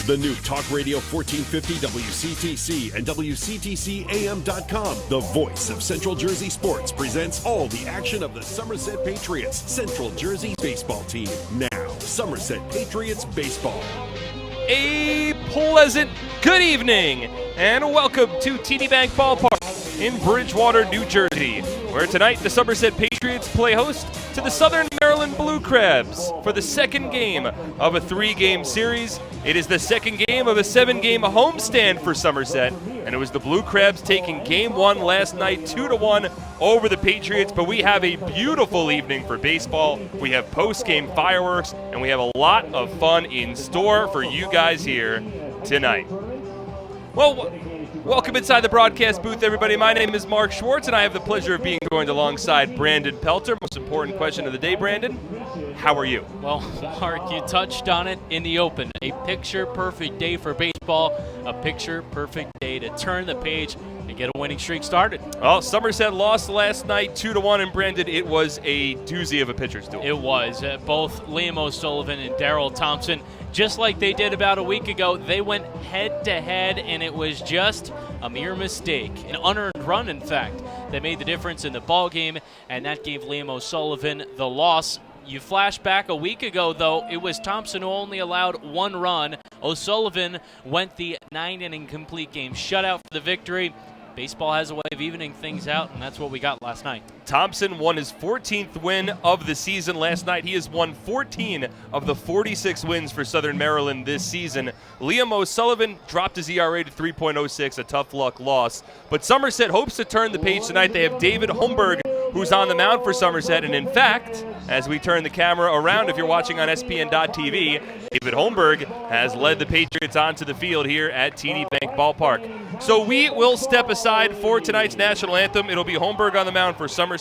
The new Talk Radio 1450 WCTC and WCTCAM.com, the voice of Central Jersey sports, presents all the action of the Somerset Patriots, Central Jersey baseball team. Now, Somerset Patriots baseball. A pleasant good evening and welcome to TD Bank Ballpark in Bridgewater, New Jersey, where tonight the Somerset Patriots play host to the Southern Maryland Blue Crabs for the second game of a 3-game series. It is the second game of a 7-game homestand for Somerset, and it was the Blue Crabs taking Game 1 last night 2-1 over the Patriots, but we have a beautiful evening for baseball. We have post-game fireworks, and we have a lot of fun in store for you guys here tonight. Well, welcome inside the broadcast booth, everybody. My name is Mark Schwartz, and I have the pleasure of being joined alongside Brandon Pelter. Most important question of the day, Brandon. How are you? Well, Mark, you touched on it in the open. A picture-perfect day for baseball, a picture-perfect day to turn the page and get a winning streak started. Well, Somerset lost last night 2-1, and Brandon, it was a doozy of a pitcher's duel. It was. Both Liam O'Sullivan and Daryl Thompson, just like they did about a week ago, they went head-to-head, and it was just a mere mistake, an unearned run, in fact, that made the difference in the ball game, and that gave Liam O'Sullivan the loss. You flash back a week ago, though, it was Thompson who only allowed one run. O'Sullivan went the 9-inning complete game shutout for the victory. Baseball has a way of evening things out, and that's what we got last night. Thompson won his 14th win of the season last night. He has won 14 of the 46 wins for Southern Maryland this season. Liam O'Sullivan dropped his ERA to 3.06, a tough luck loss. But Somerset hopes to turn the page tonight. They have David Holmberg, who's on the mound for Somerset. And in fact, as we turn the camera around, if you're watching on SPN.TV, David Holmberg has led the Patriots onto the field here at TD Bank Ballpark. So we will step aside for tonight's national anthem. It'll be Holmberg on the mound for Somerset.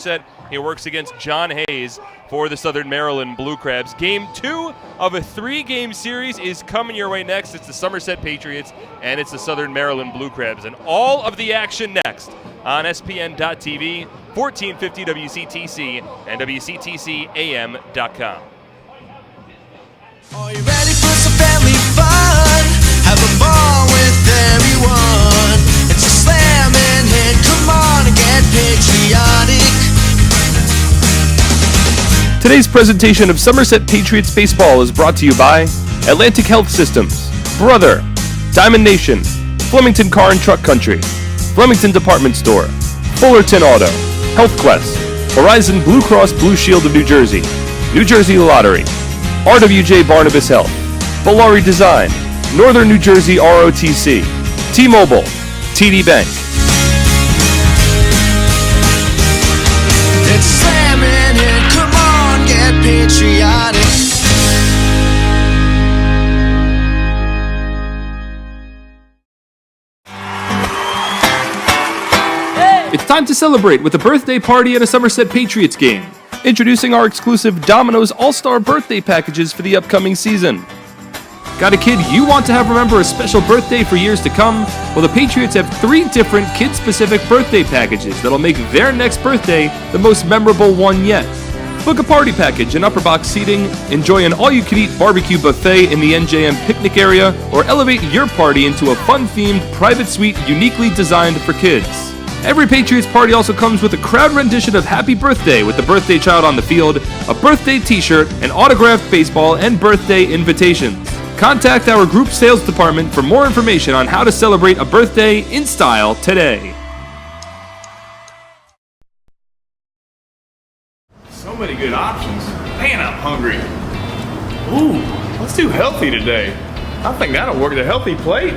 He works against John Hayes for the Southern Maryland Blue Crabs. Game 2 of a 3-game series is coming your way next. It's the Somerset Patriots and it's the Southern Maryland Blue Crabs. And all of the action next on SPN.TV, 1450 WCTC, and WCTCAM.com. Are you ready for some family fun? Have a ball with everyone. It's a slam and hit. Come on and get patriotic. Today's presentation of Somerset Patriots baseball is brought to you by Atlantic Health Systems, Brother, Diamond Nation, Flemington Car and Truck Country, Flemington Department Store, Fullerton Auto, Health Quest, Horizon Blue Cross Blue Shield of New Jersey Lottery, RWJ Barnabas Health, Valari Design, Northern New Jersey ROTC, T-Mobile, TD Bank. It's slamming in, come on, get patriotic. It's time to celebrate with a birthday party at a Somerset Patriots game. Introducing our exclusive Domino's All-Star birthday packages for the upcoming season. Got a kid you want to have remember a special birthday for years to come? Well, the Patriots have 3 different kid-specific birthday packages that'll make their next birthday the most memorable one yet. Book a party package and upper box seating, enjoy an all-you-can-eat barbecue buffet in the NJM picnic area, or elevate your party into a fun-themed private suite uniquely designed for kids. Every Patriots party also comes with a crowd rendition of Happy Birthday with the birthday child on the field, a birthday t-shirt, an autographed baseball, and birthday invitations. Contact our group sales department for more information on how to celebrate a birthday in style today. So many good options. Man, I'm hungry. Ooh, let's do healthy today. I think that'll work. The healthy plate.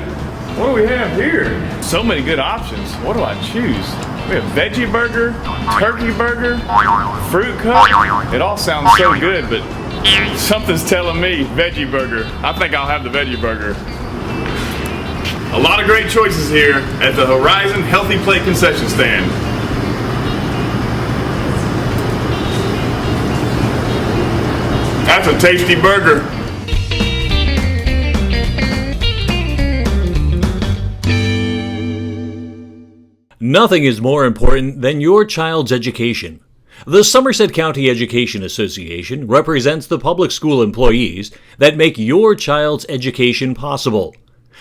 What do we have here? So many good options. What do I choose? We have veggie burger, turkey burger, fruit cup. It all sounds so good, but something's telling me veggie burger. I think I'll have the veggie burger. A lot of great choices here at the Horizon Healthy Plate concession stand. That's a tasty burger. Nothing is more important than your child's education. The Somerset County Education Association represents the public school employees that make your child's education possible.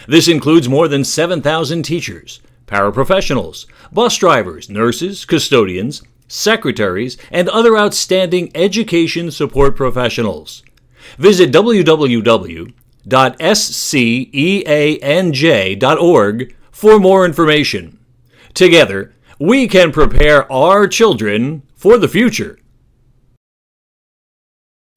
This includes more than 7,000 teachers, paraprofessionals, bus drivers, nurses, custodians, secretaries, and other outstanding education support professionals. Visit www.sceanj.org for more information. Together, we can prepare our children for the future.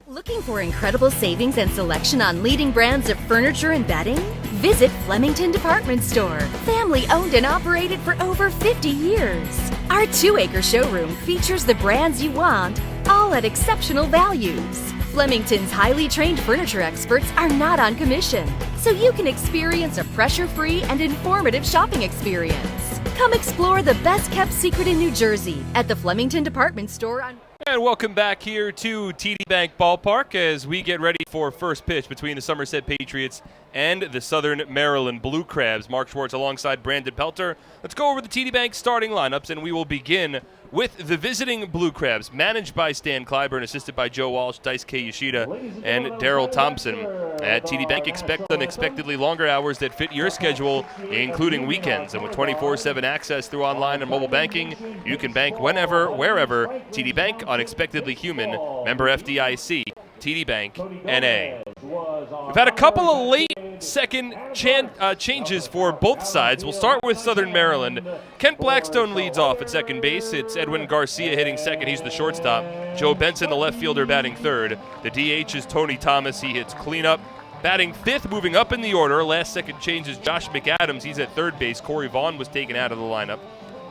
Looking for incredible savings and selection on leading brands of furniture and bedding? Visit Flemington Department Store, family owned and operated for over 50 years. Our 2-acre showroom features the brands you want, all at exceptional values. Flemington's highly trained furniture experts are not on commission, so you can experience a pressure-free and informative shopping experience. Come explore the best-kept secret in New Jersey at the Flemington Department Store on... And welcome back here to TD Bank Ballpark as we get ready for first pitch between the Somerset Patriots and the Southern Maryland Blue Crabs. Mark Schwartz alongside Brandon Pelter. Let's go over the TD Bank starting lineups, and we will begin with the visiting Blue Crabs, managed by Stan Clyburn, assisted by Joe Walsh, Daisuke Yoshida, and Daryl Thompson. At TD Bank, expect unexpectedly longer hours that fit your schedule, including weekends. And with 24/7 access through online and mobile banking, you can bank whenever, wherever. TD Bank, unexpectedly human. Member FDIC. TD Bank, NA. We've had a couple of late second changes for both sides. We'll start with Southern Maryland. Kent Blackstone leads off at second base. It's Edwin Garcia hitting second. He's the shortstop. Joe Benson, the left fielder, batting third. The DH is Tony Thomas. He hits cleanup. Batting fifth, moving up in the order. Last second change is Josh McAdams. He's at third base. Corey Vaughn was taken out of the lineup.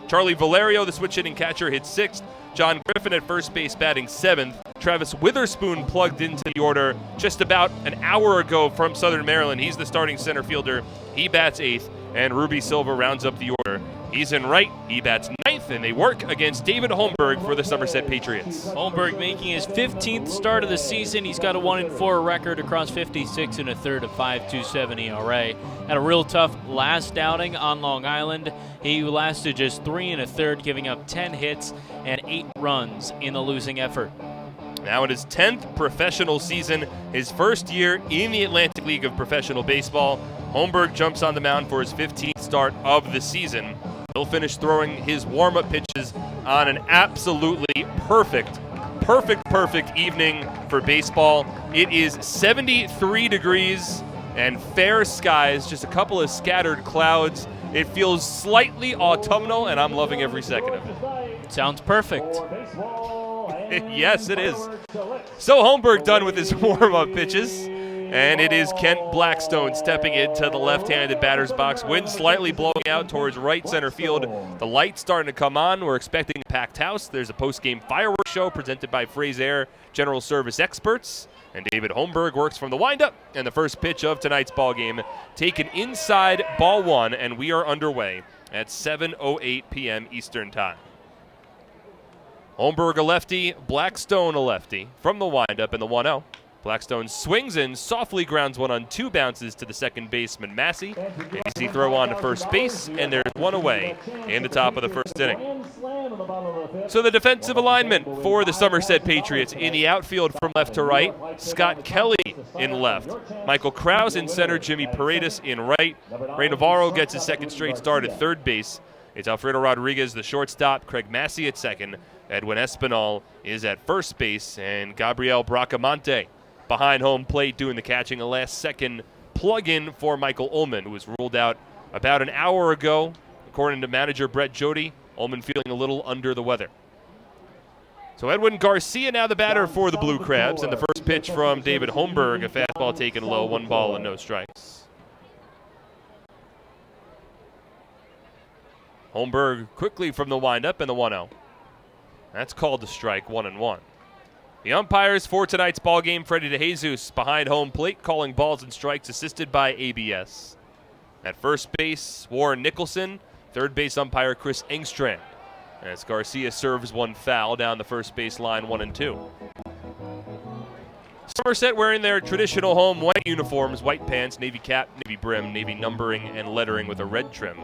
Charlie Valerio, the switch hitting catcher, hits sixth. John Griffin at first base batting seventh. Travis Witherspoon plugged into the order just about an hour ago from Southern Maryland. He's the starting center fielder. He bats eighth, and Ruby Silva rounds up the order. He's in right. He bats ninth, and they work against David Holmberg for the Somerset Patriots. Holmberg making his 15th start of the season. He's got a 1-4 record across 56 and a third, a 5.27 ERA. Had a real tough last outing on Long Island. He lasted just 3 1/3, giving up 10 hits and 8 runs in the losing effort. Now in his 10th professional season, his first year in the Atlantic League of Professional Baseball, Holmberg jumps on the mound for his 15th start of the season. He'll finish throwing his warm-up pitches on an absolutely perfect evening for baseball. It is 73 degrees and fair skies, just a couple of scattered clouds. It feels slightly autumnal, and I'm loving every second of it. Sounds perfect. Yes, it is. So Holmberg done with his warm-up pitches, and it is Kent Blackstone stepping into the left-handed batter's box. Wind slightly blowing out towards right center field. The lights starting to come on. We're expecting a packed house. There's a post-game fireworks show presented by Fraser General Service Experts. And David Holmberg works from the windup, and the first pitch of tonight's ball game taken inside ball one, and we are underway at 7:08 p.m. Eastern Time. Holmberg a lefty, Blackstone a lefty from the windup in the 1-0. Blackstone swings in, softly grounds one on 2 bounces to the second baseman, Massey. Easy throw on to first base, and there's one away in the top of the first inning. So the defensive alignment for the Somerset Patriots in the outfield from left to right, Scott Kelly in left. Michael Krause in center, Jimmy Paredes in right. Ray Navarro gets his second straight start at third base. It's Alfredo Rodriguez, the shortstop, Craig Massey at second. Edwin Espinal is at first base, and Gabriel Bracamonte behind home plate doing the catching. A last-second plug-in for Michael Ullman, who was ruled out about an hour ago. According to manager Brett Jody, Ullman feeling a little under the weather. So Edwin Garcia now the batter for the Blue Crabs, and the first pitch from David Holmberg, a fastball taken low, 1 ball and no strikes. Holmberg quickly from the windup in the 1-0. That's called a strike, 1-1. The umpires for tonight's ballgame, Freddie DeJesus behind home plate, calling balls and strikes, assisted by ABS. At first base, Warren Nicholson. Third base umpire, Chris Engstrand. As Garcia serves one foul down the first base line, 1-2. Somerset wearing their traditional home white uniforms, white pants, navy cap, navy brim, navy numbering, and lettering with a red trim.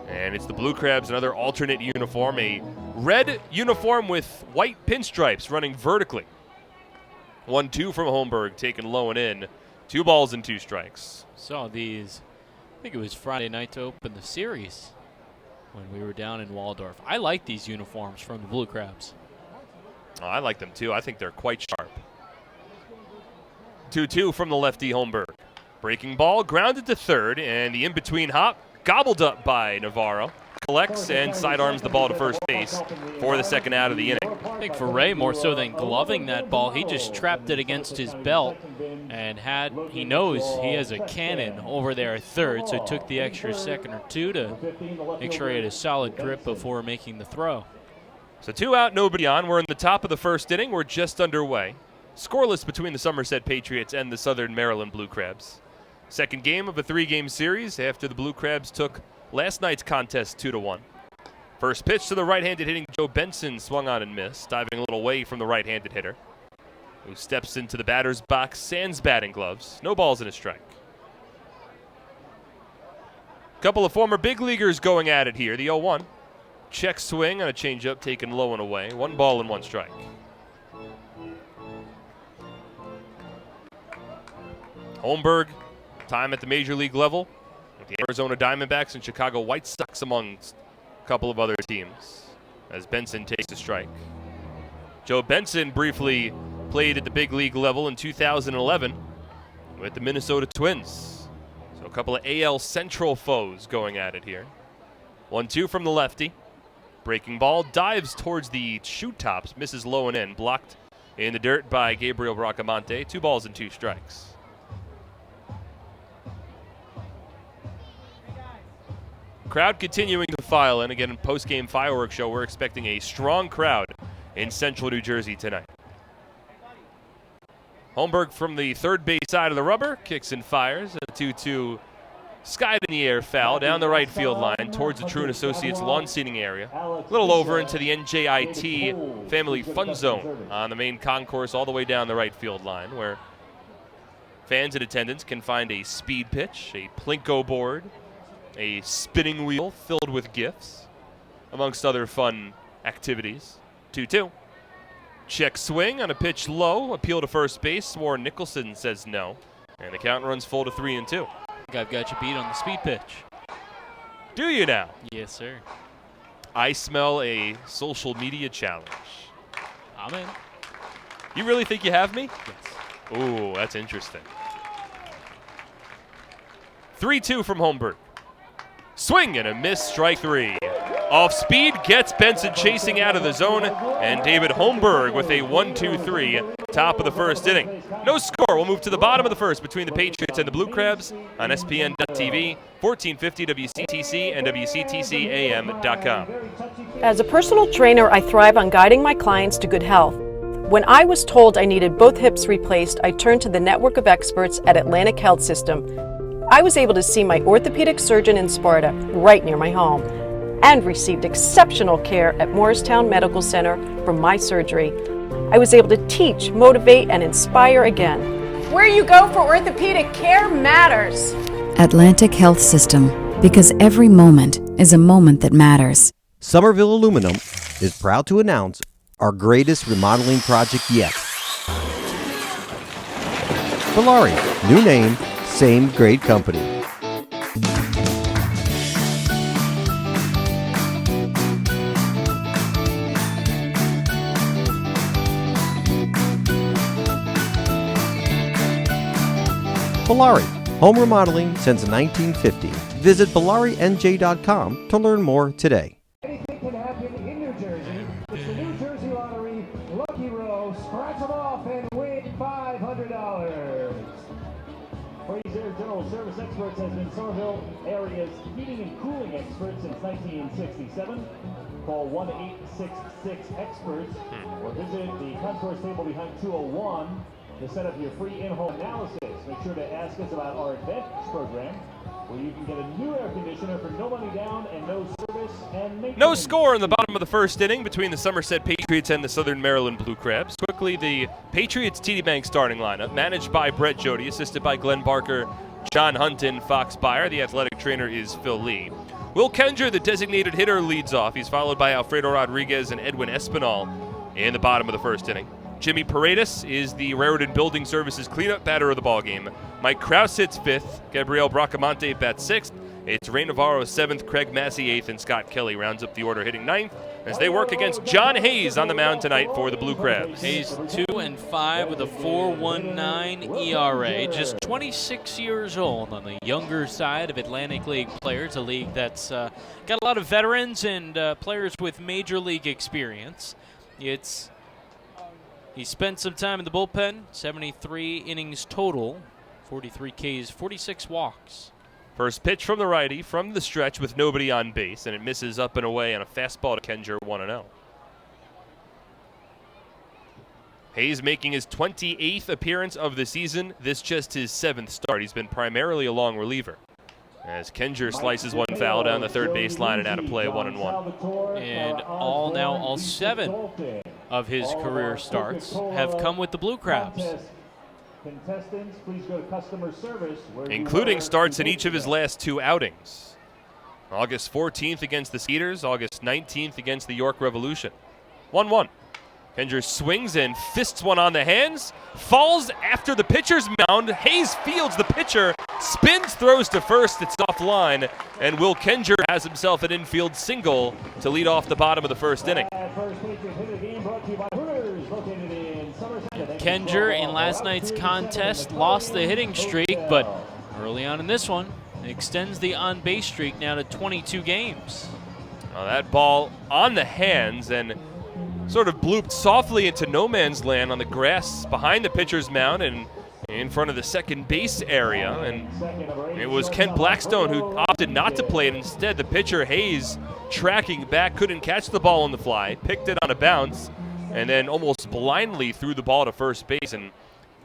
And it's the Blue Crabs, another alternate uniform, a red uniform with white pinstripes running vertically. 1-2 from Holmberg, taken low and in. 2 balls and 2 strikes. Saw these think it was Friday night to open the series when we were down in Waldorf. I like these uniforms from the Blue Crabs. Oh, I like them too. I think they're quite sharp. 2-2 from the lefty Holmberg. Breaking ball, grounded to third, and the in-between hop gobbled up by Navarro. Collects and sidearms the ball to first base for the second out of the inning. I think for Ray, more so than gloving that ball, he just trapped it against his belt and he knows he has a cannon over there at third, so it took the extra second or two to make sure he had a solid grip before making the throw. So 2 out, nobody on. We're in the top of the first inning. We're just underway. Scoreless between the Somerset Patriots and the Southern Maryland Blue Crabs. Second game of a 3-game series after the Blue Crabs took last night's contest 2-1. First pitch to the right-handed hitting Joe Benson, swung on and missed, diving a little away from the right-handed hitter, who steps into the batter's box, sans batting gloves. No balls and a strike. Couple of former big leaguers going at it here. The 0-1. Check swing on a changeup taken low and away. 1 ball and 1 strike. Holmberg, time at the major league level with the Arizona Diamondbacks and Chicago White Sox amongst a couple of other teams as Benson takes a strike. Joe Benson briefly played at the big league level in 2011 with the Minnesota Twins. So a couple of AL Central foes going at it here. 1-2 from the lefty. Breaking ball dives towards the shoot tops, misses low and in, blocked in the dirt by Gabriel Bracamonte. 2 balls and 2 strikes. Crowd continuing to file in. Again, in post-game fireworks show, we're expecting a strong crowd in central New Jersey tonight. Holmberg from the third base side of the rubber, kicks and fires. A 2-2 skied in the air foul down the right field line towards the Truant Associates lawn seating area. A little over into the NJIT Family Fun Zone on the main concourse all the way down the right field line, where fans in attendance can find a speed pitch, a plinko board, a spinning wheel filled with gifts, amongst other fun activities. 2-2. Check swing on a pitch low, appeal to first base. Warren Nicholson says no, and the count runs full to 3-2. I think I've got you beat on the speed pitch. Do you now? Yes, sir. I smell a social media challenge. I'm in. You really think you have me? Yes. Ooh, that's interesting. 3-2 from Holmberg. Swing and a miss, strike 3. Off speed, gets Benson chasing out of the zone, and David Holmberg with a 1-2-3, top of the first inning. No score. We'll move to the bottom of the first between the Patriots and the Blue Crabs on SPN.TV, 1450 WCTC, and WCTCAM.com. As a personal trainer, I thrive on guiding my clients to good health. When I was told I needed both hips replaced, I turned to the network of experts at Atlantic Health System. I was able to see my orthopedic surgeon in Sparta, right near my home, and received exceptional care at Morristown Medical Center for my surgery. I was able to teach, motivate, and inspire again. Where you go for orthopedic care matters. Atlantic Health System, because every moment is a moment that matters. Somerville Aluminum is proud to announce our greatest remodeling project yet. Valari, new name, same great company. Valari, home remodeling since 1950. Visit BalariNJ.com to learn more today. Anything can happen in New Jersey. It's the New Jersey Lottery Lucky Row. Scratch them off and win $500. Fraser General Service Experts has been Somerville area's heating and cooling expert since 1967. Call 1-866-EXPERTS or visit the concourse table behind 201 to set up your free in-home analysis. Make sure to ask us about our advantage program, where you can get a new air conditioner for no money down and no service and maintenance. No score in the bottom of the first inning between the Somerset Patriots and the Southern Maryland Blue Crabs. Quickly, the Patriots TD Bank starting lineup, managed by Brett Jody, assisted by Glenn Barker, John Hunton, Fox Beyer. The athletic trainer is Phil Lee. Will Kendra, the designated hitter, leads off. He's followed by Alfredo Rodriguez and Edwin Espinal in the bottom of the first inning. Jimmy Paredes is the Raritan Building Services cleanup batter of the ballgame. Mike Krause hits 5th. Gabriel Bracamonte bats 6th. It's Ray Navarro 7th, Craig Massey 8th, and Scott Kelly rounds up the order, hitting 9th as they work against John Hayes on the mound tonight for the Blue Crabs. Hayes 2-5 with a 4.19 ERA, just 26 years old, on the younger side of Atlantic League players, a league that's got a lot of veterans and players with major league experience. He spent some time in the bullpen, 73 innings total, 43 Ks, 46 walks. First pitch from the righty from the stretch with nobody on base, and it misses up and away on a fastball to Kenger, 1-0. Hayes making his 28th appearance of the season. This just his 7th start. He's been primarily a long reliever. As Kenger slices one foul down the third baseline and out of play, 1-1. And all 7 of his career starts have come with the Blue Crabs. Contestants, please go to customer service. Including starts in each of his last 2 outings. August 14th against the Cedars, August 19th against the York Revolution. 1-1. Kenger swings and fists one on the hands, falls after the pitcher's mound. Hayes fields the pitcher, spins, throws to first. It's offline, and Will Kenger has himself an infield single to lead off the bottom of the first inning. Kenger in last night's contest lost the hitting streak, but early on in this one, extends the on-base streak now to 22 games. Well, that ball on the hands and sort of blooped softly into no man's land on the grass behind the pitcher's mound and in front of the second base area. And it was Kent Blackstone who opted not to play it. Instead, the pitcher, Hayes, tracking back, couldn't catch the ball on the fly, picked it on a bounce, and then almost blindly threw the ball to first base. And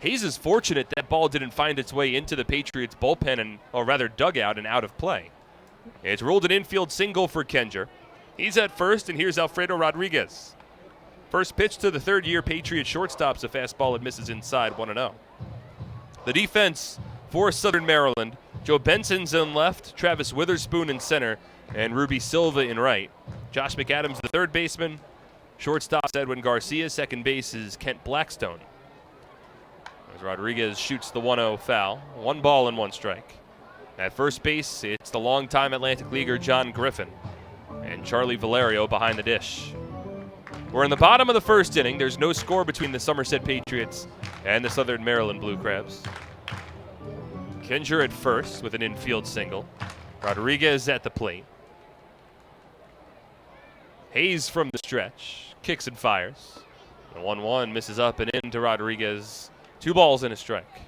Hayes is fortunate that ball didn't find its way into the Patriots bullpen, or rather dugout, and out of play. It's ruled an infield single for Kenger. He's at first, and here's Alfredo Rodriguez. First pitch to the third-year Patriot shortstop's a fastball that misses inside, 1-0. The defense for Southern Maryland, Joe Benson's in left, Travis Witherspoon in center, and Ruby Silva in right. Josh McAdams, the third baseman. Shortstop's Edwin Garcia. Second base is Kent Blackstone. As Rodriguez shoots the 1-0 foul. 1 ball and 1 strike. At first base, it's the longtime Atlantic Leaguer John Griffin and Charlie Valerio behind the dish. We're in the bottom of the first inning. There's no score between the Somerset Patriots and the Southern Maryland Blue Crabs. Kenger at first with an infield single. Rodriguez at the plate. Hayes from the stretch. Kicks and fires. The 1-1 misses up and in to Rodriguez. 2 balls and a strike.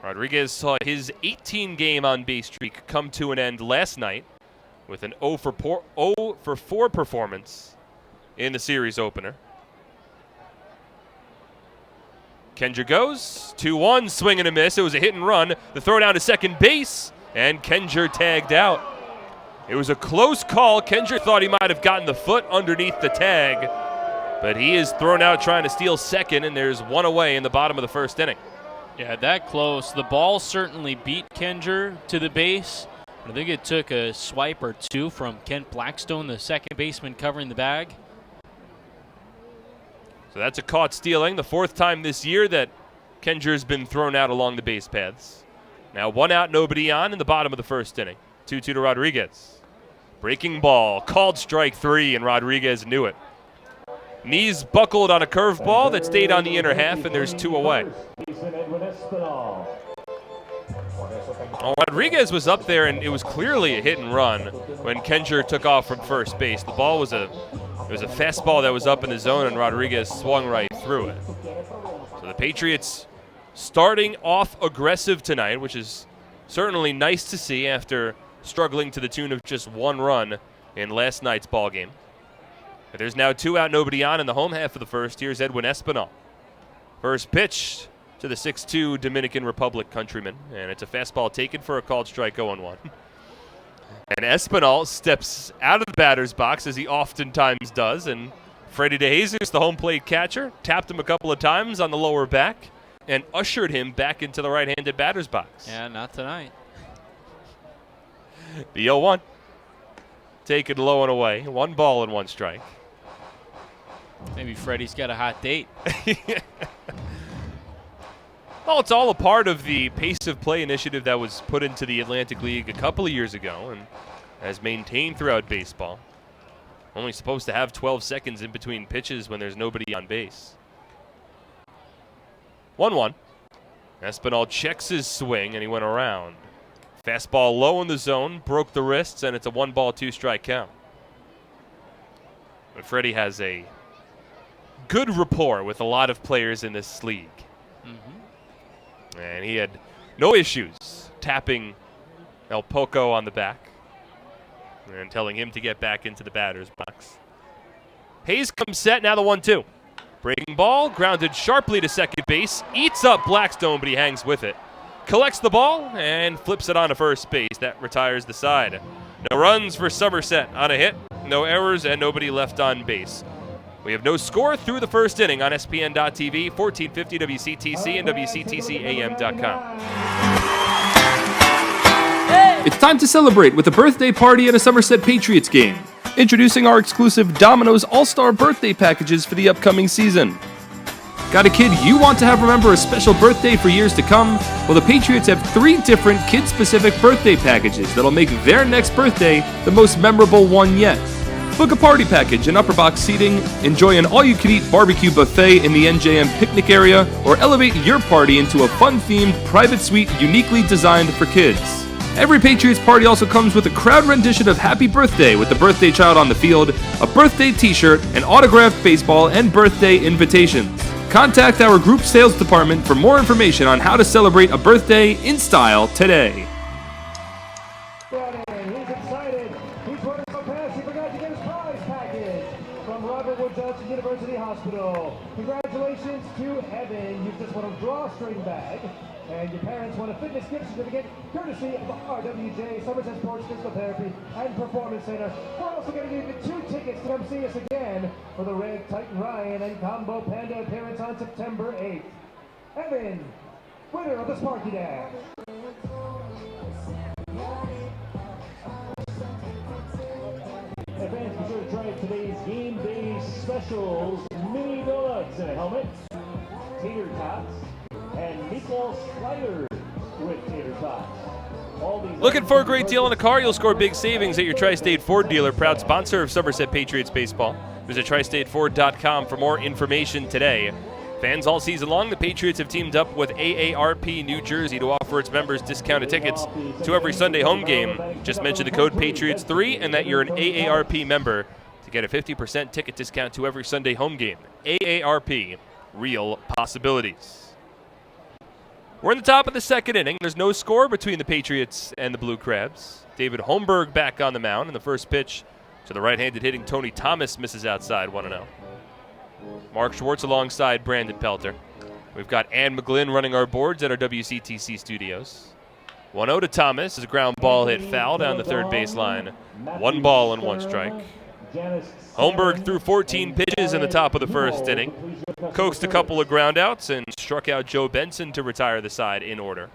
Rodriguez saw his 18-game on-base streak come to an end last night with an 0 for 4 performance in the series opener. Kenger goes. 2-1, swing and a miss. It was a hit and run. The throw down to second base, and Kenger tagged out. It was a close call. Kenger thought he might have gotten the foot underneath the tag, but he is thrown out trying to steal second, and there's 1 away in the bottom of the first inning. Yeah, that close. The ball certainly beat Kenger to the base. I think it took a swipe or 2 from Kent Blackstone, the second baseman covering the bag. So that's a caught stealing, the 4th time this year that Kenger's been thrown out along the base paths. Now 1 out, nobody on in the bottom of the first inning. 2-2 to Rodriguez. Breaking ball, called strike 3, and Rodriguez knew it. Knees buckled on a curveball that stayed on the inner half, and there's 2 away. Well, Rodriguez was up there, and it was clearly a hit and run when Kenger took off from first base. The ball was a fastball that was up in the zone, and Rodriguez swung right through it. So the Patriots starting off aggressive tonight, which is certainly nice to see after struggling to the tune of just 1 run in last night's ball game. But there's now 2 out, nobody on in the home half of the first. Here's Edwin Espinal. First pitch to the 6'2" Dominican Republic countryman, and it's a fastball taken for a called strike, 0-1. And Espinal steps out of the batter's box, as he oftentimes does, and Freddy DeJesus, the home plate catcher, tapped him a couple of times on the lower back and ushered him back into the right-handed batter's box. Yeah, not tonight. The 0-1. Taken low and away. 1 ball and 1 strike. Maybe Freddie's got a hot date. Well, it's all a part of the pace of play initiative that was put into the Atlantic League a couple of years ago and has maintained throughout baseball. Only supposed to have 12 seconds in between pitches when there's nobody on base. 1-1. Espinal checks his swing and he went around. Fastball low in the zone, broke the wrists, and it's a 1-ball, 2-strike count. But Freddie has a good rapport with a lot of players in this league. And he had no issues tapping El Poco on the back and telling him to get back into the batter's box. Hayes comes set, now the 1-2. Breaking ball, grounded sharply to second base, eats up Blackstone, but he hangs with it. Collects the ball and flips it onto first base. That retires the side. No runs for Somerset on a hit, no errors, and nobody left on base. We have no score through the first inning on SPN.TV, 1450 WCTC, and WCTCAM.com. It's time to celebrate with a birthday party at a Somerset Patriots game. Introducing our exclusive Domino's All-Star birthday packages for the upcoming season. Got a kid you want to have remember a special birthday for years to come? Well, the Patriots have 3 different kid-specific birthday packages that'll make their next birthday the most memorable one yet. Book a party package and upper box seating, enjoy an all-you-can-eat barbecue buffet in the NJM picnic area, or elevate your party into a fun-themed private suite uniquely designed for kids. Every Patriots party also comes with a crowd rendition of Happy Birthday with the birthday child on the field, a birthday t-shirt, an autographed baseball, and birthday invitations. Contact our group sales department for more information on how to celebrate a birthday in style today. He's excited. He's running so fast he forgot to get his prize package from Robert Wood Johnson University Hospital. Congratulations to Evan. You've just won a drawstring bag. And your parents want a fitness gift certificate courtesy of RWJ, Somerset Sports Physical Therapy and Performance Center. We're also going to give you 2 tickets to come see us again for the Red Titan Ryan and Combo Panda appearance on September 8th. Evan, winner of the Sparky Dash. Fans, be sure to try today's game day specials: mini donuts in a helmet, tater tots, and meatball sliders with tater tots. Looking for a great deal on a car? You'll score big savings at your Tri-State Ford dealer, proud sponsor of Somerset Patriots baseball. Visit tristateford.com for more information today. Fans, all season long, the Patriots have teamed up with AARP New Jersey to offer its members discounted tickets to every Sunday home game. Just mention the code PATRIOTS3 and that you're an AARP member to get a 50% ticket discount to every Sunday home game. AARP, real possibilities. We're in the top of the second inning. There's no score between the Patriots and the Blue Crabs. David Holmberg back on the mound, and the first pitch to the right-handed hitting Tony Thomas misses outside 1-0. Mark Schwartz alongside Brandon Pelter. We've got Ann McGlynn running our boards at our WCTC studios. 1-0 to Thomas as a ground ball hit foul down the third baseline. 1 ball and 1 strike. Holmberg threw 14 pitches in the top of the first inning, coaxed a couple of groundouts, and struck out Joe Benson to retire the side in order.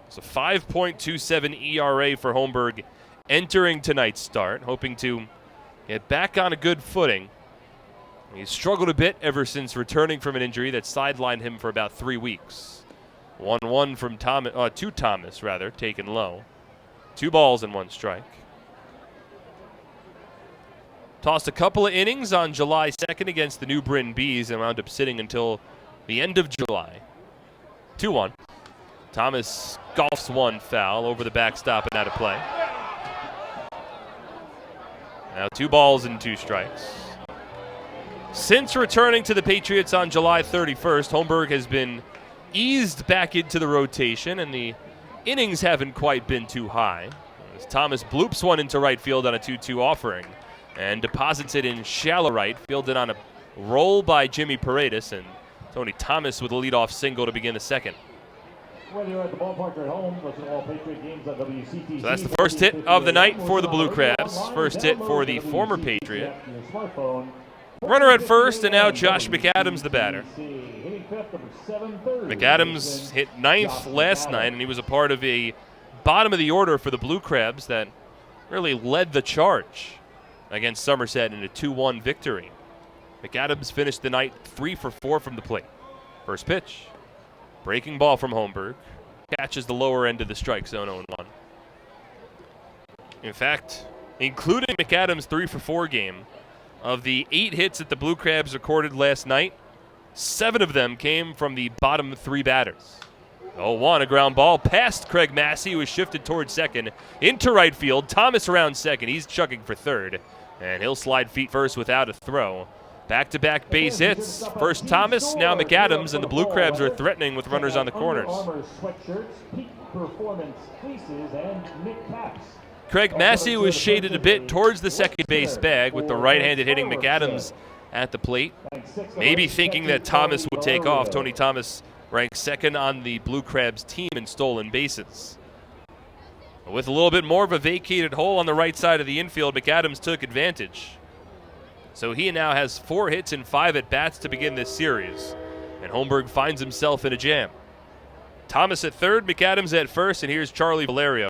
It's a 5.27 ERA for Holmberg entering tonight's start, hoping to get back on a good footing. He's struggled a bit ever since returning from an injury that sidelined him for about 3 weeks. 1-1 from to Thomas, taken low. 2 balls and 1 strike. Tossed a couple of innings on July 2nd against the New Bryn Bees and wound up sitting until the end of July. 2-1. Thomas golfs 1 foul over the backstop and out of play. Now 2 balls and 2 strikes. Since returning to the Patriots on July 31st, Holmberg has been eased back into the rotation, and the innings haven't quite been too high. As Thomas bloops 1 into right field on a 2-2 offering and deposits it in shallow right, fielded on a roll by Jimmy Paredes, and Tony Thomas with a leadoff single to begin the second. Whether you're at the ballpark or at home, listen to all Patriot games on WCTC. So that's the first hit of the night for the Blue Crabs. First hit for the former Patriot. Runner at first, and now Josh McAdams, the batter. McAdams hit 9th last night, and he was a part of a bottom of the order for the Blue Crabs that really led the charge against Somerset in a 2-1 victory. McAdams finished the night 3 for 4 from the plate. First pitch. Breaking ball from Holmberg. Catches the lower end of the strike zone, 0-1. In fact, including McAdams' 3 for 4 game, of the 8 hits that the Blue Crabs recorded last night, 7 of them came from the bottom 3 batters. 0-1, a ground ball past Craig Massey, who was shifted towards second, into right field. Thomas around second. He's chugging for third, and he'll slide feet first without a throw. Back-to-back base hits. First Thomas, now McAdams, and the Blue Crabs are threatening with runners on the corners. Craig Massey was shaded a bit towards the second base bag with the right-handed hitting McAdams at the plate. Maybe thinking that Thomas would take off. Tony Thomas ranks second on the Blue Crabs team in stolen bases. With a little bit more of a vacated hole on the right side of the infield, McAdams took advantage. So he now has 4 hits and 5 at-bats to begin this series. And Holmberg finds himself in a jam. Thomas at third, McAdams at first, and here's Charlie Valerio.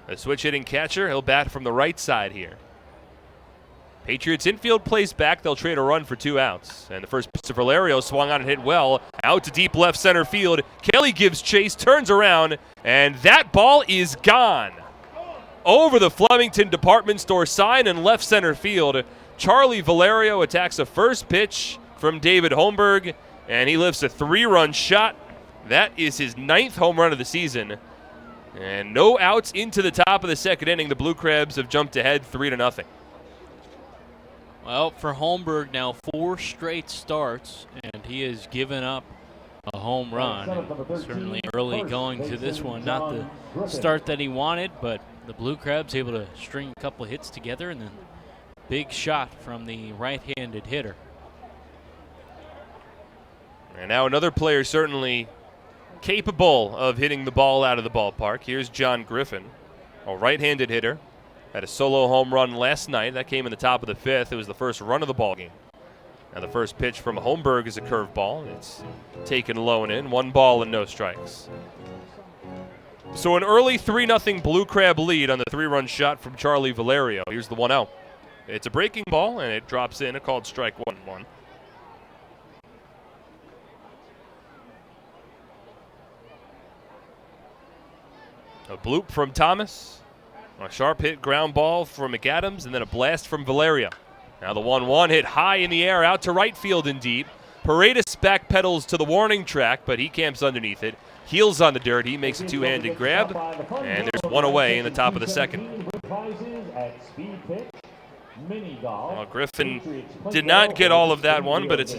A switch-hitting catcher, he'll bat from the right side here. Patriots infield plays back. They'll trade a run for 2 outs. And the first pitch to Valerio swung on and hit well. Out to deep left center field. Kelly gives chase, turns around, and that ball is gone. Over the Flemington department store sign in left center field. Charlie Valerio attacks a first pitch from David Holmberg, and he lifts a 3-run shot. That is his 9th home run of the season. And no outs into the top of the second inning. The Blue Crabs have jumped ahead 3-0. Well, for Holmberg now 4 straight starts, and he has given up a home run. And certainly early going to this one. Not the start that he wanted, but the Blue Crabs able to string a couple hits together, and then big shot from the right-handed hitter. And now another player certainly capable of hitting the ball out of the ballpark. Here's John Griffin, a right-handed hitter. Had a solo home run last night. That came in the top of the 5th. It was the first run of the ball game. Now the first pitch from Holmberg is a curveball. It's taken low and in. 1 ball and no strikes. So an early 3-0 Blue Crab lead on the 3-run shot from Charlie Valerio. Here's the 1-0. It's a breaking ball, and it drops in. A called strike 1-1. A bloop from Thomas. A sharp hit ground ball from McAdams, and then a blast from Valerio. Now the 1-1 hit high in the air out to right field and deep. Paredes backpedals to the warning track, but he camps underneath it. Heels on the dirt. He makes a 2-handed grab, and there's 1 away in the top of the second. Well, Griffin did not get all of that one, but it's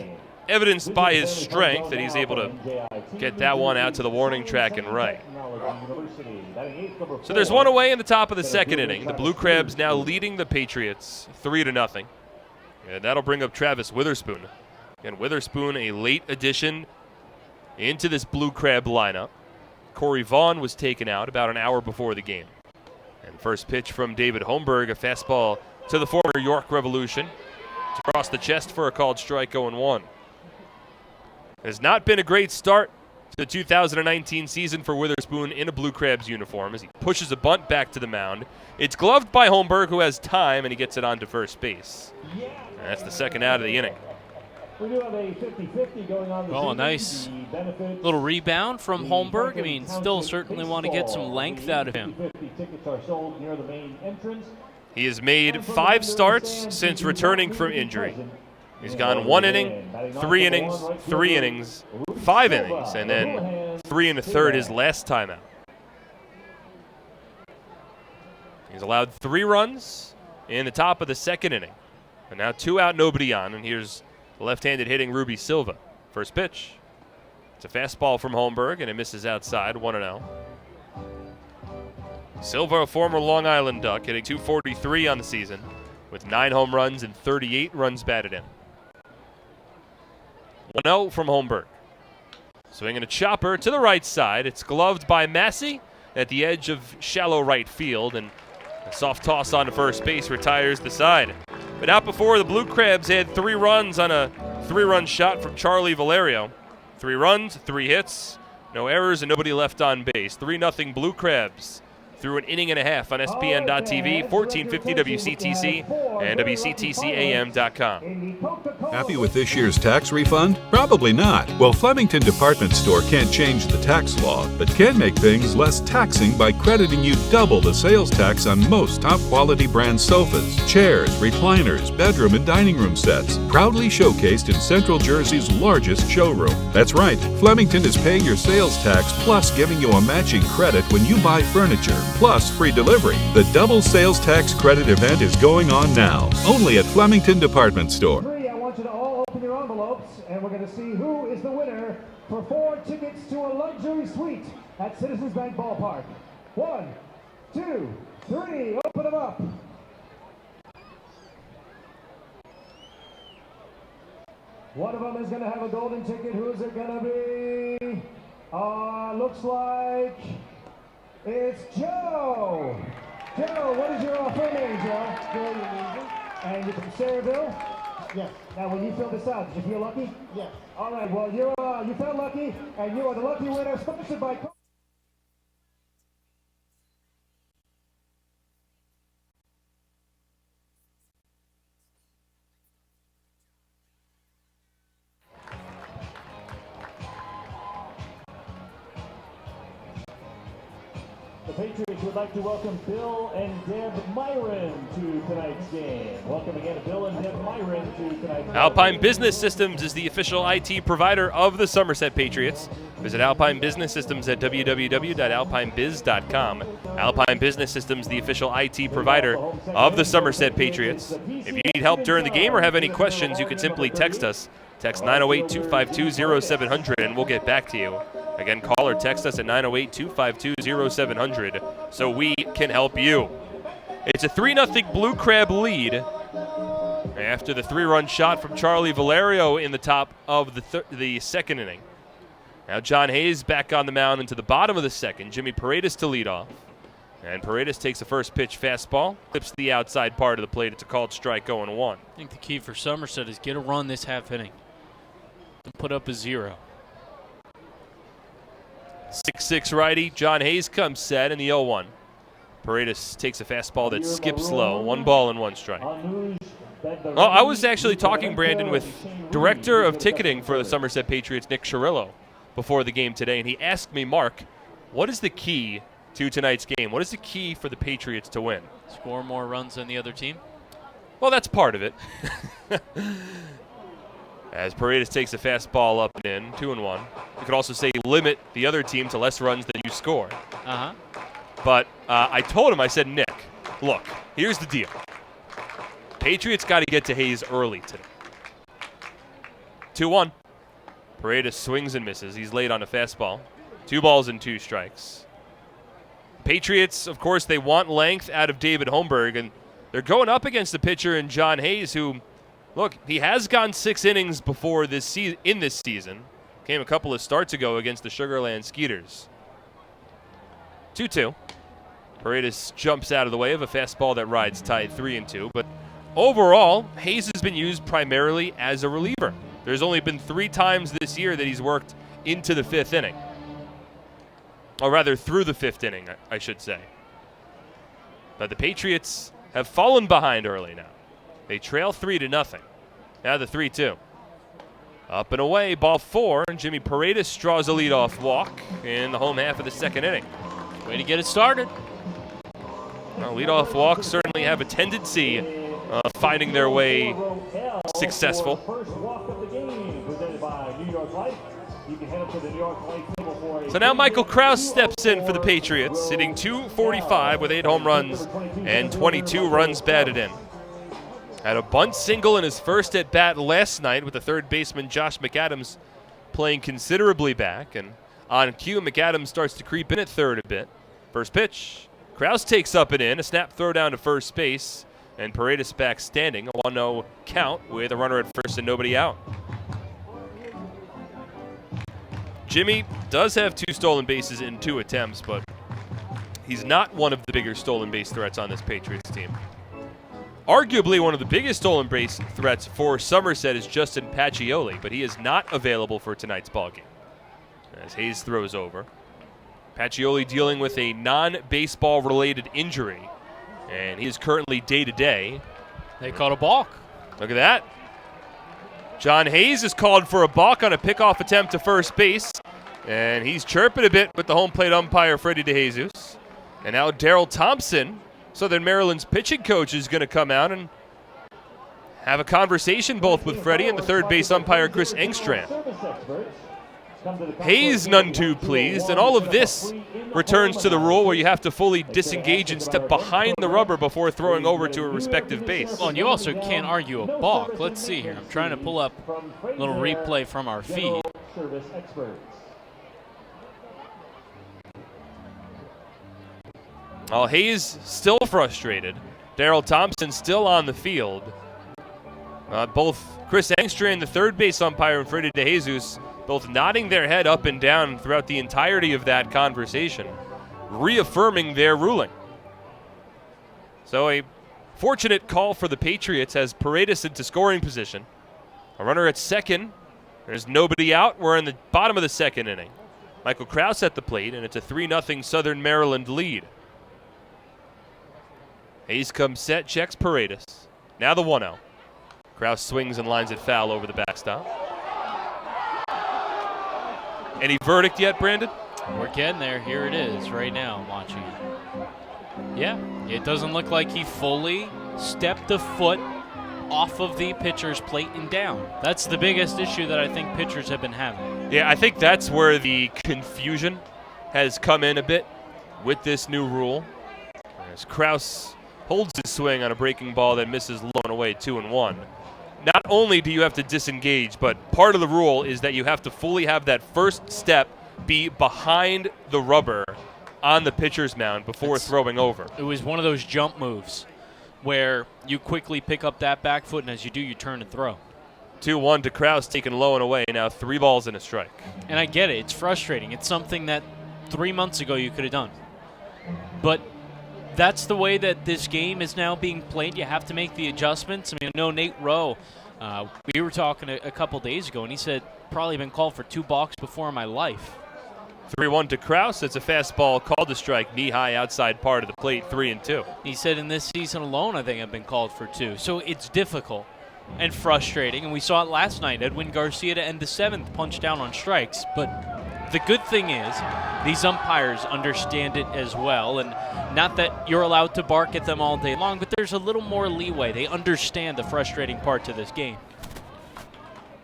evidenced by his strength that he's able to get that one out to the warning track and right. So there's 1 away in the top of the second inning. The Blue Crabs now leading the Patriots 3-0. And that'll bring up Travis Witherspoon. And Witherspoon, a late addition into this Blue Crab lineup. Corey Vaughn was taken out about an hour before the game. And first pitch from David Holmberg, a fastball to the former York Revolution. It's across the chest for a called strike, 0-1. It has not been a great start to the 2019 season for Witherspoon in a Blue Crabs uniform as he pushes a bunt back to the mound. It's gloved by Holmberg, who has time, and he gets it on to first base. And that's the second out of the inning. We do have a 50-50 going on. Well, a nice little rebound from Holmberg. I mean, still certainly want to get some length out of him. Tickets are sold near the main entrance. He has made 5 starts since returning from injury. He's gone 1 inning, 3 innings, 3 innings, 5 innings, and then 3 1/3 his last time out. He's allowed 3 runs in the top of the second inning. And now 2 out, nobody on, and here's left-handed hitting Ruby Silva. First pitch. It's a fastball from Holmberg, and it misses outside, 1-0. Silva, a former Long Island Duck, hitting .243 on the season with 9 home runs and 38 runs batted in. 1-0 from Holmberg. Swinging a chopper to the right side. It's gloved by Massey at the edge of shallow right field, and a soft toss on to first base retires the side. But out before, the Blue Crabs had 3 runs on a 3-run shot from Charlie Valerio. 3 runs, 3 hits, no errors, and nobody left on base. 3-0 Blue Crabs, through an inning and a half on SPN.TV, 1450 WCTC, and WCTCAM.com. Happy with this year's tax refund? Probably not. Well, Flemington Department Store can't change the tax law, but can make things less taxing by crediting you double the sales tax on most top-quality brand sofas, chairs, recliners, bedroom and dining room sets, proudly showcased in Central Jersey's largest showroom. That's right, Flemington is paying your sales tax plus giving you a matching credit when you buy furniture, plus free delivery. The double sales tax credit event is going on now, only at Flemington Department Store. I want you to all open your envelopes, and we're going to see who is the winner for 4 tickets to a luxury suite at Citizens Bank Ballpark. 1, 2, 3, open them up. One of them is going to have a golden ticket. Who is it going to be? Looks like it's Joe. Joe, what is your full name, Joe? Joe, and you're from Sayreville? Yes. Now, when you filled this out, did you feel lucky? Yes. All right, well, you felt lucky, and you are the lucky winner, sponsored by... The Patriots would like to welcome Bill and Deb Myron to tonight's game. Welcome again, Bill and Deb Myron to tonight's game. Alpine Business Systems is the official IT provider of the Somerset Patriots. Visit Alpine Business Systems at www.alpinebiz.com. Alpine Business Systems, the official IT provider of the Somerset Patriots. If you need help during the game or have any questions, you can simply text us. Text 908-252-0700 and we'll get back to you. Again, call or text us at 908-252-0700 so we can help you. It's a 3-0 Blue Crab lead after the 3-run shot from Charlie Valerio in the top of the second inning. Now John Hayes back on the mound into the bottom of the second. Jimmy Paredes to lead off. And Paredes takes the first pitch fastball, clips the outside part of the plate. It's a called strike 0-1. I think the key for Somerset is get a run this half inning and put up a 0. 6'6" righty John Hayes comes set in the 0-1. Paredes takes a fastball that skips low. 1 ball and 1 strike. Oh, I was actually talking, Brandon, with director of ticketing for the Somerset Patriots, Nick Chirillo, before the game today, and he asked me, Mark, what is the key to tonight's game? What is the key for the Patriots to win? Score more runs than the other team? Well, that's part of it. As Paredes takes a fastball up and in, 2-1. You could also say limit the other team to less runs than you score. Uh-huh. But I told him, I said, Nick, look, here's the deal. Patriots got to get to Hayes early today. 2-1. Paredes swings and misses. He's late on a fastball. 2 balls and 2 strikes. Patriots, of course, they want length out of David Holmberg, and they're going up against the pitcher in John Hayes, who, look, he has gone 6 innings before this season. Came a couple of starts ago against the Sugarland Skeeters. 2-2. Paredes jumps out of the way of a fastball that rides tight 3-2. But overall, Hayes has been used primarily as a reliever. There's only been 3 times this year that he's worked into the 5th inning. Or rather, through the 5th inning, I should say. But the Patriots have fallen behind early now. They trail 3-0. Now the 3-2. Up and away, ball 4, and Jimmy Paredes draws a leadoff walk in the home half of the 2nd inning. Way to get it started. Well, leadoff walks certainly have a tendency of finding their way successful. First walk of the game, presented by New York Life. You can head up to the New York Life table for So now Michael Krause steps in for the Patriots, hitting .245 with 8 home runs and 22 runs batted in. Had a bunt single in his first at-bat last night with the third baseman Josh McAdams playing considerably back. And on cue, McAdams starts to creep in at third a bit. First pitch, Krause takes up and in, a snap throw down to first base, and Paredes back standing, a 1-0 count with a runner at first and nobody out. Jimmy does have 2 stolen bases in 2 attempts, but he's not one of the bigger stolen base threats on this Patriots team. Arguably one of the biggest stolen base threats for Somerset is Justin Pacioli, but he is not available for tonight's ballgame as Hayes throws over. Pacioli dealing with a non-baseball related injury, and he is currently day-to-day. They called a balk. Look at that. John Hayes is called for a balk on a pickoff attempt to first base, and he's chirping a bit with the home plate umpire, Freddie DeJesus. And now Daryl Thompson, Southern Maryland's pitching coach, is going to come out and have a conversation both with Freddie and the third base umpire, Chris Engstrand. Hayes none too pleased, and all of this returns to the rule where you have to fully disengage and step behind the rubber before throwing over to a respective base. Well, and you also can't argue a balk. Let's see here. I'm trying to pull up a little replay from our feed. Well, Hayes still frustrated. Daryl Thompson still on the field. Both Chris Engstrand, the third base umpire, and Freddie DeJesus both nodding their head up and down throughout the entirety of that conversation, reaffirming their ruling. So a fortunate call for the Patriots has Paredes into scoring position. A runner at second. There's nobody out. We're in the bottom of the second inning. Michael Krause at the plate, and it's a 3-0 Southern Maryland lead. Hayes comes set, checks Paredes. Now the 1-0. Krause swings and lines it foul over the backstop. Any verdict yet, Brandon? We're getting there. Here it is right now. I'm watching it. Yeah, it doesn't look like he fully stepped a foot off of the pitcher's plate and down. That's the biggest issue that I think pitchers have been having. Yeah, I think that's where the confusion has come in a bit with this new rule. As Krause holds his swing on a breaking ball that misses low and away 2-1. Not only do you have to disengage, but part of the rule is that you have to fully have that first step be behind the rubber on the pitcher's mound before throwing over. It was one of those jump moves where you quickly pick up that back foot, and as you do, you turn and throw. 2-1 to Krause, taken low and away. Now 3 balls and a strike. And I get it. It's frustrating. It's something that 3 months ago you could have done. But that's the way that this game is now being played. You have to make the adjustments. I mean, I know Nate Rowe, we were talking a couple days ago, and he said, probably been called for 2 balks before in my life. 3-1 to Krause. It's a fastball called to strike, knee-high outside part of the plate, 3-2. He said in this season alone, I think I've been called for 2. So it's difficult and frustrating, and we saw it last night. Edwin Garcia to end the 7th, punched down on strikes. But the good thing is these umpires understand it as well, and not that you're allowed to bark at them all day long, but there's a little more leeway. They understand the frustrating part to this game.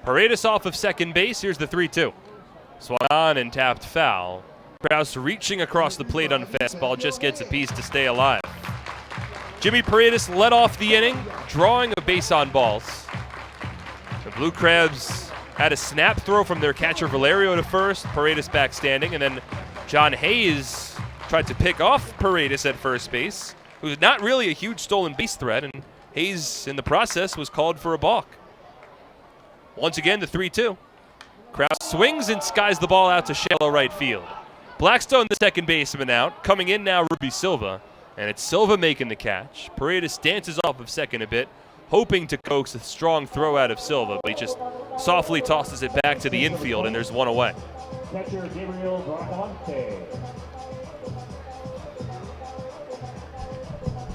Paredes off of second base. Here's the 3-2. Swung on and tapped foul. Krause reaching across the plate on a fastball, just gets a piece to stay alive. Jimmy Paredes led off the inning, drawing a base on balls. The Blue Crabs had a snap throw from their catcher Valerio to first, Paredes back standing, and then John Hayes tried to pick off Paredes at first base, who's not really a huge stolen base threat, and Hayes, in the process, was called for a balk. Once again, the 3-2. Krause swings and skies the ball out to shallow right field. Blackstone, the second baseman, out. Coming in now, Ruby Silva. And it's Silva making the catch. Paredes dances off of second a bit, hoping to coax a strong throw out of Silva, but he just softly tosses it back to the infield, and there's one away. Catcher Gabriel Bracamonte.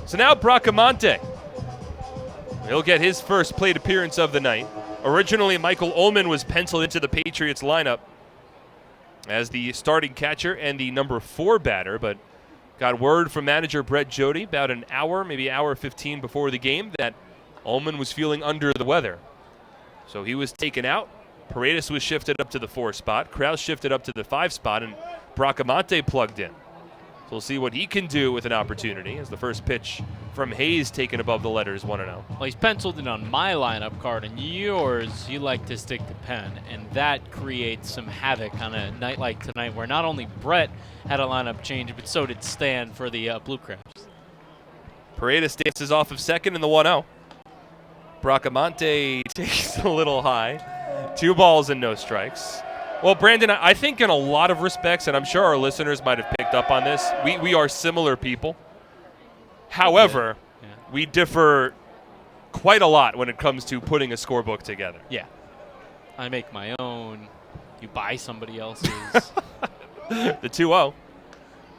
So now Bracamonte. He'll get his first plate appearance of the night. Originally, Michael Ullman was penciled into the Patriots lineup as the starting catcher and the number 4 batter, but got word from manager Brett Jody about an hour, maybe hour 15 before the game, that Ullman was feeling under the weather. So he was taken out. Paredes was shifted up to the 4 spot. Krause shifted up to the 5 spot, and Bracamonte plugged in. So we'll see what he can do with an opportunity as the first pitch from Hayes taken above the letters 1-0. Well, he's penciled in on my lineup card, and yours, you like to stick to pen, and that creates some havoc on a night like tonight where not only Brett had a lineup change, but so did Stan for the Blue Crabs. Paredes dances off of second in the 1-0. Bracamonte takes a little high. 2 balls and no strikes. Well, Brandon, I think in a lot of respects, and I'm sure our listeners might have picked up on this, we are similar people. However, we differ quite a lot when it comes to putting a scorebook together. Yeah. I make my own. You buy somebody else's. The 2-0.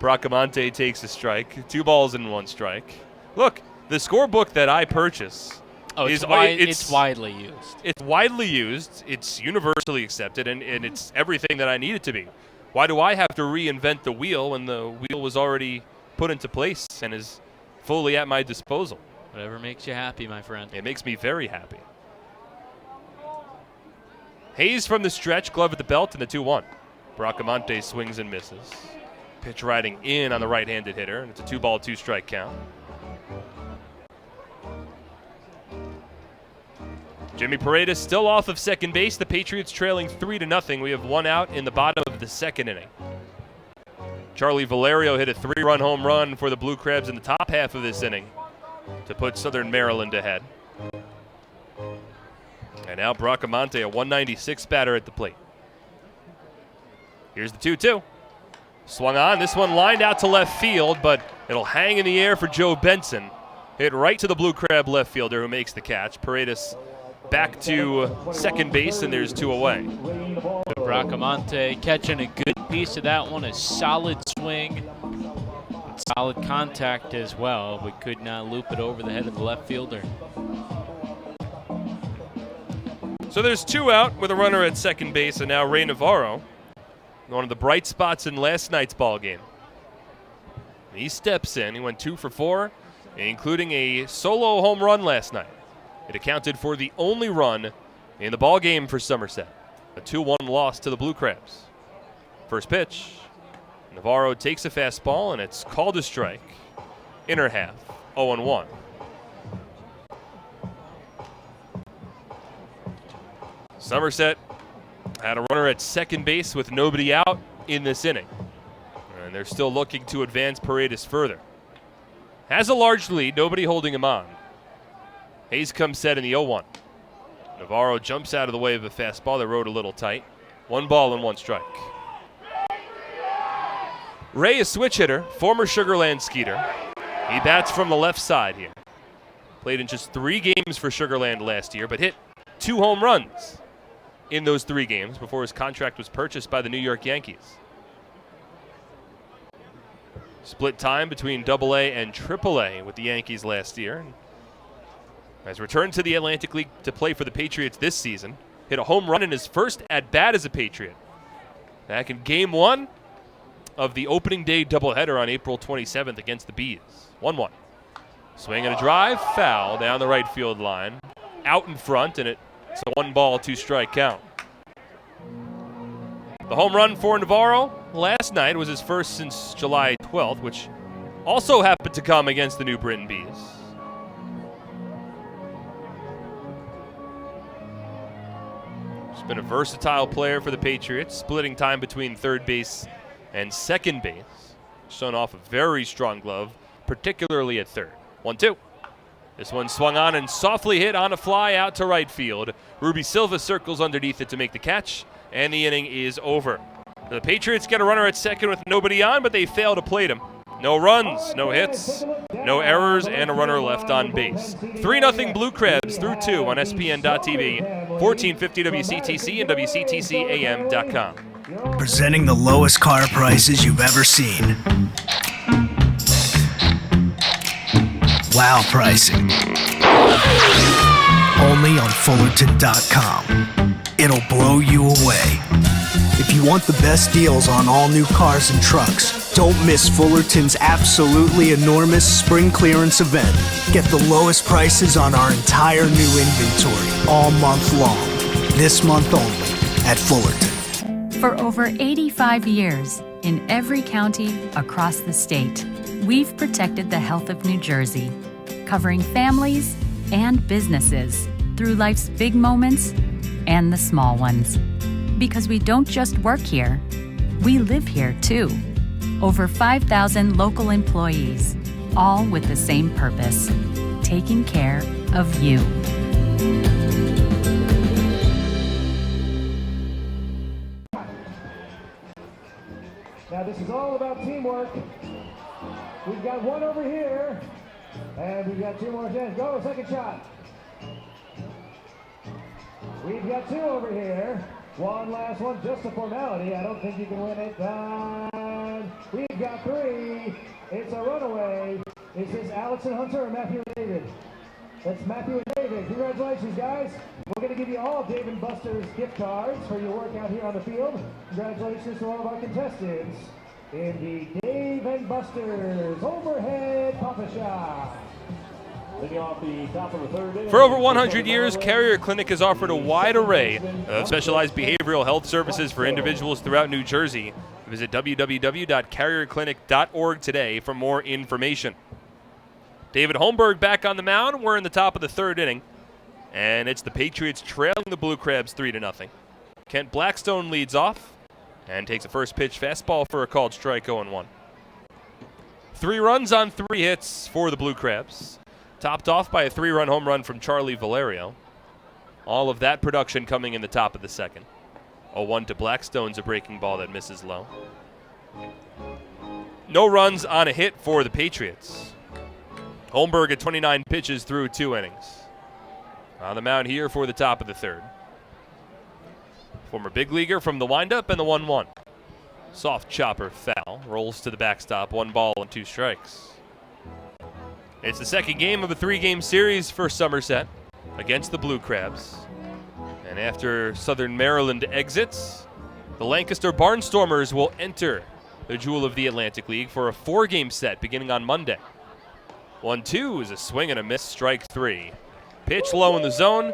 Bracamonte takes a strike. 2 balls and 1 strike. Look, the scorebook that I purchase it's widely used. It's widely used. It's universally accepted, and it's everything that I need it to be. Why do I have to reinvent the wheel when the wheel was already put into place and is fully at my disposal? Whatever makes you happy, my friend. It makes me very happy. Hayes from the stretch, glove at the belt, and the 2-1. Bracamonte swings and misses. Pitch riding in on the right-handed hitter, and it's a 2-ball, 2-strike count. Jimmy Paredes still off of second base. The Patriots trailing 3-0. We have 1 out in the bottom of the 2nd inning. Charlie Valerio hit a 3-run home run for the Blue Crabs in the top half of this inning to put Southern Maryland ahead. And now Bracamonte, a 196 batter at the plate. Here's the 2-2. Swung on. This one lined out to left field, but it'll hang in the air for Joe Benson. Hit right to the Blue Crab left fielder who makes the catch. Paredes back to second base, and there's 2 away. Bracamonte catching a good piece of that one. A solid swing. Solid contact as well, but could not loop it over the head of the left fielder. So there's 2 out with a runner at second base, and now Ray Navarro, one of the bright spots in last night's ball game. He steps in. He went 2 for 4, including a solo home run last night. It accounted for the only run in the ball game for Somerset. A 2-1 loss to the Blue Crabs. First pitch. Navarro takes a fastball, and it's called a strike. Inner half, 0-1. Somerset had a runner at second base with nobody out in this inning. And they're still looking to advance Paredes further. Has a large lead, nobody holding him on. Hayes comes set in the 0-1. Navarro jumps out of the way of a fastball that rode a little tight. 1 ball and 1 strike. Ray, a switch hitter, former Sugar Land Skeeter. He bats from the left side here. Played in just 3 games for Sugar Land last year, but hit 2 home runs in those 3 games before his contract was purchased by the New York Yankees. Split time between AA and AAA with the Yankees last year. Has returned to the Atlantic League to play for the Patriots this season. Hit a home run in his first at-bat as a Patriot. Back in Game 1 of the opening day doubleheader on April 27th against the Bees. 1-1. Swing and a drive, foul down the right field line. Out in front, and it's a 1 ball, 2 strike count. The home run for Navarro last night was his first since July 12th, which also happened to come against the New Britain Bees. He's been a versatile player for the Patriots, splitting time between third base and second base. Shown off a very strong glove, particularly at third. 1-2. This one swung on and softly hit on a fly out to right field. Ruby Silva circles underneath it to make the catch, and the inning is over. The Patriots get a runner at second with nobody on, but they fail to plate him. No runs, no hits, no errors, and a runner left on base. 3-0 Blue Crabs through 2 on SPN.TV, 1450 WCTC and WCTCAM.com. Presenting the lowest car prices you've ever seen. Wow pricing. Only on Fullerton.com. It'll blow you away. If you want the best deals on all new cars and trucks, don't miss Fullerton's absolutely enormous spring clearance event. Get the lowest prices on our entire new inventory all month long. This month only at Fullerton. For over 85 years, in every county across the state, we've protected the health of New Jersey, covering families and businesses through life's big moments and the small ones. Because we don't just work here, we live here too. Over 5,000 local employees, all with the same purpose, taking care of you. Now this is all about teamwork. We've got one over here, and we've got 2 more chances. Go, second shot. We've got 2 over here. One last one, just a formality. I don't think you can win it. We've got 3. It's a runaway. Is this Alex and Hunter or Matthew and David? That's Matthew and David. Congratulations, guys. We're going to give you all Dave and Buster's gift cards for your work out here on the field. Congratulations to all of our contestants in the Dave and Buster's Overhead Papa Shop. Off the top of the 3rd inning. For over 100 years, Carrier Clinic has offered a wide array of specialized behavioral health services for individuals throughout New Jersey. Visit www.carrierclinic.org today for more information. David Holmberg back on the mound. We're in the top of the 3rd inning, and it's the Patriots trailing the Blue Crabs 3-0. Kent Blackstone leads off and takes a first pitch fastball for a called strike, 0-1. 3 runs on 3 hits for the Blue Crabs, topped off by a 3-run home run from Charlie Valerio. All of that production coming in the top of the 2nd. 0-1 to Blackstone's a breaking ball that misses low. No runs on a hit for the Patriots. Holmberg at 29 pitches through 2 innings. On the mound here for the top of the 3rd. Former big leaguer from the windup and the 1-1. Soft chopper foul. Rolls to the backstop. 1 ball and 2 strikes. It's the 2nd game of a 3-game series for Somerset against the Blue Crabs. And after Southern Maryland exits, the Lancaster Barnstormers will enter the Jewel of the Atlantic League for a 4-game set beginning on Monday. 1-2 is a swing and a miss, strike 3. Pitch low in the zone.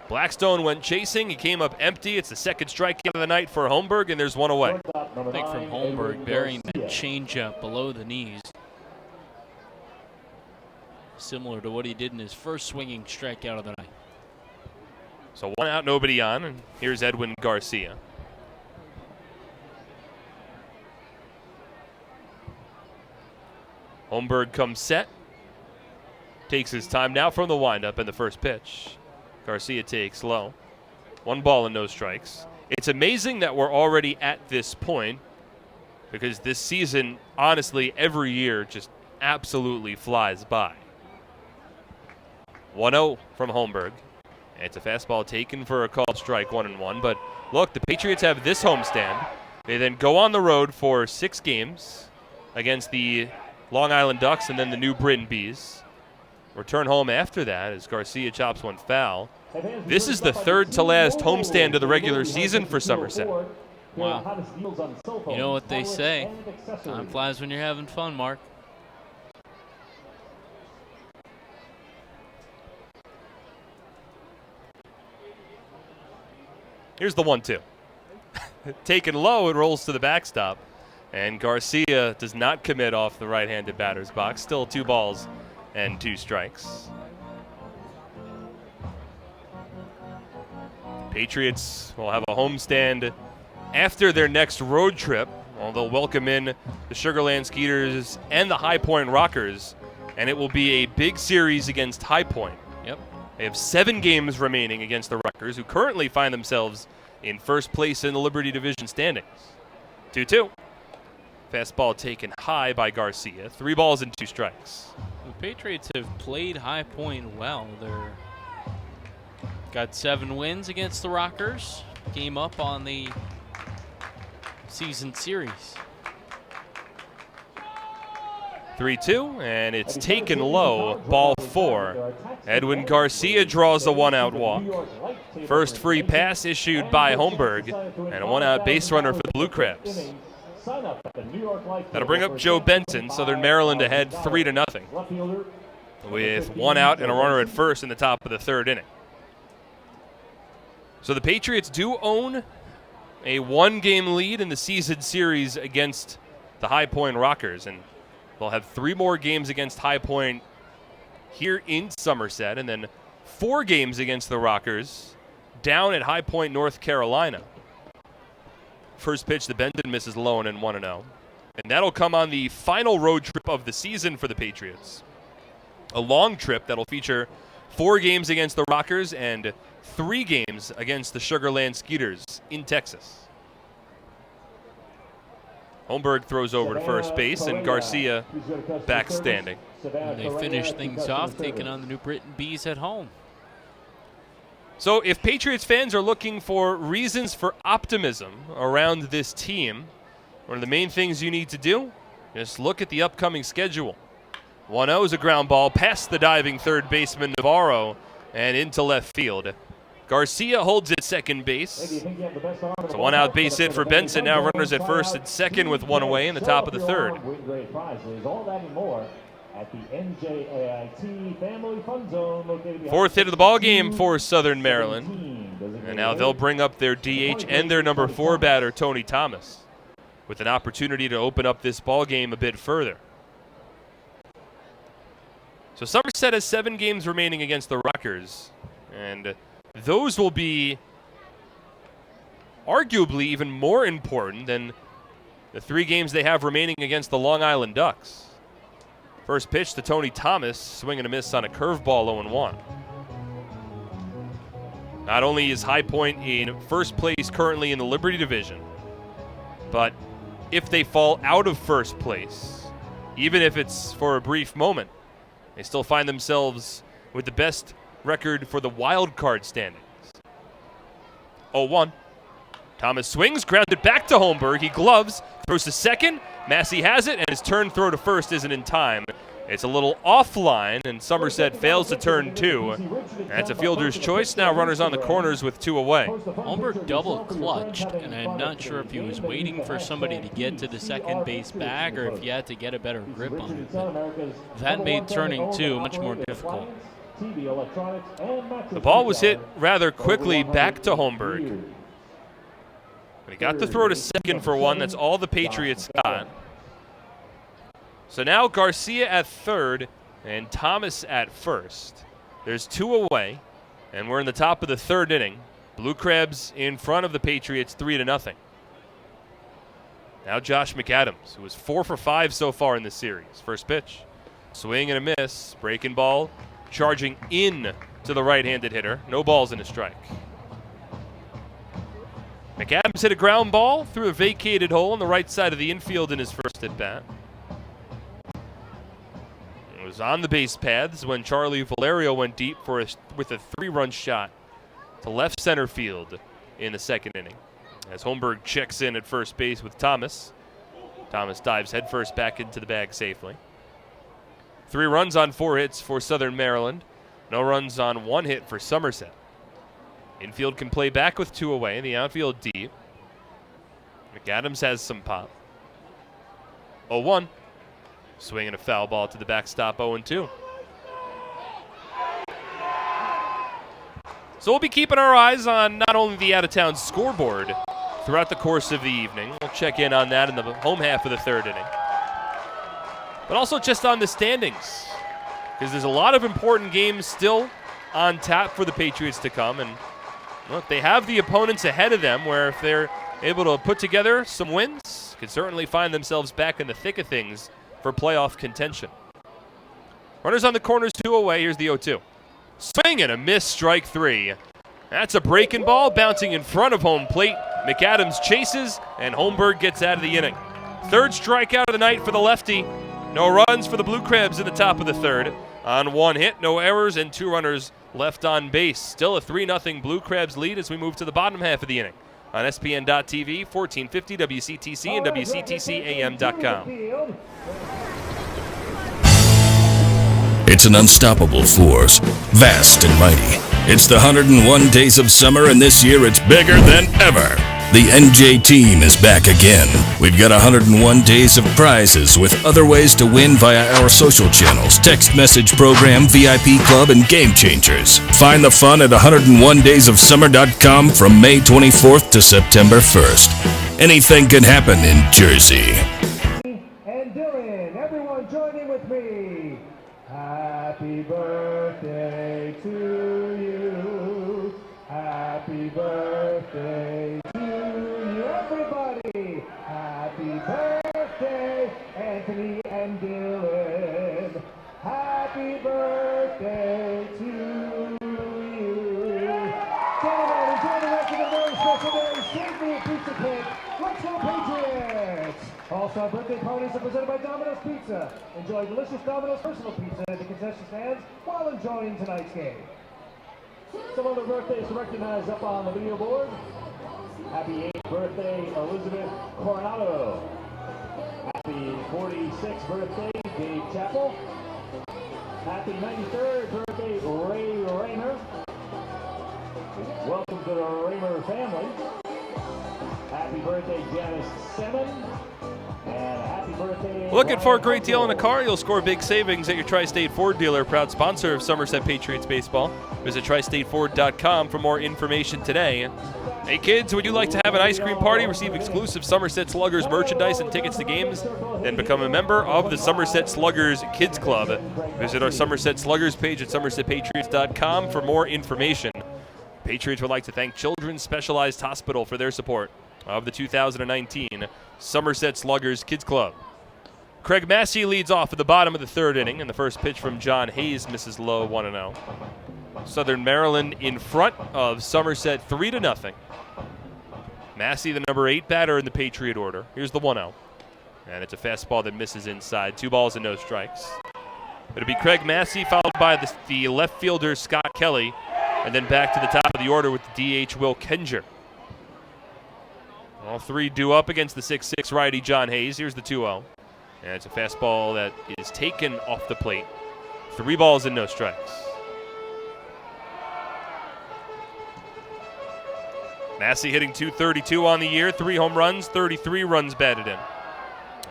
Blackstone went chasing. He came up empty. It's the 2nd strikeout of the night for Holmberg, and there's 1 away. I think from Holmberg, burying that changeup below the knees. Similar to what he did in his first swinging strikeout of the night. So 1 out, nobody on, and here's Edwin Garcia. Holmberg comes set. Takes his time now from the windup and the first pitch. Garcia takes low. 1 ball and no strikes. It's amazing that we're already at this point, because this season, honestly, every year just absolutely flies by. 1-0 from Holmberg. It's a fastball taken for a called strike, 1-1. But look, the Patriots have this homestand. They then go on the road for 6 games against the Long Island Ducks and then the New Britain Bees. Return home after that as Garcia chops 1 foul. This is the 3rd to last homestand of the regular season for Somerset. Wow. You know what they say. Time flies when you're having fun, Mark. Here's the 1-2. Taken low, it rolls to the backstop. And Garcia does not commit off the right-handed batter's box. Still 2 balls and 2 strikes. Patriots will have a homestand after their next road trip. Well, they'll welcome in the Sugarland Skeeters and the High Point Rockers, and it will be a big series against High Point. Yep. They have 7 games remaining against the Rockers, who currently find themselves in first place in the Liberty Division standings. 2-2. Fastball taken high by Garcia. 3 balls and 2 strikes. The Patriots have played High Point well. They're got 7 wins against the Rockers. Game up on the season series. 3-2, and it's taken low. Ball 4. Edwin Garcia draws a 1-out walk. First free pass issued by Holmberg, and a 1-out base runner for the Blue Crabs. That'll bring up Joe Benton. Southern Maryland ahead 3-0, with 1 out and a runner at first in the top of the 3rd inning. So the Patriots do own a 1-game lead in the season series against the High Point Rockers, and they'll have 3 more games against High Point here in Somerset, and then 4 games against the Rockers down at High Point, North Carolina. First pitch, the Benton misses low and 1-0. And that'll come on the final road trip of the season for the Patriots. A long trip that'll feature 4 games against the Rockers and 3 games against the Sugarland Skeeters in Texas. Holmberg throws over to first base, and Garcia back standing. And they finish things off, taking on the New Britain Bees at home. So if Patriots fans are looking for reasons for optimism around this team, one of the main things you need to do, just look at the upcoming schedule. 1-0 is a ground ball past the diving third baseman Navarro and into left field. Garcia holds at second base. It's a one-out base hit for Benson. Now runners at first and second with one away in the top of the third. Fourth hit of the ball game for Southern Maryland. And now they'll bring up their DH and their number 4 batter, Tony Thomas, with an opportunity to open up this ball game a bit further. So Somerset has 7 games remaining against the Rockers, and those will be arguably even more important than the 3 games they have remaining against the Long Island Ducks. First pitch to Tony Thomas, swing and a miss on a curveball, 0-1. Not only is High Point in first place currently in the Liberty Division, but if they fall out of first place, even if it's for a brief moment, they still find themselves with the best record for the wild card standings. 0-1. Thomas swings, grounded back to Holmberg. He gloves, throws to second. Massey has it, and his turn throw to first isn't in time. It's a little offline, and Somerset fails to turn 2. That's a fielder's choice. Now runners on the corners with 2 away. Holmberg double clutched, and I'm not sure if he was waiting for somebody to get to the second base bag or if he had to get a better grip on it. But that made turning 2 much more difficult. The ball was hit rather quickly back to Holmberg. But he got the throw to second for 1. That's all the Patriots got. So now Garcia at third and Thomas at first. There's 2 away, and we're in the top of the third inning. Blue Crabs in front of the Patriots 3-0. Now Josh McAdams, who is 4 for 5 so far in this series. First pitch, swing and a miss. Breaking ball, charging in to the right-handed hitter. No balls and a strike. McAdams hit a ground ball through a vacated hole on the right side of the infield in his first at-bat. It was on the base paths when Charlie Valerio went deep with a 3-run shot to left center field in the second inning. As Holmberg checks in at first base with Thomas. Thomas dives headfirst back into the bag safely. 3 runs on 4 hits for Southern Maryland. No runs on 1 hit for Somerset. Infield can play back with 2 away. The outfield deep. McAdams has some pop. 0-1. Swing and a foul ball to the backstop, 0-2. So we'll be keeping our eyes on not only the out-of-town scoreboard throughout the course of the evening. We'll check in on that in the home half of the third inning. But also just on the standings, because there's a lot of important games still on tap for the Patriots to come. And look, they have the opponents ahead of them, where if they're able to put together some wins, could certainly find themselves back in the thick of things for playoff contention. Runners on the corners, 2 away. Here's the 0-2. Swing and a miss, strike 3. That's a breaking ball bouncing in front of home plate. McAdams chases, and Holmberg gets out of the inning. Third strikeout of the night for the lefty. No runs for the Blue Crabs in the top of the third. On 1 hit, no errors, and 2 runners left on base. Still a 3-0 Blue Crabs lead as we move to the bottom half of the inning. On SPN.TV, 1450 WCTC and WCTCAM.com. It's an unstoppable force, vast and mighty. It's the 101 days of summer, and this year it's bigger than ever. The NJ team is back again. We've got 101 days of prizes with other ways to win via our social channels, text message program, VIP club, and game changers. Find the fun at 101daysofsummer.com from May 24th to September 1st. Anything can happen in Jersey. And Dylan, everyone join in with me. Happy birthday to you. Happy birthday to you, everybody. Happy birthday, Anthony and Dylan. Happy birthday to you. Gentlemen, enjoy the rest of the very special day. Save me a pizza cake. Let's go Patriots! All-Star birthday parties are presented by Domino's Pizza. Enjoy delicious Domino's personal pizza at the concession stands while enjoying tonight's game. Some other birthdays to recognize up on the video board. Happy 8th birthday, Elizabeth Coronado. 46th birthday, Dave Chappell. Happy 93rd birthday, Ray Raymer. Welcome to the Raymer family. Happy birthday, Janice Simmons. And happy birthday. Looking for a great deal on a car? You'll score big savings at your Tri-State Ford dealer, proud sponsor of Somerset Patriots baseball. Visit tristateford.com for more information today. Hey kids, would you like to have an ice cream party, receive exclusive Somerset Sluggers merchandise and tickets to games? Then become a member of the Somerset Sluggers Kids Club. Visit our Somerset Sluggers page at somersetpatriots.com for more information. Patriots would like to thank Children's Specialized Hospital for their support of the 2019 Somerset Sluggers Kids Club. Craig Massey leads off at the bottom of the third inning, and the first pitch from John Hayes misses low, 1-0. Southern Maryland in front of Somerset 3-0. Massey, the number 8 batter in the Patriot order. Here's the 1-0. And it's a fastball that misses inside. 2 balls and no strikes. It'll be Craig Massey followed by the left fielder Scott Kelly, and then back to the top of the order with the DH Will Kenger. All three due up against the 6'6 righty John Hayes. Here's the 2-0. And it's a fastball that is taken off the plate. 3 balls and no strikes. Massey hitting .232 on the year, 3 home runs, 33 runs batted in.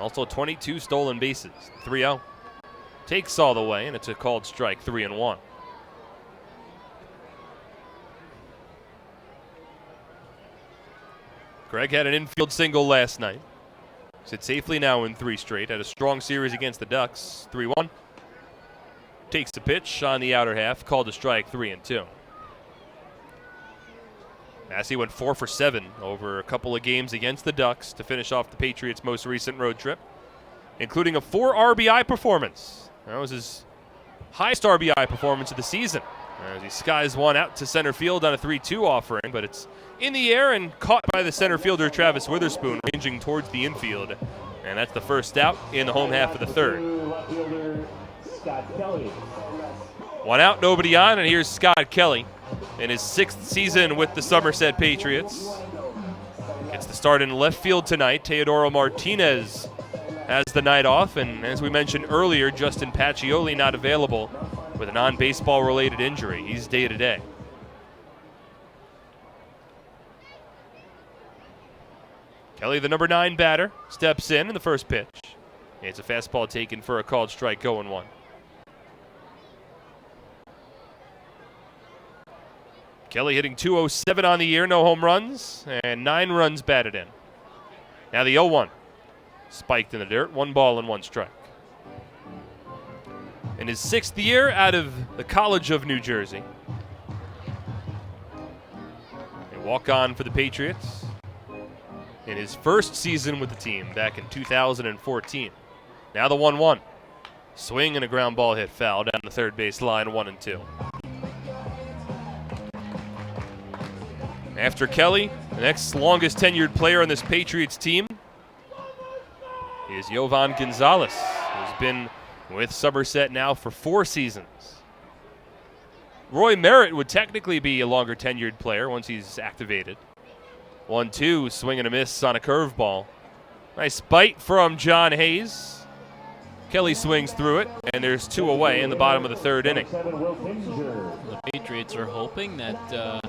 Also 22 stolen bases, 3-0. Takes all the way, and it's a called strike, 3-1. Greg had an infield single last night. Sits safely now in 3 straight. Had a strong series against the Ducks, 3-1. Takes the pitch on the outer half, called a strike, 3-2. Massey went 4 for 7 over a couple of games against the Ducks to finish off the Patriots' most recent road trip, including a 4 RBI performance. That was his highest RBI performance of the season, as he skies one out to center field on a 3-2 offering, but it's in the air and caught by the center fielder Travis Witherspoon, ranging towards the infield. And that's the first out in the home half of the third. One out, nobody on, and here's Scott Kelly in his 6th season with the Somerset Patriots. Gets the start in left field tonight. Teodoro Martinez has the night off, and as we mentioned earlier, Justin Pacioli not available with a non-baseball related injury. He's day-to-day. Kelly, the number 9 batter, steps in the first pitch. It's a fastball taken for a called strike, 0-1. Kelly hitting .207 on the year, no home runs, and 9 runs batted in. Now the 0-1. Spiked in the dirt, 1 ball and 1 strike. In his 6th year out of the College of New Jersey. A walk-on for the Patriots in his first season with the team back in 2014. Now the 1-1. Swing and a ground ball hit foul down the third base line, 1-2. After Kelly, the next longest tenured player on this Patriots team is Yovan Gonzalez, who's been with Somerset now for 4 seasons. Roy Merritt would technically be a longer tenured player once he's activated. 1-2, swing and a miss on a curveball. Nice bite from John Hayes. Kelly swings through it, and there's 2 away in the bottom of the third inning. The Patriots are hoping that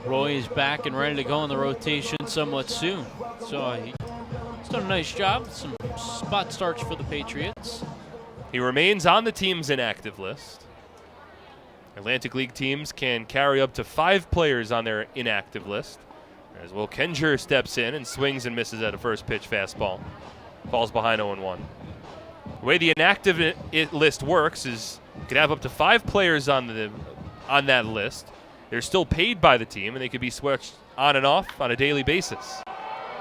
Roy is back and ready to go in the rotation somewhat soon. So he's done a nice job. Some spot starts for the Patriots. He remains on the team's inactive list. Atlantic League teams can carry up to 5 players on their inactive list, as Will Kenger steps in and swings and misses at a first pitch fastball. Falls behind 0-1. The way the inactive list works is you could have up to 5 players on that list. They're still paid by the team, and they could be switched on and off on a daily basis.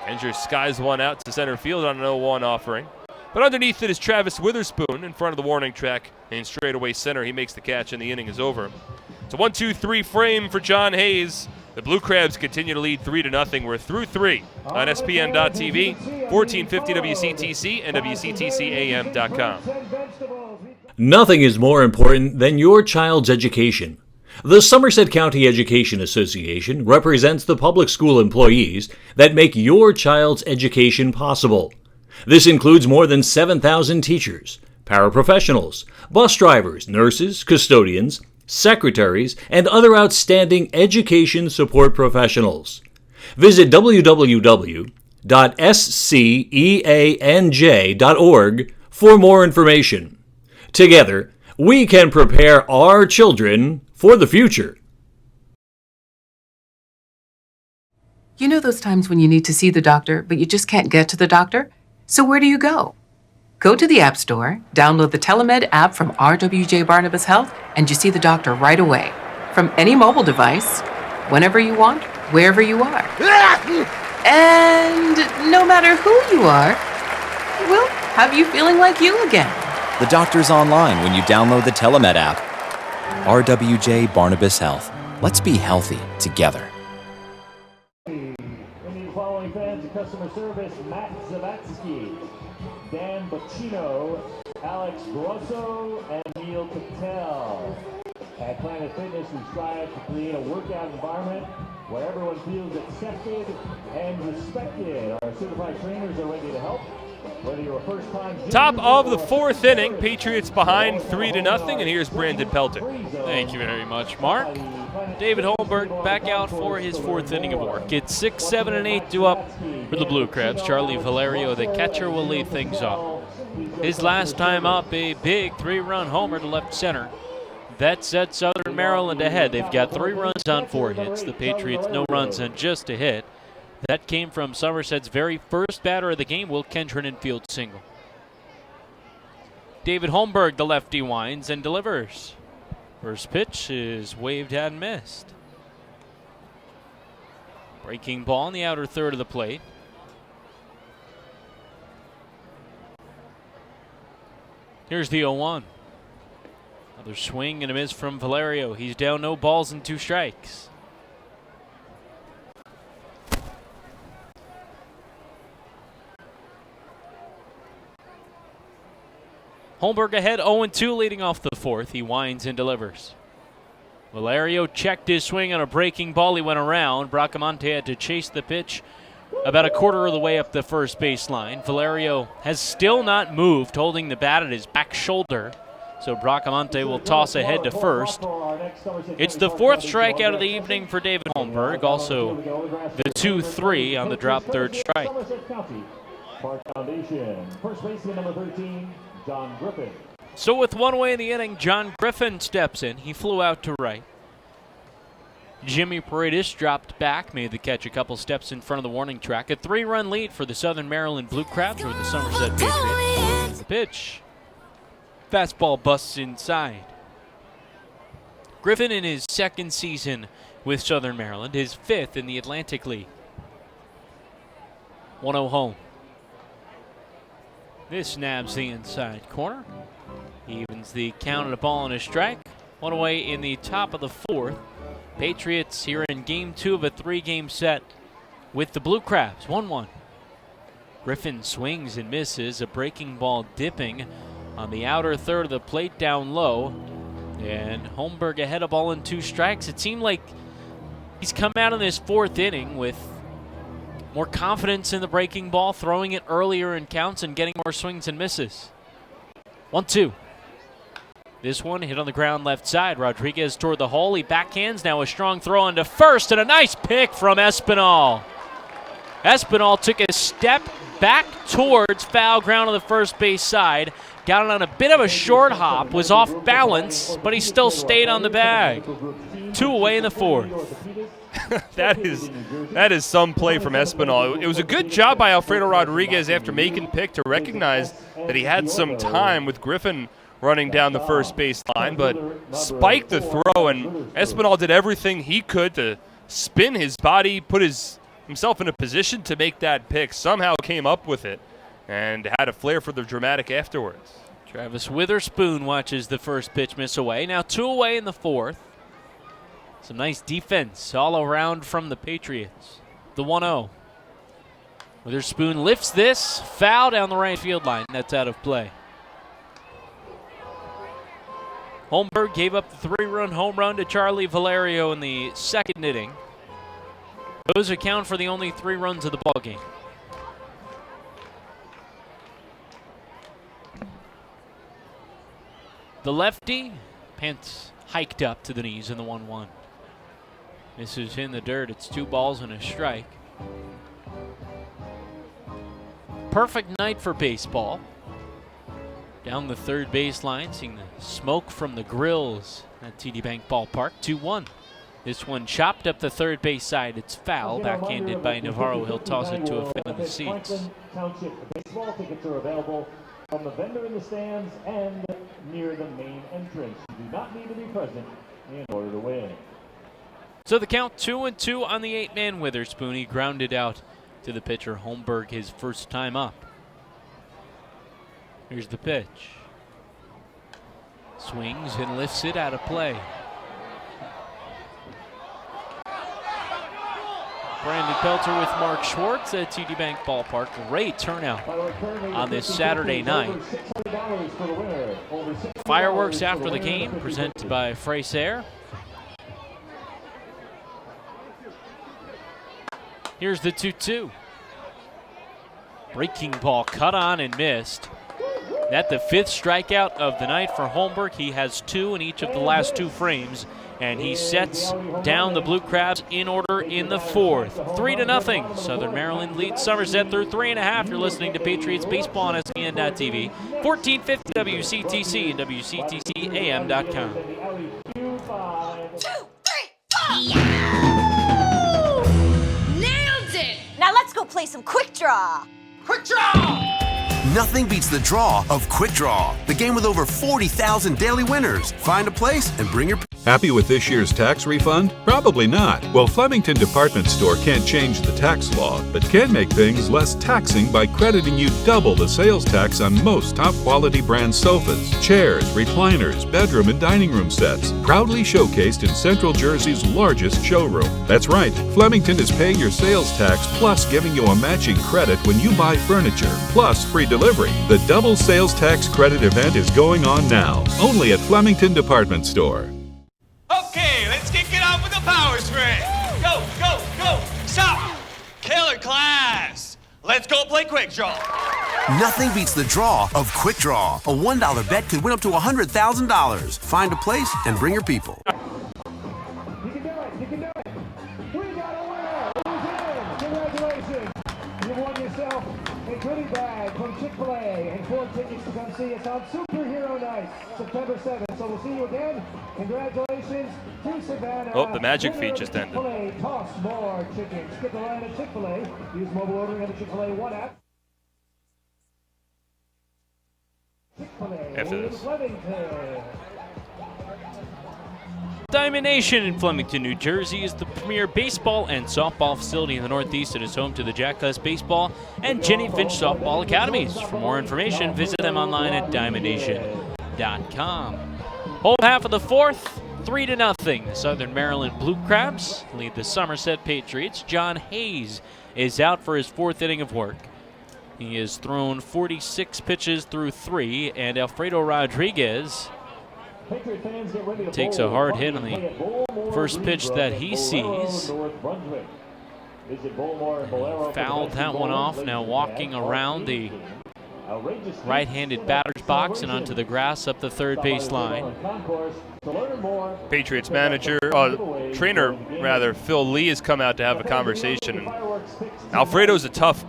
Kenger skies one out to center field on an 0-1 offering. But underneath it is Travis Witherspoon in front of the warning track, and straightaway center. He makes the catch, and the inning is over. It's a 1-2-3 frame for John Hayes. The Blue Crabs continue to lead 3-0. We're through 3 on SPN.TV, 1450 WCTC, and WCTCAM.com. Nothing is more important than your child's education. The Somerset County Education Association represents the public school employees that make your child's education possible. This includes more than 7,000 teachers, paraprofessionals, bus drivers, nurses, custodians, secretaries, and other outstanding education support professionals. Visit www.sceanj.org for more information. Together, we can prepare our children for the future. You know those times when you need to see the doctor, but you just can't get to the doctor? So where do you go? Go to the App Store, download the Telemed app from RWJ Barnabas Health, and you see the doctor right away. From any mobile device, whenever you want, wherever you are. And no matter who you are, we'll have you feeling like you again. The doctor's online when you download the Telemed app. RWJ Barnabas Health. Let's be healthy together. We need the following fans of customer service: Matt Zavatsky, Dan Bacino, Alex Grosso, and Neil Patel. At Planet Fitness, we strive to create a workout environment where everyone feels accepted and respected. Our certified trainers are ready to help. Whether you're a first-time Top of the fourth inning, Patriots behind 3-0, and here's Brandon Pelter. Thank you very much, Mark. David Holmberg back out for his fourth inning of work. It's 6, 7, and 8 due up for the Blue Crabs. Charlie Valerio, the catcher, will lead things off. His last time up, a big 3-run homer to left center. That sets Southern Maryland ahead. They've got 3 runs on 4 hits. The Patriots no runs on just a hit. That came from Somerset's very first batter of the game, Will Kendron, infield single. David Holmberg, the lefty, winds and delivers. First pitch is waved and missed. Breaking ball in the outer third of the plate. Here's the 0-1. Another swing and a miss from Valerio. He's down, no balls and 2 strikes. Holmberg ahead 0-2 leading off the fourth. He winds and delivers. Valerio checked his swing on a breaking ball. He went around. Bracamonte had to chase the pitch about a quarter of the way up the first base line. Valerio has still not moved, holding the bat at his back shoulder. So Bracamonte will toss ahead to first. It's the 4th strikeout of the evening for David Holmberg. Also the 2-3 on the drop third strike. First baseman number 13, John Griffin. So with 1 away in the inning, John Griffin steps in. He flew out to right. Jimmy Paredes dropped back, made the catch a couple steps in front of the warning track. A 3-run lead for the Southern Maryland Blue Crabs over the Somerset Patriots. The pitch. Fastball busts inside. Griffin in his 2nd season with Southern Maryland, his 5th in the Atlantic League. 1-0 home. This nabs the inside corner. Evens the count at a ball and a strike. 1 away in the top of the 4th. Patriots here in game 2 of a 3-game set with the Blue Crabs. 1-1. Griffin swings and misses. A breaking ball dipping on the outer third of the plate down low. And Holmberg ahead of ball and 2 strikes. It seemed like he's come out in this 4th inning with more confidence in the breaking ball, throwing it earlier in counts and getting more swings and misses. 1-2. This one hit on the ground left side. Rodriguez toward the hole. He backhands. Now a strong throw into first and a nice pick from Espinal. Espinal took a step back towards foul ground on the first base side. Got it on a bit of a short hop. Was off balance, but he still stayed on the bag. 2 away in the 4th. That is some play from Espinal. It was a good job by Alfredo Rodriguez after making pick to recognize that he had some time with Griffin running down the first base line, but spiked the throw, and Espinal did everything he could to spin his body, put himself in a position to make that pick. Somehow came up with it and had a flair for the dramatic afterwards. Travis Witherspoon watches the first pitch miss away. Now 2 away in the 4th. Some nice defense all around from the Patriots. The 1-0. Witherspoon lifts this. Foul down the right field line. That's out of play. Holmberg gave up the 3-run home run to Charlie Valerio in the 2nd inning. Those account for the only 3 runs of the ballgame. The lefty, pants hiked up to the knees in the 1-1. This is in the dirt. It's 2 balls and a strike. Perfect night for baseball. Down the third baseline, seeing the smoke from the grills at TD Bank Ballpark. 2-1. This one chopped up the third base side. It's foul, backhanded by Navarro. He'll toss it to a fan in the seats. Township baseball tickets are available from the vendor in the stands and near the main entrance. You do not need to be present in order to win. So the count 2-2 on the 8-man Witherspoon. He grounded out to the pitcher Holmberg his first time up. Here's the pitch. Swings and lifts it out of play. Brandon Pelter with Mark Schwartz at TD Bank Ballpark. Great turnout on this Saturday night. Fireworks after the game presented by Fraser. Here's the 2-2. Breaking ball cut on and missed. That's the 5th strikeout of the night for Holmberg. He has 2 in each of the last 2 frames, and he sets down the Blue Crabs in order in the 4th. 3-0. Southern Maryland leads Somerset through 3.5. You're listening to Patriots Baseball on SPN.TV, 1450 WCTC and WCTCAM.com. 2, 3, 4! Nailed it! Now let's go play some Quick Draw. Quick Draw! Nothing beats the draw of Quick Draw, the game with over 40,000 daily winners. Find a place and bring your... Happy with this year's tax refund? Probably not. Well, Flemington Department Store can't change the tax law, but can make things less taxing by crediting you double the sales tax on most top-quality brand sofas, chairs, recliners, bedroom and dining room sets, proudly showcased in Central Jersey's largest showroom. That's right, Flemington is paying your sales tax plus giving you a matching credit when you buy furniture, plus free delivery. The double sales tax credit event is going on now, only at Flemington Department Store. Okay, let's kick it off with a power spray. Go, go, go. Stop. Killer class. Let's go play Quick Draw. Nothing beats the draw of Quick Draw. A $1 bet could win up to $100,000. Find a place and bring your people. You can do it. You can do it. We got a winner. Who's in? Congratulations. You won yourself a goodie bag from Chick-fil-A and 4 tickets to come see us on Superhero Night, September 7th. So we'll see you again. Congratulations to Savannah. Oh, the magic feed just ended. Chick-fil-A, toss more chickens. Get the line at Chick-fil-A. Use mobile ordering on the Chick-fil-A One app. Chick-fil-A After this. Flemington. Diamond Nation in Flemington, New Jersey is the premier baseball and softball facility in the Northeast and is home to the Jackass Baseball and Jenny Finch Softball Academies. For more information, visit them online at diamondnation.com. Home half of the 4th, 3-0. The Southern Maryland Blue Crabs lead the Somerset Patriots. John Hayes is out for his 4th inning of work. He has thrown 46 pitches through 3, and Alfredo Rodriguez takes a hard hit on the first pitch that he sees. Fouled that one off, now walking around the right-handed batter's box and onto the grass up the third base line. Patriots trainer Phil Lee has come out to have a conversation. And Alfredo's a tough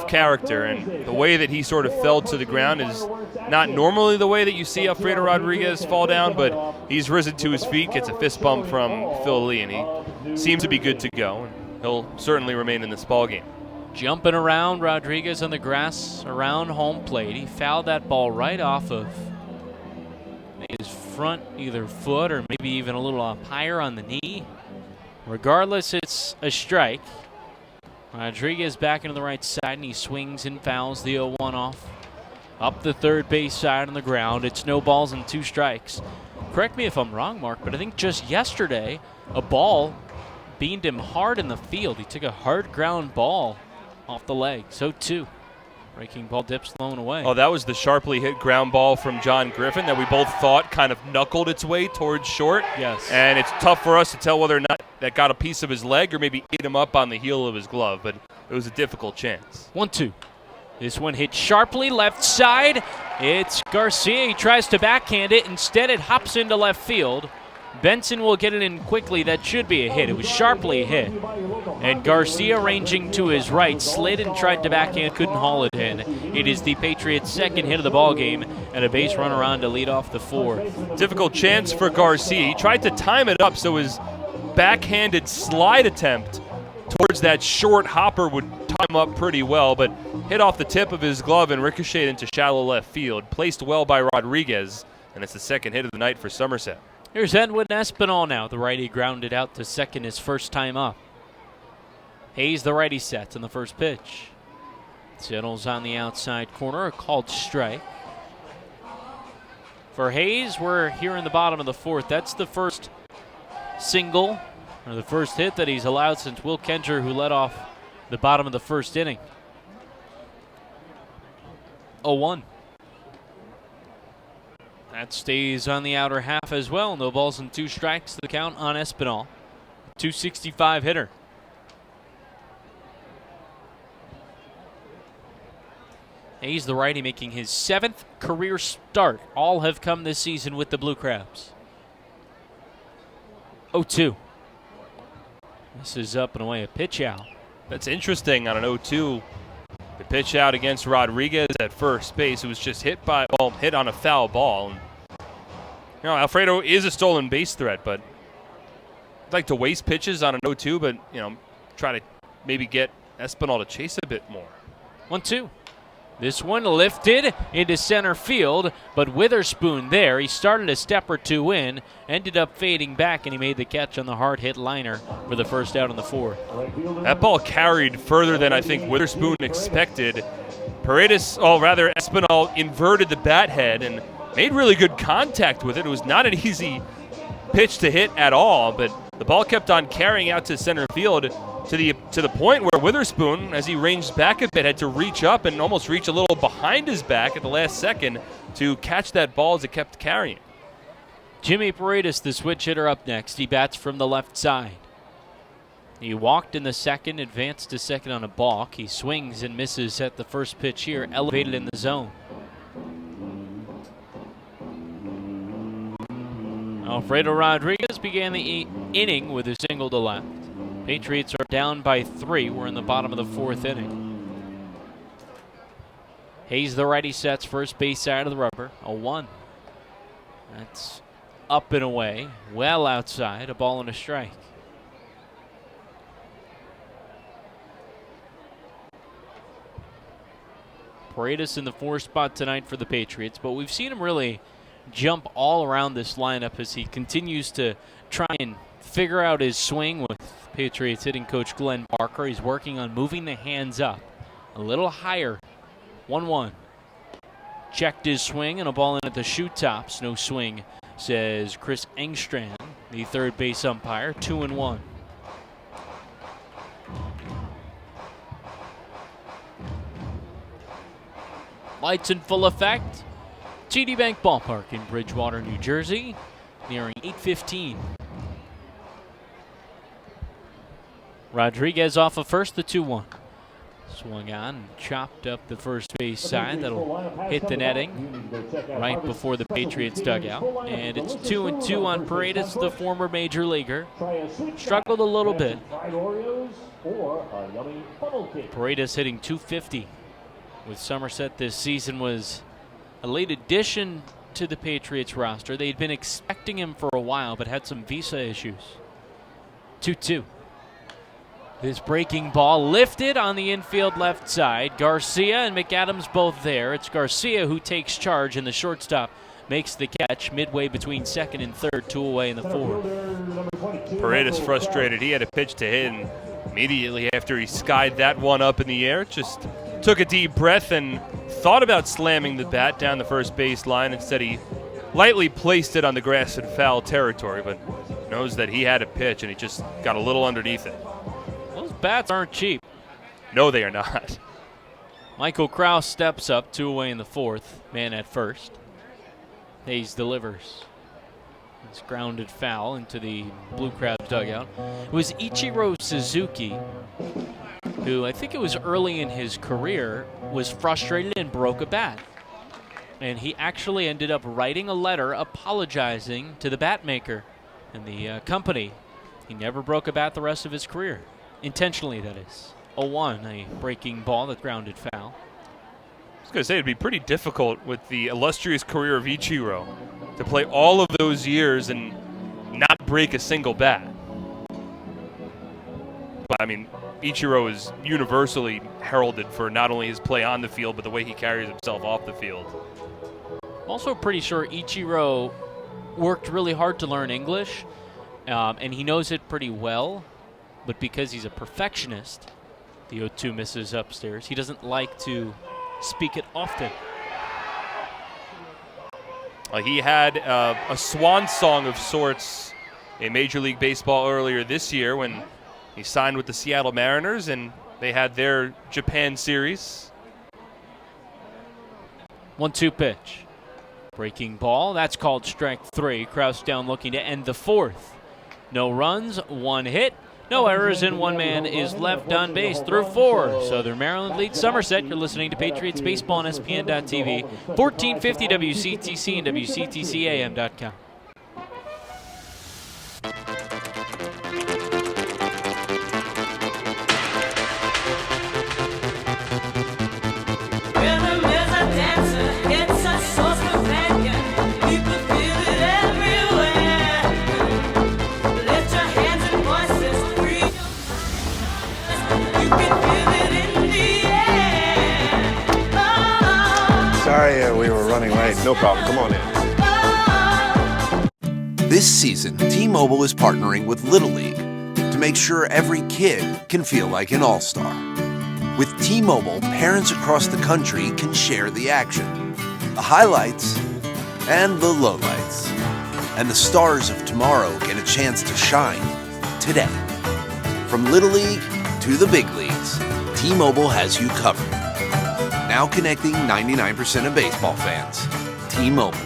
character, and the way that he sort of fell to the ground is not normally the way that you see Alfredo Rodriguez fall down, but he's risen to his feet, gets a fist bump from Phil Lee, and he seems to be good to go. And he'll certainly remain in this ballgame. Jumping around, Rodriguez on the grass around home plate. He fouled that ball right off of his front either foot or maybe even a little up higher on the knee. Regardless, it's a strike. Rodriguez back into the right side, and he swings and fouls the 0-1 off. Up the third base side on the ground. It's no balls and 2 strikes. Correct me if I'm wrong, Mark, but I think just yesterday a ball beamed him hard in the field. He took a hard ground ball off the leg. So too. Breaking ball dips thrown away. Oh, that was the sharply hit ground ball from John Griffin that we both thought kind of knuckled its way towards short. Yes. And it's tough for us to tell whether or not that got a piece of his leg or maybe ate him up on the heel of his glove, but it was a difficult chance. 1-2. This one hit sharply left side. It's Garcia. He tries to backhand it. Instead, it hops into left field. Benson will get it in quickly. That should be a hit. It was sharply hit. And Garcia, ranging to his right, slid and tried to backhand, couldn't haul it in. It is the Patriots' second hit of the ball game, and a base runner on to lead off the fourth. Difficult chance for Garcia. He tried to time it up so his backhanded slide attempt towards that short hopper would time up pretty well, but hit off the tip of his glove and ricocheted into shallow left field. Placed well by Rodriguez, and it's the second hit of the night for Somerset. Here's Edwin Espinal now. The righty grounded out to second his first time up. Hayes, the righty, sets on the first pitch. Settles on the outside corner, a called strike. For Hayes, we're here in the bottom of the fourth. That's the first single, or the first hit that he's allowed since Will Kendrick, who led off the bottom of the first inning. 0-1. That stays on the outer half as well. No balls and 2 strikes. The count on Espinal. 265 hitter. Hayes, the righty, making his 7th career start. All have come this season with the Blue Crabs. 0-2. This is up and away, a pitch out. That's interesting on an 0-2. The pitch out against Rodriguez at first base. It was just hit on a foul ball. And, Alfredo is a stolen base threat, but I'd like to waste pitches on an 0-2, but, try to maybe get Espinal to chase a bit more. 1-2. This one lifted into center field, but Witherspoon there. He started a step or two in, ended up fading back, and he made the catch on the hard hit liner for the first out in the fourth. That ball carried further than I think Witherspoon expected. Espinal inverted the bat head and made really good contact with it. It was not an easy pitch to hit at all, but the ball kept on carrying out to center field to the point where Witherspoon, as he ranged back a bit, had to reach up and almost reach a little behind his back at the last second to catch that ball as it kept carrying. Jimmy Paredes, the switch hitter, up next. He bats from the left side. He walked in the second, advanced to second on a balk. He swings and misses at the first pitch here, elevated in the zone. Alfredo Rodriguez began the inning with a single to left. Patriots are down by 3. We're in the bottom of the fourth inning. Hayes, the righty, sets first base side of the rubber. 0-1. That's up and away. Well outside. A ball and a strike. Paredes in the 4 spot tonight for the Patriots, but we've seen him really jump all around this lineup as he continues to try and figure out his swing with Patriots hitting coach Glenn Barker. He's working on moving the hands up a little higher. 1-1. Checked his swing and a ball in at the shoe tops. No swing, says Chris Engstrand, the third base umpire. 2-1. Lights in full effect. TD Bank Ballpark in Bridgewater, New Jersey, nearing 8:15. Rodriguez off of first, the 2-1. Swung on and chopped up the first base side. That'll hit the netting right before the Patriots dugout. And it's 2-2 on Paredes, the former major leaguer. Struggled a little bit. Paredes hitting .250 with Somerset this season was a late addition to the Patriots roster. They'd been expecting him for a while, but had some visa issues. 2-2. This breaking ball lifted on the infield left side. Garcia and McAdams both there. It's Garcia who takes charge, and the shortstop makes the catch midway between second and third, 2 away in the fourth. Paredes frustrated. He had a pitch to hit, and immediately after he skied that one up in the air, just took a deep breath and thought about slamming the bat down the first base line. Instead, he lightly placed it on the grass in foul territory, but knows that he had a pitch, and he just got a little underneath it. Those bats aren't cheap. No, they are not. Michael Krause steps up, 2 away in the fourth. Man at first. Hayes delivers. It's grounded foul into the Blue Crabs dugout. It was Ichiro Suzuki who I think it was early in his career, was frustrated and broke a bat. And he actually ended up writing a letter apologizing to the bat maker and the company. He never broke a bat the rest of his career. Intentionally, that is. 0-1, a breaking ball that grounded foul. I was going to say, it'd be pretty difficult with the illustrious career of Ichiro to play all of those years and not break a single bat. But, I mean, Ichiro is universally heralded for not only his play on the field, but the way he carries himself off the field. Also pretty sure Ichiro worked really hard to learn English, and he knows it pretty well, but because he's a perfectionist, the 0-2 misses upstairs. He doesn't like to speak it often. He had a swan song of sorts in Major League Baseball earlier this year when he signed with the Seattle Mariners and they had their Japan series. 1-2 pitch. Breaking ball. That's called strike 3. Kraus down looking to end the 4th. No runs, 1 hit. No errors, and 1 man is left on base through 4. Southern Maryland leads Somerset. You're listening to Patriots Baseball on SPN.TV, 1450 WCTC and WCTCAM.com. Sorry, we were running late. No problem. Come on in. This season, T-Mobile is partnering with Little League to make sure every kid can feel like an all-star. With T-Mobile, parents across the country can share the action, the highlights, and the lowlights. And the stars of tomorrow get a chance to shine today. From Little League to the big leagues, T-Mobile has you covered. Now connecting 99% of baseball fans. T-Mobile.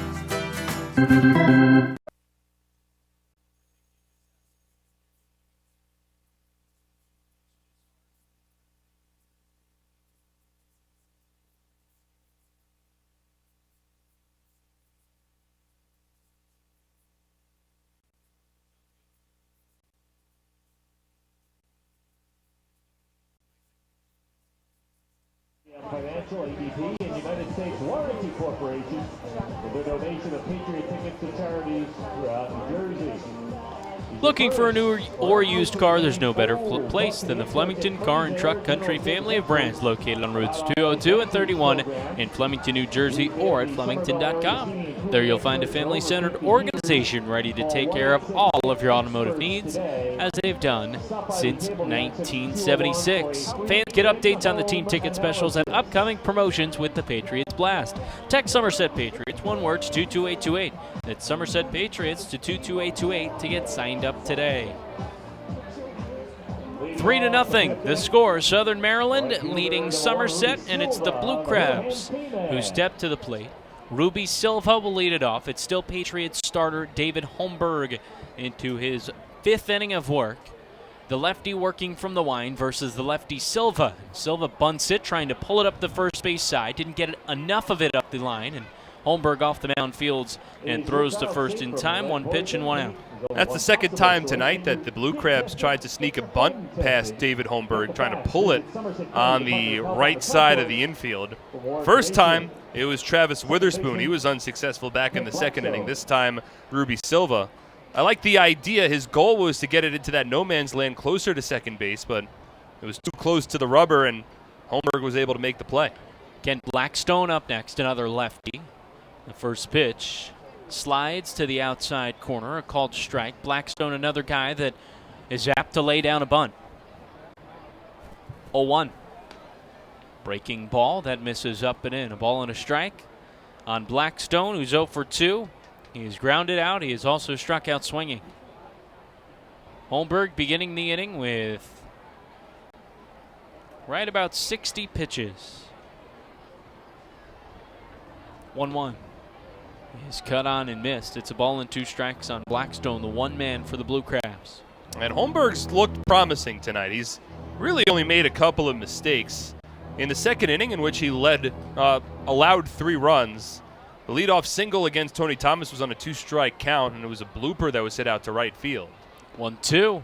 Financial, ADP, and United States Warranty Corporation with their donation of Patriot tickets to charities throughout New Jersey. Looking for a new or used car, there's no better place than the Flemington Car and Truck Country family of brands located on routes 202 and 31 in Flemington, New Jersey, or at Flemington.com. There you'll find a family-centered organization ready to take care of all of your automotive needs, as they've done since 1976. Fans get updates on the team ticket specials and upcoming promotions with the Patriots Blast. Text Somerset Patriots, one word, to 22828. That's Somerset Patriots to 22828 to get signed up today. 3-0, the score. Southern Maryland leading Somerset, and it's the Blue Crabs who step to the plate. Ruby Silva will lead it off. It's still Patriots starter David Holmberg into his 5th inning of work. The lefty working from the wind versus the lefty Silva. Silva bunts it, trying to pull it up the first base side. Didn't get enough of it up the line, and Holmberg off the mound fields and throws to first in time. 1 pitch and 1 out. That's the second time tonight that the Blue Crabs tried to sneak a bunt past David Holmberg, trying to pull it on the right side of the infield. First time, it was Travis Witherspoon. He was unsuccessful back in the 2nd inning. This time, Ruby Silva. I like the idea. His goal was to get it into that no man's land closer to second base, but it was too close to the rubber, and Holmberg was able to make the play. Ken Blackstone up next, another lefty. The first pitch slides to the outside corner, a called strike. Blackstone, another guy that is apt to lay down a bunt. 0-1. Breaking ball, that misses up and in. A ball and a strike on Blackstone, who's 0 for 2. He is grounded out. He is also struck out swinging. Holmberg beginning the inning with right about 60 pitches. 1-1. He's cut on and missed. It's a ball and 2 strikes on Blackstone, the one man for the Blue Crabs. And Holmberg's looked promising tonight. He's really only made a couple of mistakes. In the second inning, in which he allowed 3 runs, the leadoff single against Tony Thomas was on a 2-strike count, and it was a blooper that was hit out to right field. 1-2.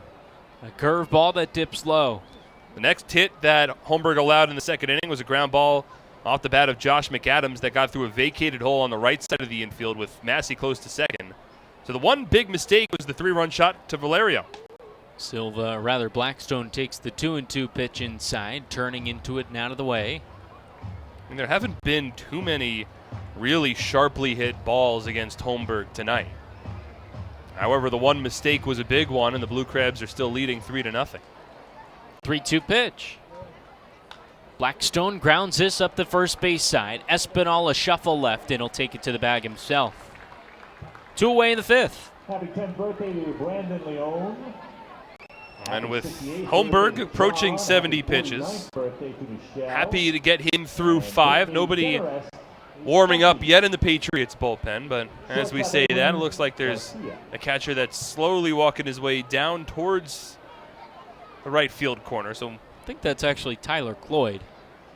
A curveball that dips low. The next hit that Holmberg allowed in the second inning was a ground ball off the bat of Josh McAdams that got through a vacated hole on the right side of the infield with Massey close to second. So the one big mistake was the 3-run shot to Valerio. Blackstone takes the 2-2 pitch inside, turning into it and out of the way. And there haven't been too many really sharply hit balls against Holmberg tonight. However, the one mistake was a big one, and the Blue Crabs are still leading 3-0. 3-2 pitch. Blackstone grounds this up the first base side. Espinal a shuffle left, and he'll take it to the bag himself. 2 away in the 5th. Happy 10th birthday to Brandon Leone. And with Holmberg approaching 70 pitches, happy to get him through 5. Nobody warming up yet in the Patriots bullpen, but as we say that, it looks like there's a catcher that's slowly walking his way down towards the right field corner. So I think that's actually Tyler Cloyd,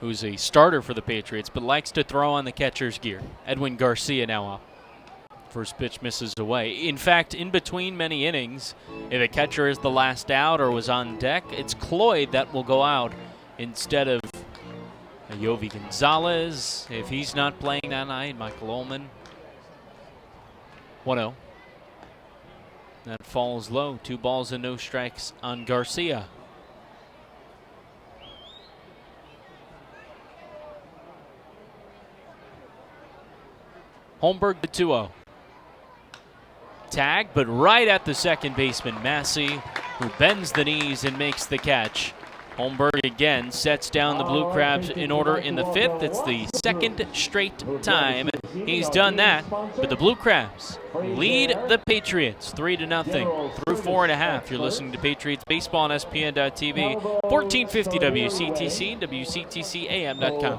who's a starter for the Patriots, but likes to throw on the catcher's gear. Edwin Garcia now up. First pitch misses away. In fact, in between many innings, if a catcher is the last out or was on deck, it's Cloyd that will go out instead of Yovi Gonzalez. If he's not playing that night, Michael Ullman. 1-0. That falls low. 2 balls and no strikes on Garcia. Holmberg to 2-0. Tag, but right at the second baseman, Massey, who bends the knees and makes the catch. Holmberg again sets down the Blue Crabs in order in the 5th. It's the second straight time he's done that. But the Blue Crabs lead the Patriots 3-0 through 4.5. You're listening to Patriots Baseball on SPN.TV, 1450 WCTC, WCTCAM.com.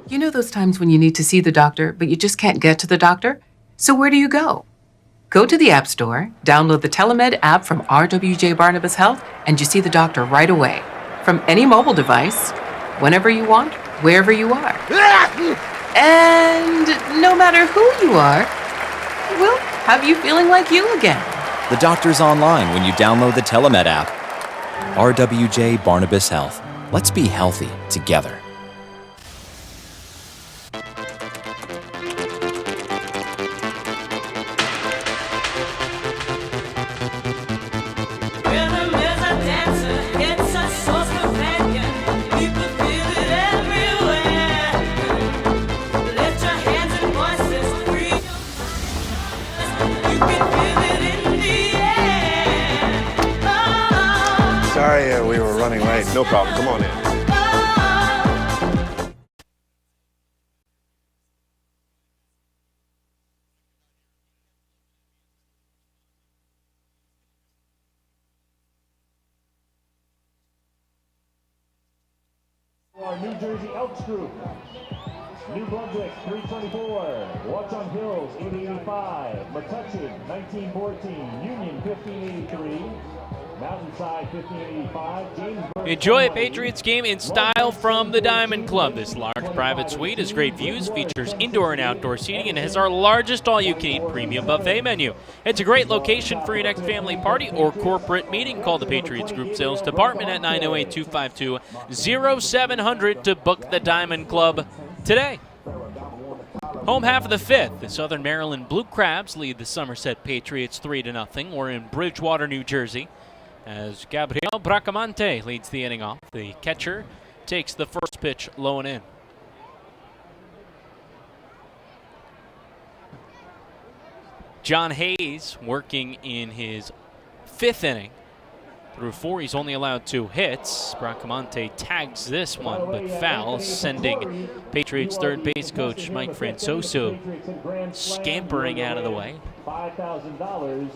You know those times when you need to see the doctor, but you just can't get to the doctor? So where do you go? Go to the App Store, download the Telemed app from RWJ Barnabas Health, and you see the doctor right away. From any mobile device, whenever you want, wherever you are. And no matter who you are, we'll have you feeling like you again. The doctor's online when you download the Telemed app. RWJ Barnabas Health. Let's be healthy together. Sorry, we were running late. No problem. Come on in. Our New Jersey Elks group. New Brunswick, 324. Watchung Hills, 885. Metuchen, 1914. Union, 1583. Mountainside, 1585. Jamesburg. Enjoy a Patriots game in style from the Diamond Club. This large private suite has great views, features indoor and outdoor seating, and has our largest all-you-can-eat premium buffet menu. It's a great location for your next family party or corporate meeting. Call the Patriots Group Sales Department at 908-252-0700 to book the Diamond Club today. Home half of the 5th, the Southern Maryland Blue Crabs lead the Somerset Patriots 3-0. We're in Bridgewater, New Jersey, as Gabriel Bracamonte leads the inning off. The catcher takes the first pitch low and in. John Hayes working in his 5th inning. Through 4, he's only allowed 2 hits. Bracamonte tags this one, but foul, sending Patriots third base coach Mike Francoso scampering out of the way. $5,000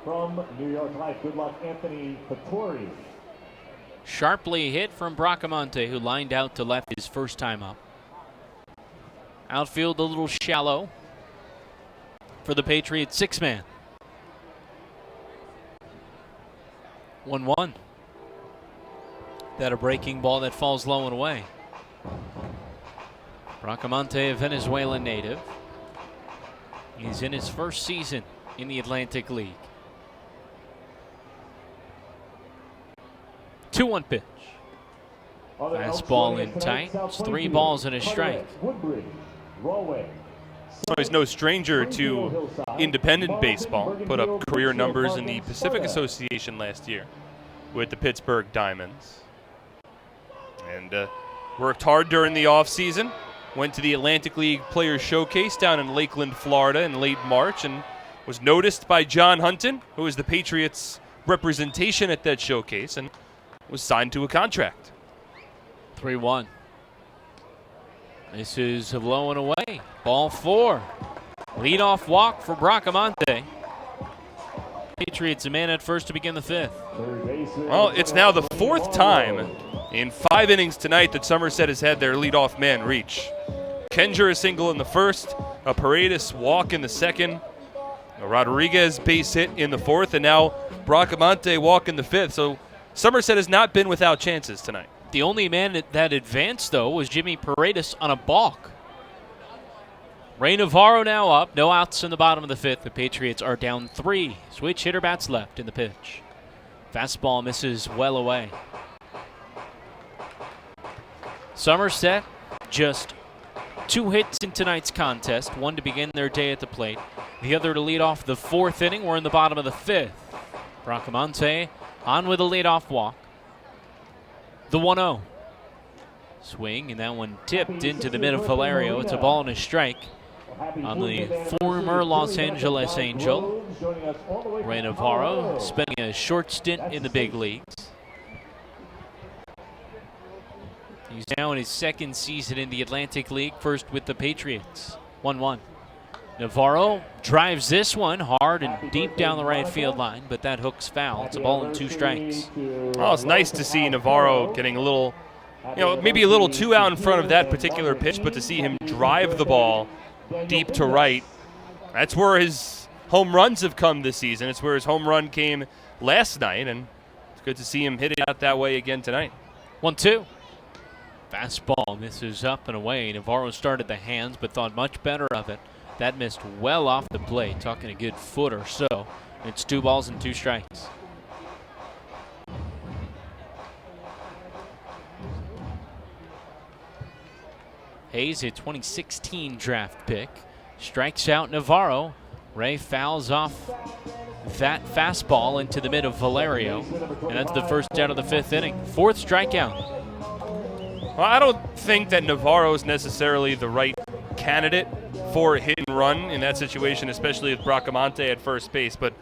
from New York Life. Good luck, Anthony Fattori. Sharply hit from Bracamonte, who lined out to left his first time up. Outfield a little shallow for the Patriots 6-man. 1-1. That a breaking ball that falls low and away. Bracamonte, a Venezuelan native. He's in his first season in the Atlantic League. 2-1 pitch. Fastball in tight. It's 3 balls and a strike. He's no stranger to independent baseball. Put up career numbers in the Pacific Association last year with the Pittsburgh Diamonds. And worked hard during the offseason. Went to the Atlantic League Players Showcase down in Lakeland, Florida in late March, and was noticed by John Hunton, who was the Patriots' representation at that showcase, and was signed to a contract. 3-1. This is low and away. Ball 4. Leadoff walk for Bracamonte. Patriots a man at first to begin the 5th. Well, it's now the 4th time in 5 innings tonight that Somerset has had their leadoff man reach. Kenger a single in the 1st, a Paredes walk in the 2nd, a Rodriguez base hit in the 4th, and now Bracamonte walk in the 5th. So Somerset has not been without chances tonight. The only man that advanced, though, was Jimmy Paredes on a balk. Ray Navarro now up. No outs in the bottom of the 5th. The Patriots are down 3. Switch hitter bats left in the pitch. Fastball misses well away. Somerset just 2 hits in tonight's contest. 1 to begin their day at the plate. The other to lead off the 4th inning. We're in the bottom of the 5th. Bracamonte on with a leadoff walk. The 1-0. Swing, and that one tipped into the mid of Valerio. It's a ball and a strike on the former Los Angeles Angel. Ray Navarro spending a short stint in the big leagues. He's now in his 2nd season in the Atlantic League, first with the Patriots. 1-1. Navarro drives this one hard and deep down the right field line, but that hook's foul. It's a ball and 2 strikes. Well, it's nice to see Navarro getting a little, maybe a little too out in front of that particular pitch, but to see him drive the ball deep to right, that's where his home runs have come this season. It's where his home run came last night, and it's good to see him hit it out that way again tonight. 1-2. Fastball misses up and away. Navarro started the hands, but thought much better of it. That missed well off the plate, talking a good foot or so. It's 2 balls and 2 strikes. Hayes, a 2016 draft pick, strikes out Navarro. Ray fouls off that fastball into the mid of Valerio, and that's the first out of the 5th inning. 4th strikeout. Well, I don't think that Navarro is necessarily the right candidate for a hit and run in that situation, especially with Bracamonte at first base. But,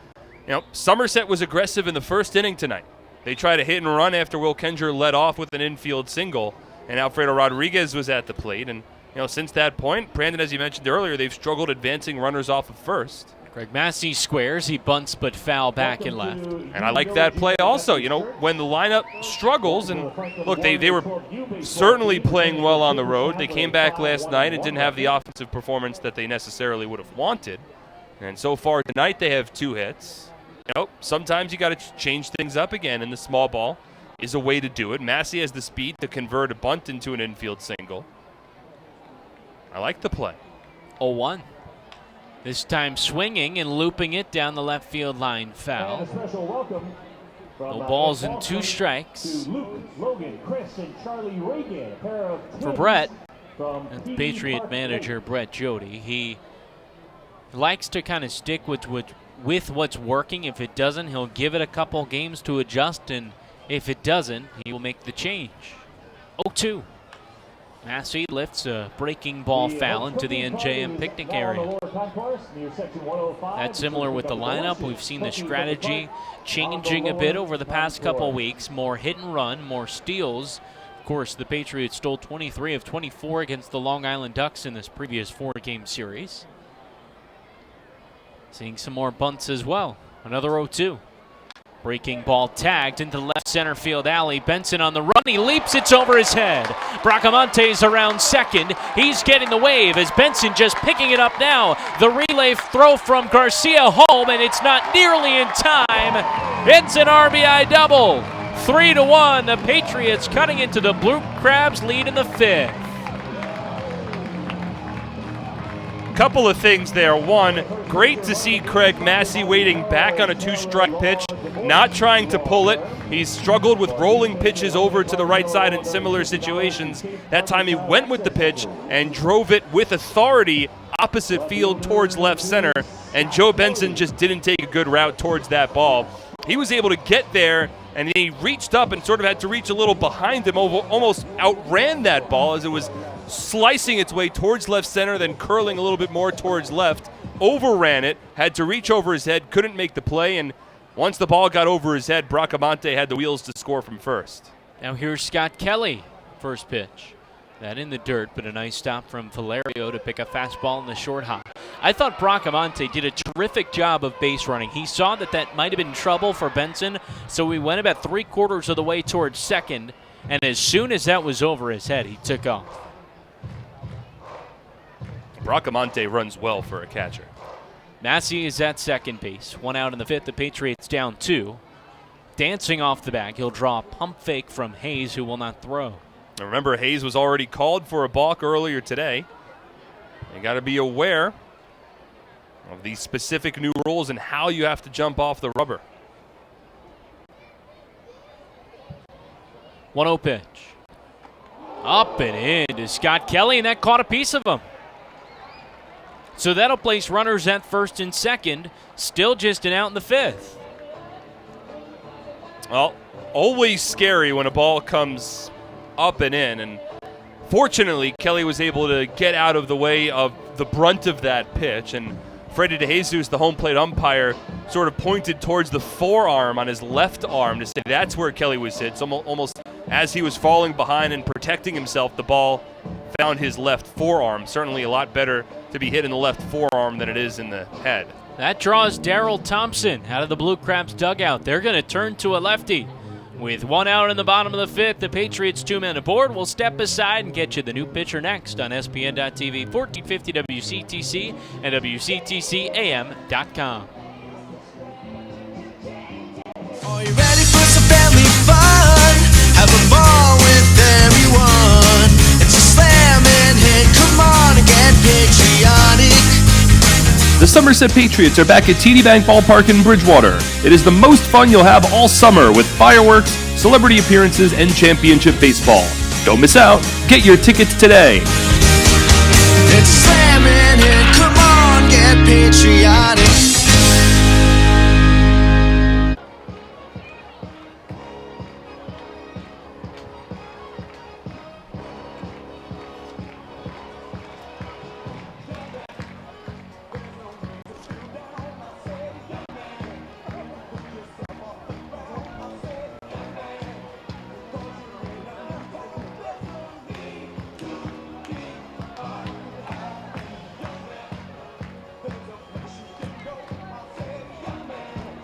Somerset was aggressive in the 1st inning tonight. They tried a hit and run after Will Kenger led off with an infield single, and Alfredo Rodriguez was at the plate. And, since that point, Brandon, as you mentioned earlier, they've struggled advancing runners off of first. Greg Massey squares. He bunts but foul back and left. And I like that play also. When the lineup struggles, and look, they were certainly playing well on the road. They came back last night and didn't have the offensive performance that they necessarily would have wanted. And so far tonight, they have 2 hits. Sometimes you got to change things up again, and the small ball is a way to do it. Massey has the speed to convert a bunt into an infield single. I like the play. 0-1. This time swinging and looping it down the left field line, foul. No balls and 2 strikes. For Brett, and the Patriot manager Brett Jody, he likes to kind of stick with what's working. If it doesn't, he'll give it a couple games to adjust, and if it doesn't, he will make the change. 0-2. Massey lifts a breaking ball foul into the NJM picnic area. That's similar with the lineup. We've seen the strategy changing a bit over the past couple weeks. More hit and run, more steals. Of course, the Patriots stole 23 of 24 against the Long Island Ducks in this previous 4-game series. Seeing some more bunts as well. Another 0-2. Breaking ball tagged into the left center field alley. Benson on the run. He leaps. It's over his head. Bracamonte's around second. He's getting the wave as Benson just picking it up now. The relay throw from Garcia home, and it's not nearly in time. It's an RBI double 3-1, the Patriots cutting into the Blue Crabs' lead in the 5th. Couple of things there. One, great to see Craig Massey waiting back on a 2-strike pitch, not trying to pull it. He's struggled with rolling pitches over to the right side in similar situations. That time he went with the pitch and drove it with authority opposite field towards left center, and Joe Benson just didn't take a good route towards that ball. He was able to get there, and he reached up and sort of had to reach a little behind him, almost outran that ball as it was slicing its way towards left center, then curling a little bit more towards left, overran it, had to reach over his head, couldn't make the play, and once the ball got over his head, Bracamonte had the wheels to score from first. Now here's Scott Kelly, first pitch. That in the dirt, but a nice stop from Valerio to pick a fastball in the short hop. I thought Bracamonte did a terrific job of base running. He saw that might have been trouble for Benson, so he went about 3/4 of the way towards second, and as soon as that was over his head, he took off. Bracamonte runs well for a catcher. Massey is at second base. 1 out in the 5th, the Patriots down 2. Dancing off the bag, he'll draw a pump fake from Hayes, who will not throw. Now remember, Hayes was already called for a balk earlier today. You got to be aware of these specific new rules and how you have to jump off the rubber. 1-0 pitch. Up and in to Scott Kelly, and that caught a piece of him. So that'll place runners at first and second, still just an out in the 5th. Well, always scary when a ball comes up and in, and fortunately Kelly was able to get out of the way of the brunt of that pitch, and Freddy DeJesus, the home plate umpire, sort of pointed towards the forearm on his left arm to say that's where Kelly was hit. So almost as he was falling behind and protecting himself, the ball found his left forearm. Certainly a lot better to be hit in the left forearm than it is in the head. That draws Daryl Thompson out of the Blue Crabs dugout. They're going to turn to a lefty. With 1 out in the bottom of the 5th, the Patriots 2-men aboard will step aside and get you the new pitcher next on SPN.TV, 1450 WCTC, and WCTCAM.com. Are you ready for some family fun? Have a ball with everyone. It's a slam and hit. Come on and get patriotic. The Somerset Patriots are back at TD Bank Ballpark in Bridgewater. It is the most fun you'll have all summer with fireworks, celebrity appearances, and championship baseball. Don't miss out. Get your tickets today. It's a slam and hit. Come on, get patriotic.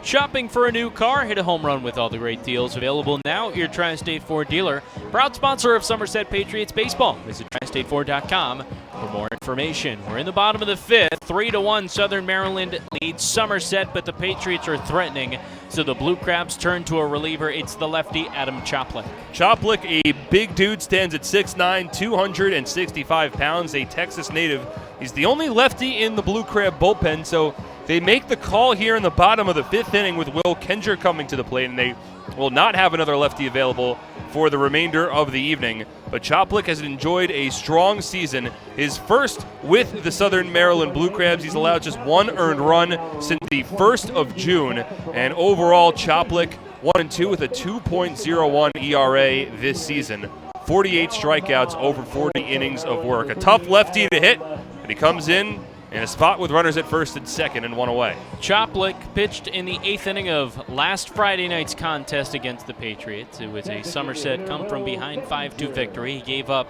Shopping for a new car? Hit a home run with all the great deals available now at your Tri-State Ford dealer. Proud sponsor of Somerset Patriots baseball. Visit TriStateFord.com for more information. We're in the bottom of the 5th. 3-1 Southern Maryland leads Somerset, but the Patriots are threatening. So the Blue Crabs turn to a reliever. It's the lefty, Adam Choplik. Choplik, a big dude, stands at 6'9", 265 pounds, a Texas native. He's the only lefty in the Blue Crab bullpen, so they make the call here in the bottom of the 5th inning with Will Kenger coming to the plate, and they will not have another lefty available for the remainder of the evening. But Choplik has enjoyed a strong season, his first with the Southern Maryland Blue Crabs. He's allowed just 1 earned run since the 1st of June, and overall Choplik 1-2 with a 2.01 ERA this season. 48 strikeouts over 40 innings of work. A tough lefty to hit, and he comes in a spot with runners at first and second and 1 away. Choplik pitched in the 8th inning of last Friday night's contest against the Patriots. It was a Somerset come-from-behind 5-2 victory. He gave up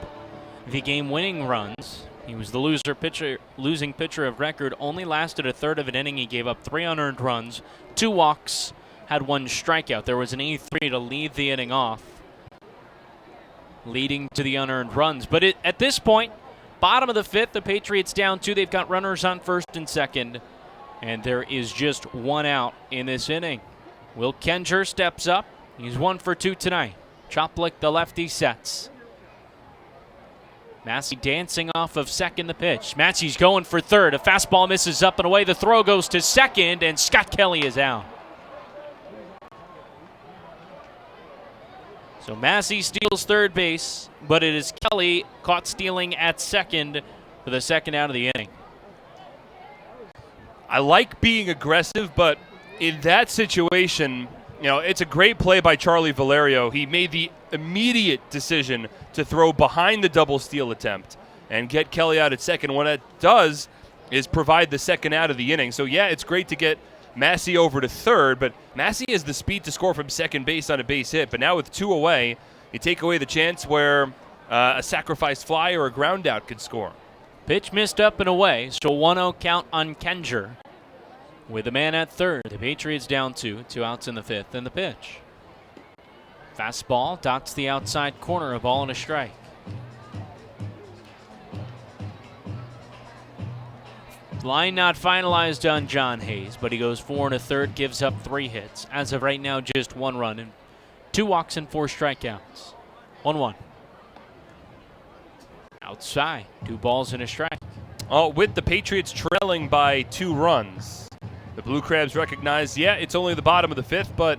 the game-winning runs. He was the losing pitcher of record, only lasted a third of an inning. He gave up 3 unearned runs, 2 walks, had 1 strikeout. There was an 8-3 to lead the inning off, leading to the unearned runs. But at this point, bottom of the 5th, the Patriots down 2. They've got runners on first and second, and there is just 1 out in this inning. Will Kenger steps up. He's 1 for 2 tonight. Choplick, the lefty, sets. Massey dancing off of second the pitch. Massey's going for third. A fastball misses up and away. The throw goes to second, and Scott Kelly is out. So Massey steals third base, but it is Kelly caught stealing at second for the second out of the inning. I like being aggressive, but in that situation, it's a great play by Charlie Valerio. He made the immediate decision to throw behind the double steal attempt and get Kelly out at second. What that does is provide the second out of the inning. So, yeah, it's great to get Massey over to third, but Massey has the speed to score from second base on a base hit. But now with 2 away, you take away the chance where a sacrificed fly or a ground out could score. Pitch missed up and away, so 1-0 count on Kenger. With a man at third, the Patriots down 2 outs in the fifth, and the pitch. Fastball dots the outside corner, a ball and a strike. Line not finalized on John Hayes, but he goes 4 1/3, gives up 3 hits. As of right now, just 1 run and 2 walks and 4 strikeouts. 1-1. Outside, 2 balls and a strike. With the Patriots trailing by 2 runs, the Blue Crabs recognize, it's only the bottom of the fifth, but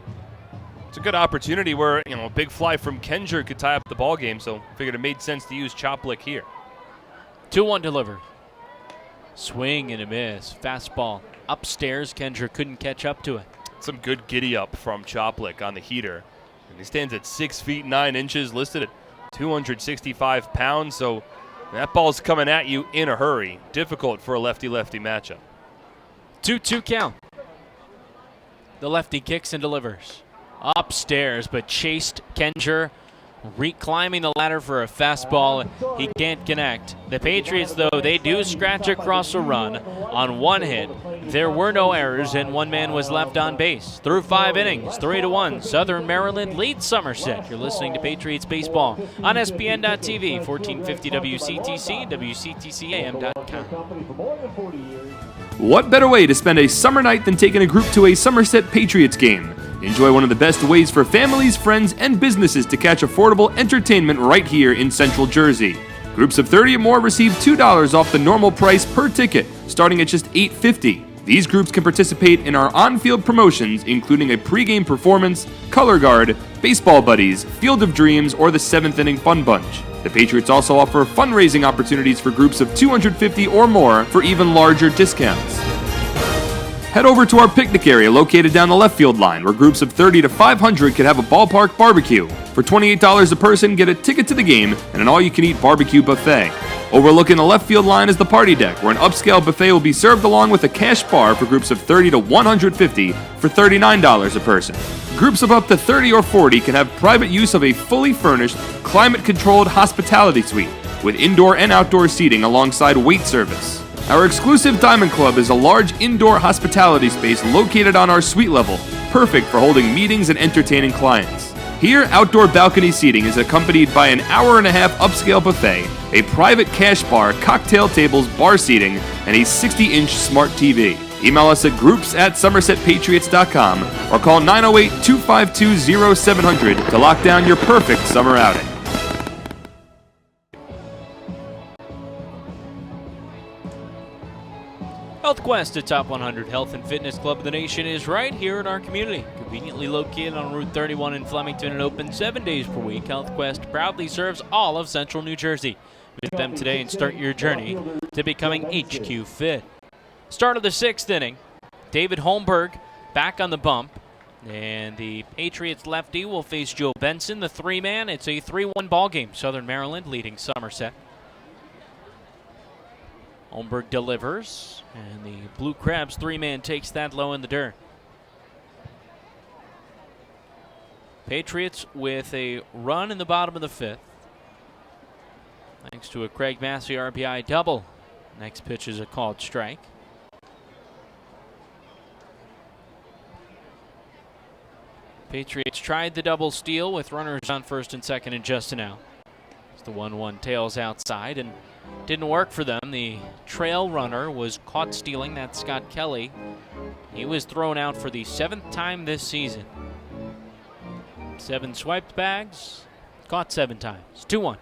it's a good opportunity where, a big fly from Kenger could tie up the ball game, so figured it made sense to use Choplick here. 2-1 delivered. Swing and a miss. Fastball upstairs. Kenger couldn't catch up to it. Some good giddy up from Choplick on the heater. And he stands at 6 feet 9 inches, listed at 265 pounds, so that ball's coming at you in a hurry. Difficult for a lefty-lefty matchup. 2-2 count. The lefty kicks and delivers. Upstairs, but chased Kenger, reclimbing the ladder for a fastball. He can't connect. The Patriots, though, they do scratch across a run on 1 hit. There were no errors, and 1 man was left on base. Through 5 innings, 3-1. Southern Maryland leads Somerset. You're listening to Patriots Baseball on SPN.TV, 1450 WCTC, WCTCAM.com. What better way to spend a summer night than taking a group to a Somerset Patriots game? Enjoy one of the best ways for families, friends, and businesses to catch affordable entertainment right here in Central Jersey. Groups of 30 or more receive $2 off the normal price per ticket, starting at just $8.50. These groups can participate in our on-field promotions, including a pregame performance, color guard, baseball buddies, Field of Dreams, or the 7th inning fun bunch. The Patriots also offer fundraising opportunities for groups of 250 or more for even larger discounts. Head over to our picnic area located down the left field line, where groups of 30 to 500 could have a ballpark barbecue. For $28 a person, get a ticket to the game and an all-you-can-eat barbecue buffet. Overlooking the left field line is the party deck, where an upscale buffet will be served along with a cash bar for groups of 30 to 150 for $39 a person. Groups of up to 30 or 40 can have private use of a fully furnished, climate-controlled hospitality suite with indoor and outdoor seating alongside wait service. Our exclusive Diamond Club is a large indoor hospitality space located on our suite level, perfect for holding meetings and entertaining clients. Here, outdoor balcony seating is accompanied by an hour-and-a-half upscale buffet, a private cash bar, cocktail tables, bar seating, and a 60-inch smart TV. Email us at groups@somersetpatriots.com or call 908-252-0700 to lock down your perfect summer outing. HealthQuest, a top 100 health and fitness club of the nation, is right here in our community. Conveniently located on Route 31 in Flemington and open 7 days per week, HealthQuest proudly serves all of Central New Jersey. Visit them today and start your journey to becoming HQ Fit. Start of the 6th inning, David Holmberg back on the bump, and the Patriots lefty will face Joe Benson, the 3-man. It's a 3-1 ball game. Southern Maryland leading Somerset. Holmberg delivers, and the Blue Crabs 3-man takes that low in the dirt. Patriots with a run in the bottom of the 5th, thanks to a Craig Massey RBI double. Next pitch is a called strike. Patriots tried the double steal with runners on first and second and just an out. As the 1-1 tails outside and didn't work for them. The trail runner was caught stealing. That's Scott Kelly. He was thrown out for the 7th time this season. 7 swiped bags, caught 7 times. 2-1.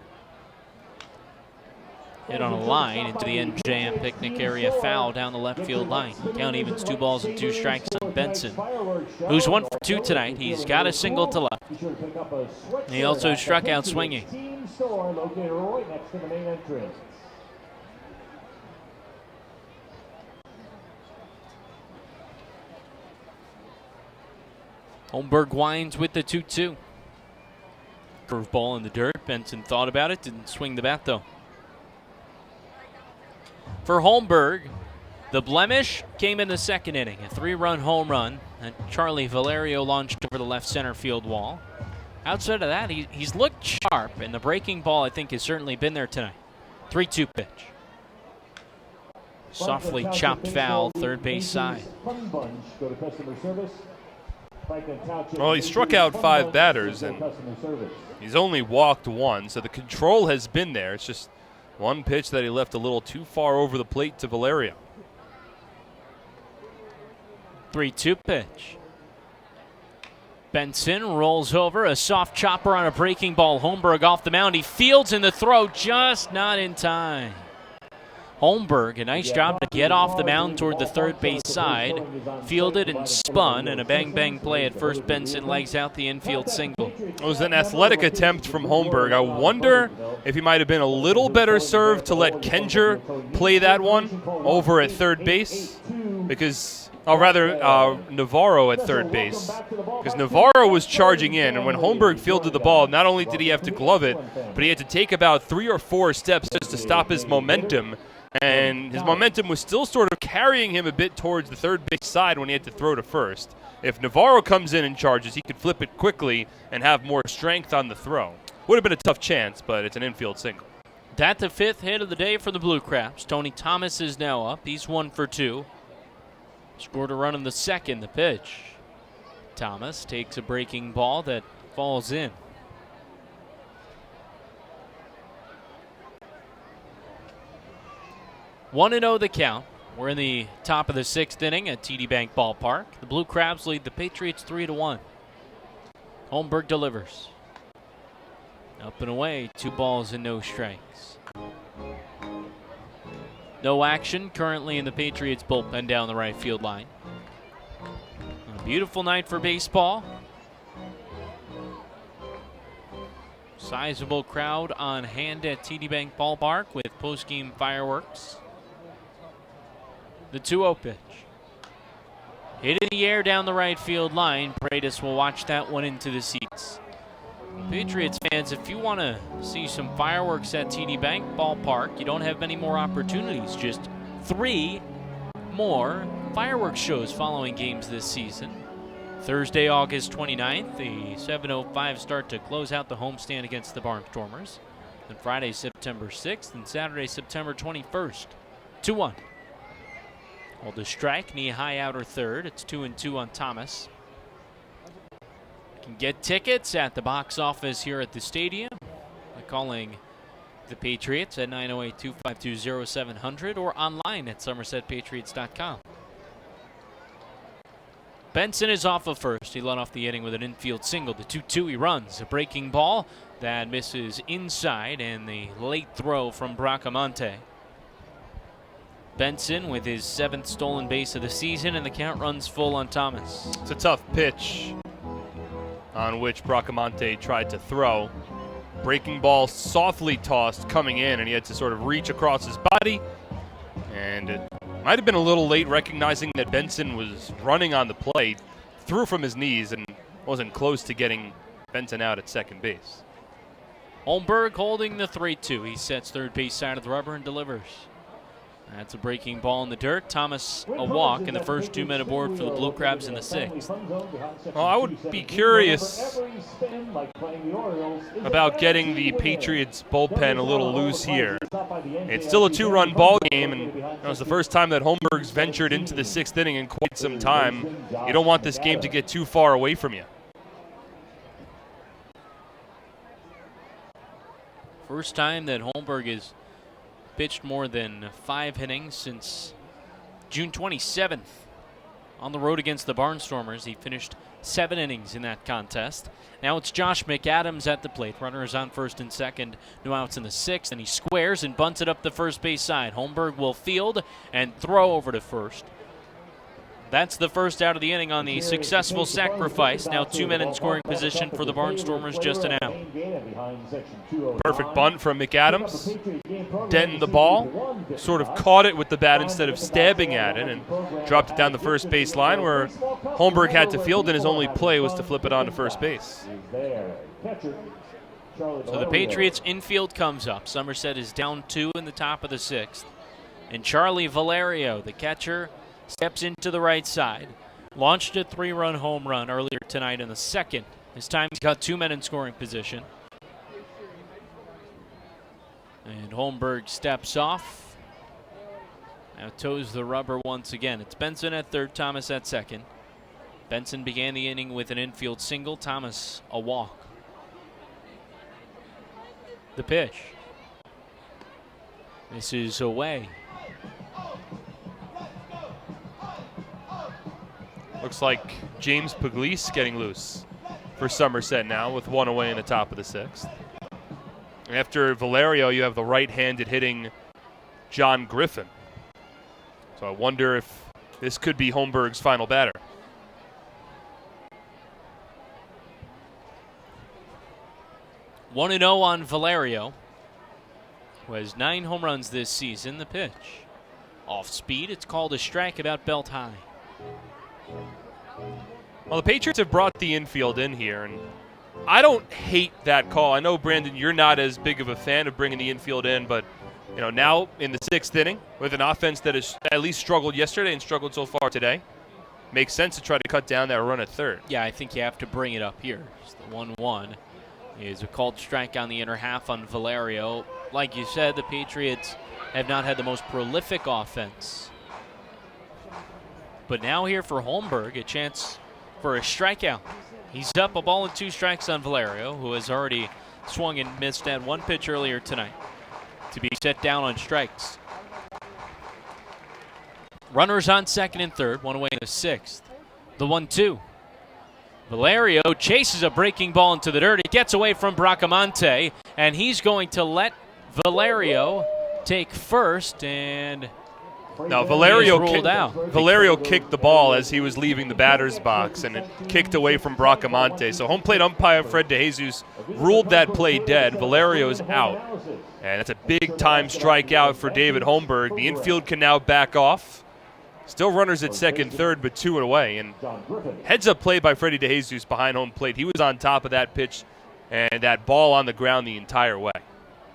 Hit on a line into the NJM picnic area, foul down the left field line. Count evens 2 balls and 2 strikes on Benson, who's 1 for 2 tonight. He's got a single to left. He also struck out swinging. Holmberg winds with the 2-2. Curveball in the dirt. Benson thought about it, didn't swing the bat though. For Holmberg, the blemish came in the second inning. A 3-run home run that Charlie Valerio launched over the left center field wall. Outside of that, he's looked sharp, and the breaking ball, I think, has certainly been there tonight. 3-2 pitch. Softly chopped foul, third base side. Well, he struck out 5 batters, and he's only walked 1, so the control has been there. It's just one pitch that he left a little too far over the plate to Valerio. 3-2 pitch. Benson rolls over, a soft chopper on a breaking ball. Holmberg off the mound. He fields in the throw, just not in time. Holmberg, a nice job to get off the mound toward the third base side. Fielded and spun, and a bang-bang play at first. Benson legs out the infield single. It was an athletic attempt from Holmberg. I wonder if he might have been a little better served to let Kenger play that one over at third base, because, or rather, Navarro at third base, because Navarro was charging in, and when Holmberg fielded the ball, not only did he have to glove it, but he had to take about 3 or 4 steps just to stop his momentum. And his momentum was still sort of carrying him a bit towards the third base side when he had to throw to first. If Navarro comes in and charges, he could flip it quickly and have more strength on the throw. Would have been a tough chance, but it's an infield single. That's the 5th hit of the day for the Blue Crabs. Tony Thomas is now up. He's 1 for 2. Scored a run in the second. The pitch. Thomas takes a breaking ball that falls in. 1-0 the count. We're in the top of the 6th inning at TD Bank Ballpark. The Blue Crabs lead the Patriots 3-1. Holmberg delivers. Up and away, 2 balls and no strikes. No action currently in the Patriots bullpen down the right field line. A beautiful night for baseball. Sizable crowd on hand at TD Bank Ballpark with postgame fireworks. The 2-0 pitch. Hit in the air down the right field line. Paredes will watch that one into the seats. Patriots fans, if you want to see some fireworks at TD Bank Ballpark, you don't have many more opportunities. Just 3 more fireworks shows following games this season. Thursday, August 29th, the 7:05 start to close out the homestand against the Barnstormers. Then Friday, September 6th, and Saturday, September 21st. 2-1. Hold the strike, knee high outer third. It's 2-2 on Thomas. You can get tickets at the box office here at the stadium by calling the Patriots at 908-252-0700 or online at somersetpatriots.com. Benson is off of first. He led off the inning with an infield single. The 2-2 he runs. A breaking ball that misses inside, and the late throw from Bracamonte. Benson with his 7th stolen base of the season, and the count runs full on Thomas. It's a tough pitch on which Bracamonte tried to throw. Breaking ball softly tossed coming in, and he had to sort of reach across his body. And it might have been a little late recognizing that Benson was running on the plate. Threw from his knees and wasn't close to getting Benson out at second base. Holmberg holding the 3-2. He sets third base side of the rubber and delivers. That's a breaking ball in the dirt. Thomas a walk, and the first 2 men aboard for the Blue Crabs in the 6th. Well, I would be curious about getting the Patriots bullpen a little loose here. It's still a 2-run ball game, and it was the first time that Holmberg's ventured into the 6th inning in quite some time. You don't want this game to get too far away from you. First time that Holmberg is pitched more than 5 innings since June 27th. on the road against the Barnstormers. He finished 7 innings in that contest. Now it's Josh McAdams at the plate. Runners on first and second, no outs in the 6th, and he squares and bunts it up the first base side. Holmberg will field and throw over to first. That's the first out of the inning on the successful sacrifice. Now 2 men in scoring position for the Barnstormers, just an out. Perfect bunt from McAdams. Denting the ball. Sort of caught it with the bat instead of stabbing at it and dropped it down the first base line where Holmberg had to field, and his only play was to flip it on to first base. So the Patriots infield comes up. Somerset is down 2 in the top of the 6th. And Charlie Valerio, the catcher, steps into the right side. Launched a 3-run home run earlier tonight in the 2nd. This time he's got 2 men in scoring position. And Holmberg steps off. Now toes the rubber once again. It's Benson at third, Thomas at second. Benson began the inning with an infield single, Thomas a walk. The pitch. This is away. Looks like James Pugliese getting loose for Somerset now with 1 away in the top of the 6th. After Valerio, you have the right-handed hitting John Griffin. So I wonder if this could be Holmberg's final batter. One 1-0 on Valerio, who has 9 home runs this season. The pitch. Off speed, it's called a strike about belt high. Well, the Patriots have brought the infield in here, and I don't hate that call. I know, Brandon, you're not as big of a fan of bringing the infield in, but you know, now in the 6th inning with an offense that has at least struggled yesterday and struggled so far today, makes sense to try to cut down that run at third. Yeah, I think you have to bring it up here. It's the 1-1 is a called strike on the inner half on Valerio. Like you said, the Patriots have not had the most prolific offense. But now here for Holmberg, a chance for a strikeout. He's up a ball and 2 strikes on Valerio, who has already swung and missed at 1 pitch earlier tonight to be set down on strikes. Runners on second and third, 1 away in the 6th. The 1-2. Valerio chases a breaking ball into the dirt. It gets away from Bracamonte, and he's going to let Valerio take first, and now Valerio kicked the ball as he was leaving the batter's box, and it kicked away from Bracamonte. So home plate umpire Fred DeJesus ruled that play dead. Valerio's out, and that's a big-time strikeout for David Holmberg. The infield can now back off. Still runners at second, third, but 2 away. And heads-up play by Freddie DeJesus behind home plate. He was on top of that pitch and that ball on the ground the entire way.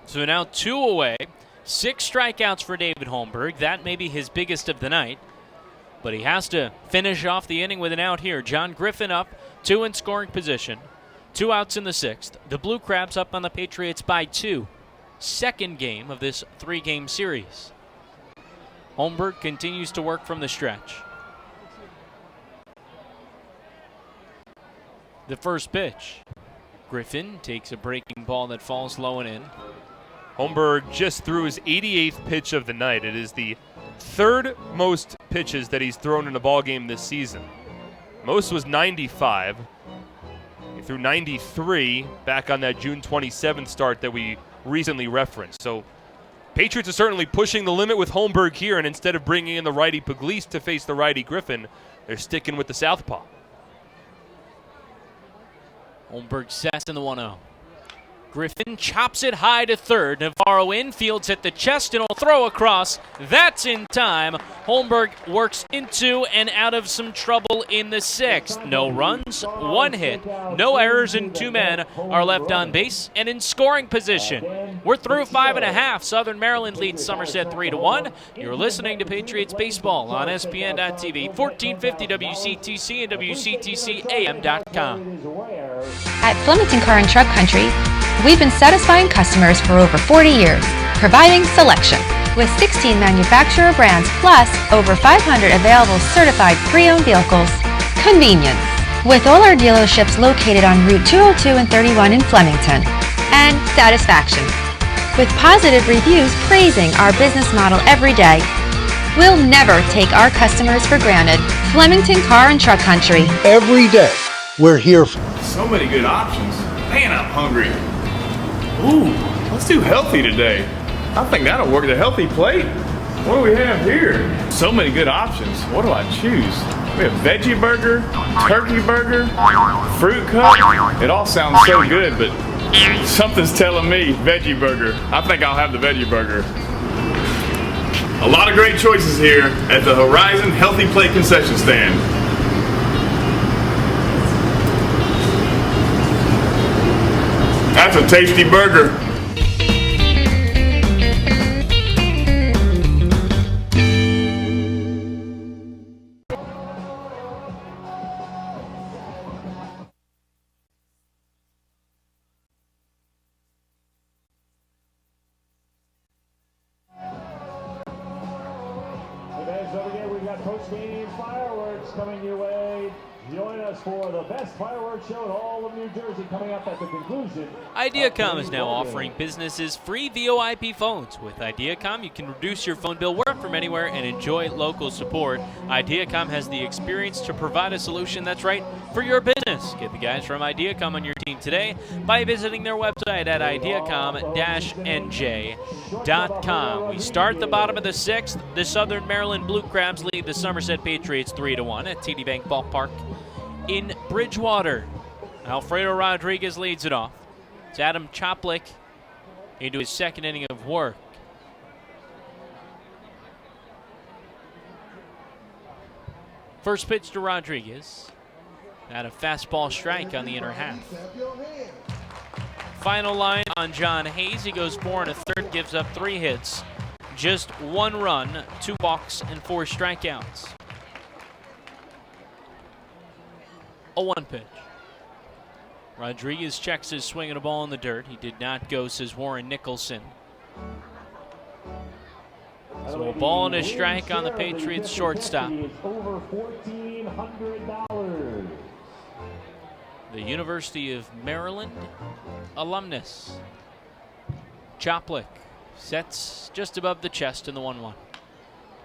So now 2 away. 6 strikeouts for David Holmberg. That may be his biggest of the night. But he has to finish off the inning with an out here. John Griffin up, 2 in scoring position. 2 outs in the 6th. The Blue Crabs up on the Patriots by 2. Second game of this 3-game series. Holmberg continues to work from the stretch. The first pitch. Griffin takes a breaking ball that falls low and in. Holmberg just threw his 88th pitch of the night. It is the 3rd most pitches that he's thrown in a ball game this season. Most was 95. He threw 93 back on that June 27th start that we recently referenced. So Patriots are certainly pushing the limit with Holmberg here, and instead of bringing in the righty Pugliese to face the righty Griffin, they're sticking with the southpaw. Holmberg sets in the 1-0. Griffin chops it high to third. Navarro infields at the chest and will throw across. That's in time. Holmberg works into and out of some trouble in the 6th. No runs, 1 hit, no errors, and 2 men are left on base and in scoring position. We're through 5.5. Southern Maryland leads Somerset 3-1. You're listening to Patriots Baseball on SPN.TV, 1450 WCTC and WCTCAM.com. At Flemington Car and Truck Country, we've been satisfying customers for over 40 years, providing selection. With 16 manufacturer brands plus over 500 available certified pre-owned vehicles. Convenience. With all our dealerships located on Route 202 and 31 in Flemington. And satisfaction. With positive reviews praising our business model every day. We'll never take our customers for granted. Flemington Car and Truck Country. Every day, we're here for So many good options. Man, I'm hungry. Ooh, let's do healthy today. I think that'll work. The healthy plate. What do we have here? So many good options. What do I choose? We have veggie burger, turkey burger, fruit cup. It all sounds so good, but something's telling me veggie burger. I think I'll have the veggie burger. A lot of great choices here at the Horizon Healthy Plate concession stand. That's a tasty burger. Don't forget, we've got post-game fireworks coming your way. Join us for the best fireworks show in all of New Jersey coming up at the conclusion. Ideacom is now offering businesses free VoIP phones. With Ideacom, you can reduce your phone bill, work from anywhere, and enjoy local support. Ideacom has the experience to provide a solution that's right for your business. Get the guys from Ideacom on your team today by visiting their website at ideacom-nj.com. We start the bottom of the sixth. The Southern Maryland Blue Crabs lead the Somerset Patriots 3-1 at TD Bank Ballpark in Bridgewater. Alfredo Rodriguez leads it off. It's Adam Choplik into his second inning of work. First pitch to Rodriguez. At a fastball strike on the inner half. Final line on John Hayes. He goes 4 1/3, gives up 3 hits. Just 1 run, 2 walks, and 4 strikeouts. A 1 pitch. Rodriguez checks his swing and a ball in the dirt. He did not go, says Warren Nicholson. So a ball and a strike on the Patriots shortstop. Over $1,400. The University of Maryland alumnus. Choplik sets just above the chest in the 1-1.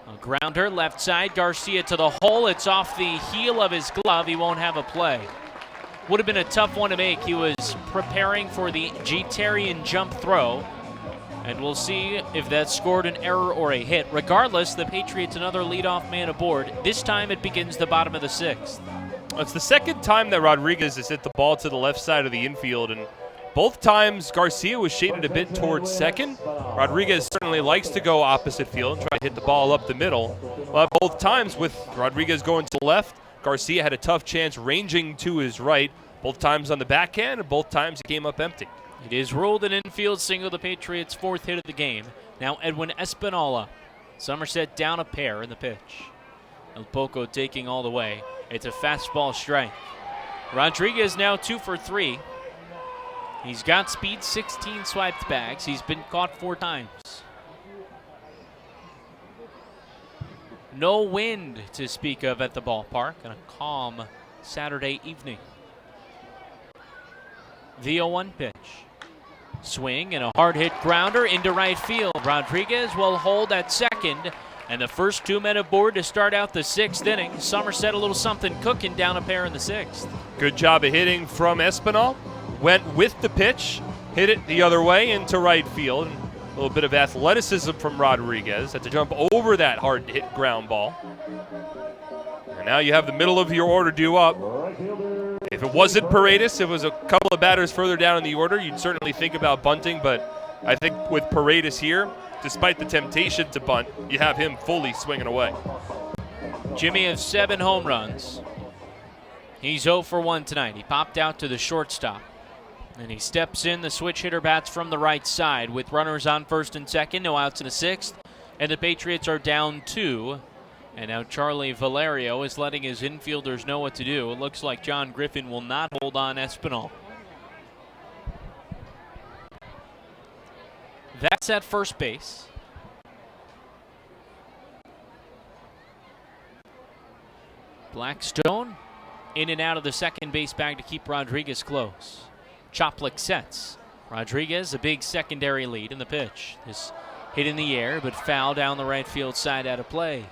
A grounder left side, Garcia to the hole. It's off the heel of his glove. He won't have a play. Would have been a tough one to make. He was preparing for the G-Terrian jump throw. And we'll see if that scored an error or a hit. Regardless, the Patriots another leadoff man aboard. This time it begins the bottom of the sixth. It's the second time that Rodriguez has hit the ball to the left side of the infield, and both times Garcia was shaded a bit towards second. Rodriguez certainly likes to go opposite field and try to hit the ball up the middle. But both times with Rodriguez going to the left, Garcia had a tough chance ranging to his right. Both times on the backhand, and both times he came up empty. It is ruled an infield single, the Patriots' 4th hit of the game. Now Edwin Espinola. Somerset down a pair in the pitch. El Poco taking all the way. It's a fastball strike. Rodriguez now 2 for 3. He's got speed, 16 swiped bags. He's been caught 4 times. No wind to speak of at the ballpark on a calm Saturday evening. The 0-1 pitch. Swing and a hard hit grounder into right field. Rodriguez will hold at second. And the first 2 men aboard to start out the 6th inning. Somerset a little something cooking, down a pair in the 6th. Good job of hitting from Espinal. Went with the pitch, hit it the other way into right field. A little bit of athleticism from Rodriguez. Had to jump over that hard hit ground ball. And now you have the middle of your order due up. If it wasn't Paredes, it was a couple of batters further down in the order, you'd certainly think about bunting, but I think with Paredes here, despite the temptation to bunt, you have him fully swinging away. Jimmy has 7 home runs. He's 0 for 1 tonight. He popped out to the shortstop. And he steps in. The switch hitter bats from the right side with runners on first and second. No outs in the 6th. And the Patriots are down 2. And now Charlie Valerio is letting his infielders know what to do. It looks like John Griffin will not hold on Espinal. That's at first base. Blackstone in and out of the second base bag to keep Rodriguez close. Choplik sets. Rodriguez, a big secondary lead in the pitch. This hit in the air, but foul down the right field side out of play.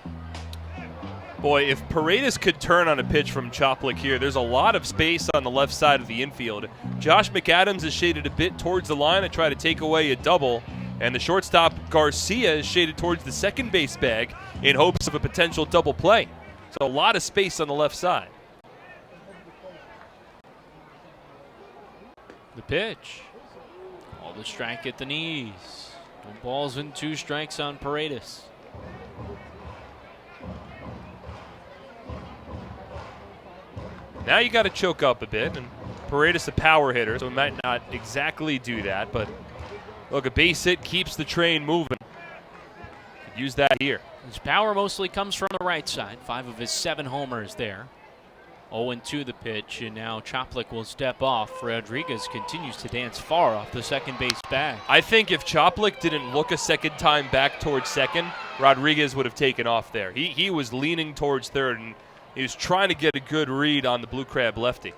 Boy, if Paredes could turn on a pitch from Choplik here, there's a lot of space on the left side of the infield. Josh McAdams is shaded a bit towards the line to try to take away a double, and the shortstop Garcia is shaded towards the second base bag in hopes of a potential double play. So a lot of space on the left side. The pitch. All the strike at the knees. 1 balls and 2 strikes on Paredes. Now you got to choke up a bit, and Paredes a power hitter, so he might not exactly do that, but look, a base hit keeps the train moving. Could use that here. His power mostly comes from the right side. 5 of his 7 homers there. 0-2 the pitch, and now Choplik will step off. Rodriguez continues to dance far off the second base bag. I think if Choplik didn't look a second time back towards second, Rodriguez would have taken off there. He was leaning towards third, and he was trying to get a good read on the Blue Crab lefty.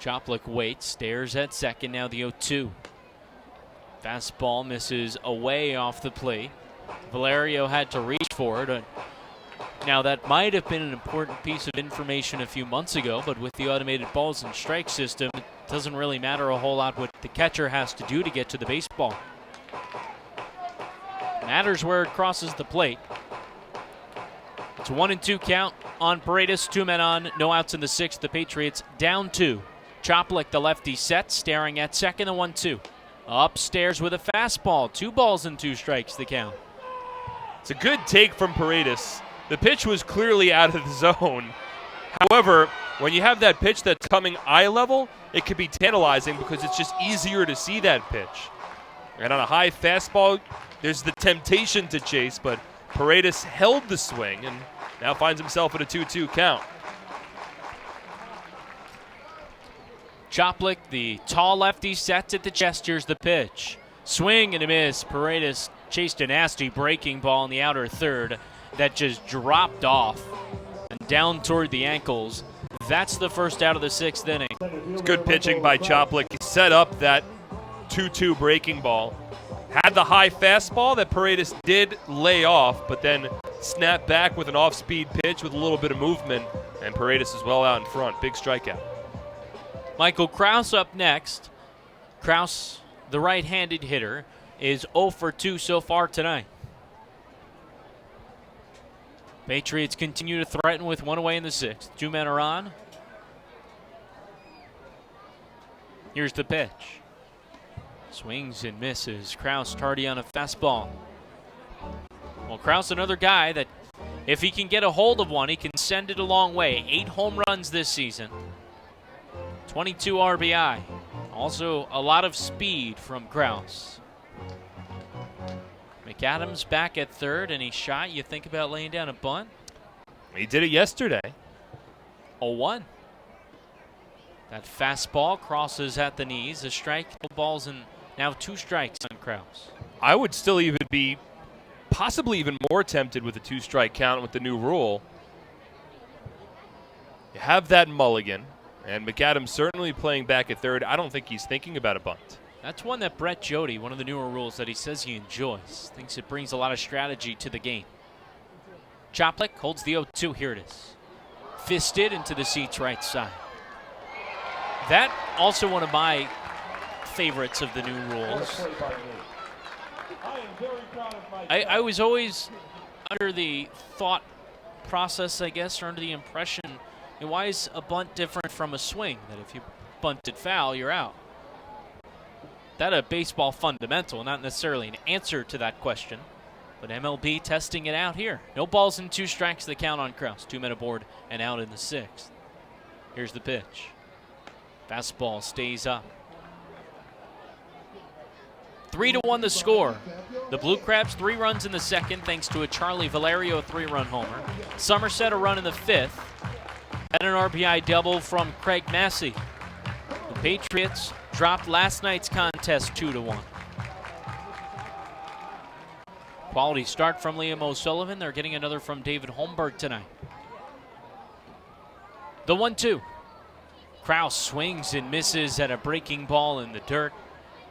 Choplik waits, stares at second, now the 0-2. Fastball misses away off the plate. Valerio had to reach for it. Now that might have been an important piece of information a few months ago, but with the automated balls and strike system, it doesn't really matter a whole lot what the catcher has to do to get to the baseball. Matters where it crosses the plate. It's a 1-2 count on Paredes, 2 men on, no outs in the 6th. The Patriots down 2. Choplik, the lefty, set, staring at second, the 1-2. Upstairs with a fastball, 2 balls and 2 strikes, the count. It's a good take from Paredes. The pitch was clearly out of the zone. However, when you have that pitch that's coming eye level, it can be tantalizing because it's just easier to see that pitch. And on a high fastball, there's the temptation to chase, but Paredes held the swing and now finds himself at a 2-2 count. Choplik, the tall lefty, sets at the chest. Here's the pitch. Swing and a miss. Paredes chased a nasty breaking ball in the outer third that just dropped off and down toward the ankles. That's the first out of the 6th inning. It's good pitching by Choplik. He set up that 2-2 breaking ball. Had the high fastball that Paredes did lay off, but then snapped back with an off-speed pitch with a little bit of movement, and Paredes is well out in front. Big strikeout. Michael Krause up next. Krause, the right-handed hitter, is 0 for 2 so far tonight. Patriots continue to threaten with 1 away in the 6th. 2 men are on. Here's the pitch. Swings and misses. Krause tardy on a fastball. Well, Krause, another guy that if he can get a hold of one, he can send it a long way. 8 home runs this season. 22 RBI. Also a lot of speed from Krause. McAdams back at third. Any shot you think about laying down a bunt? He did it yesterday. 0-1. That fastball crosses at the knees. A strike, no balls, and now 2 strikes on Krause. I would still even be possibly even more tempted with a 2-strike count with the new rule. You have that mulligan, and McAdams certainly playing back at third. I don't think he's thinking about a bunt. That's one that Brett Jody, one of the newer rules that he says he enjoys. Thinks it brings a lot of strategy to the game. Choplik holds the 0-2. Here it is. Fisted into the seats right side. That also one of my favorites of the new rules. I was always under the thought process, I guess, or under the impression, why is a bunt different from a swing? That if you bunted foul, you're out. That a baseball fundamental, not necessarily an answer to that question. But MLB testing it out here. No balls and 2 strikes, the count on Krause. 2 men aboard and out in the 6th. Here's the pitch. Fastball stays up. 3-1 the score. The Blue Crabs 3 runs in the 2nd thanks to a Charlie Valerio 3-run homer. Somerset a run in the 5th. And an RBI double from Craig Massey. The Patriots dropped last night's contest 2-1. Quality start from Liam O'Sullivan. They're getting another from David Holmberg tonight. The 1-2. Krause swings and misses at a breaking ball in the dirt.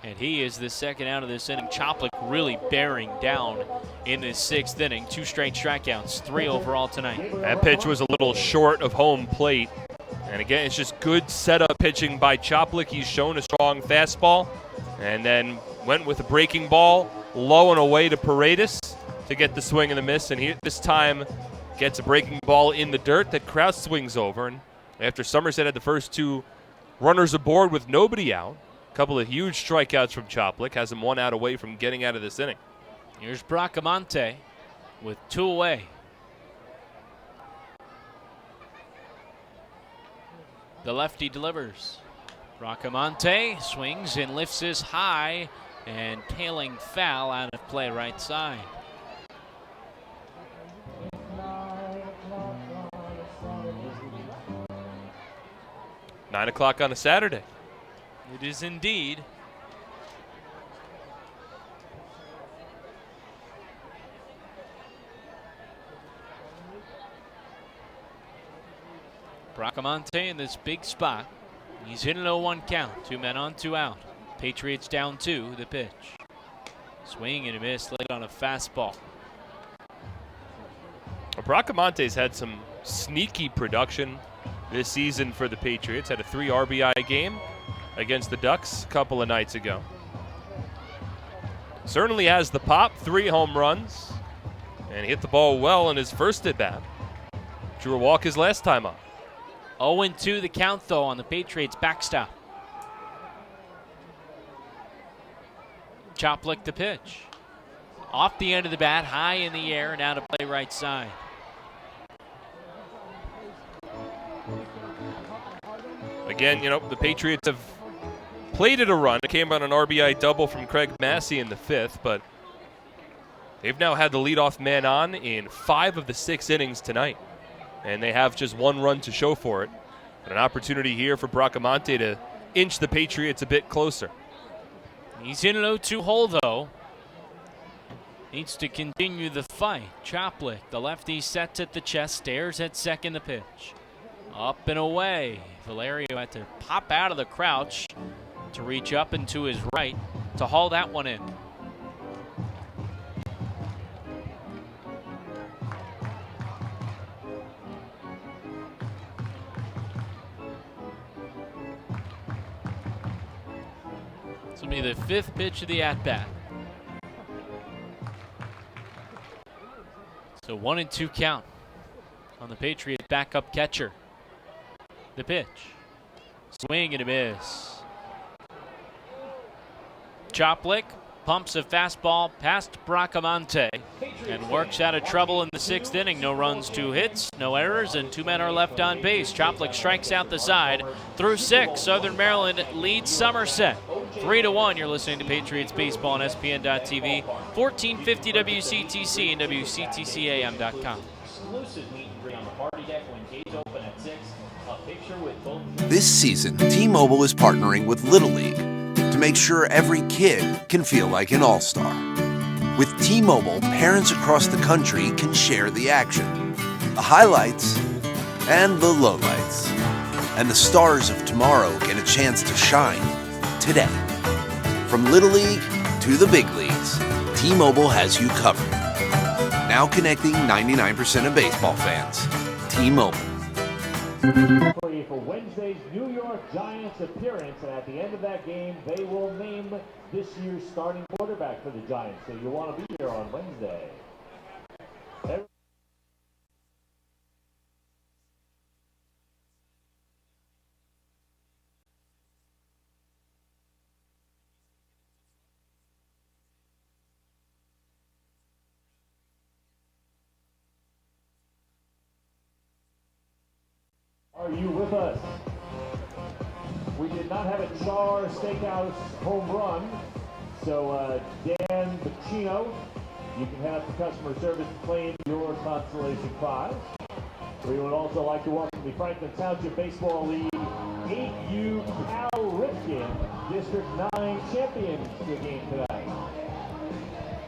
And he is the second out of this inning. Choplik really bearing down in this 6th inning. 2 straight strikeouts, 3 overall tonight. That pitch was a little short of home plate. And again, it's just good setup pitching by Choplik. He's shown a strong fastball and then went with a breaking ball low and away to Paredes to get the swing and the miss. And this time gets a breaking ball in the dirt that Kraus swings over. And after Somerset had the first 2 runners aboard with nobody out, a couple of huge strikeouts from Choplik, has him 1 out away from getting out of this inning. Here's Bracamonte with 2 away. The lefty delivers. Bracamonte swings and lifts this high and tailing foul out of play right side. Nine o'clock on a Saturday. It is indeed. Bracamonte in this big spot. He's in an 0-1 count. 2 men on, 2 out. Patriots down 2. The pitch. Swing and a miss late on a fastball. Bracamonte's had some sneaky production this season for the Patriots. Had a 3 RBI game against the Ducks a couple of nights ago. Certainly has the pop, 3 home runs, and he hit the ball well in his first at bat. Drew a walk his last time up. 0-2 the count, though, on the Patriots backstop. Choplik the pitch. Off the end of the bat, high in the air, and out of play right side. Again, the Patriots have played it a run. It came on an RBI double from Craig Massey in the 5th, but they've now had the leadoff man on in 5 of the 6 innings tonight. And they have just 1 run to show for it. But an opportunity here for Bracamonte to inch the Patriots a bit closer. He's in an 0-2 hole, though. Needs to continue the fight. Choplik, the lefty, sets at the chest, stares at second the pitch. Up and away. Valerio had to pop out of the crouch to reach up and to his right to haul that one in. This will be the 5th pitch of the at-bat. So 1-2 count on the Patriots backup catcher. The pitch. Swing and a miss. Choplik pumps a fastball past Bracamonte and works out of trouble in the 6th inning. No runs, 2 hits, no errors, and 2 men are left on base. Choplik strikes out the side. Through 6, Southern Maryland leads Somerset 3-1. You're listening to Patriots Baseball on SPN.TV, 1450 WCTC and WCTCAM.com. This season, T-Mobile is partnering with Little League to make sure every kid can feel like an all-star. With T-Mobile, parents across the country can share the action, the highlights, and the lowlights. And the stars of tomorrow get a chance to shine today. From Little League to the big leagues, T-Mobile has you covered. Now connecting 99% of baseball fans. T-Mobile. For Wednesday's New York Giants appearance, and at the end of that game, they will name this year's starting quarterback for the Giants. So you'll want to be here on Wednesday. Are you with us? We did not have a Char Steakhouse home run, so Dan Bacino, you can head up to customer service to claim your consolation prize. We would also like to welcome the Franklin Township Baseball League 8U Cal Ripken District 9 champion to the game tonight.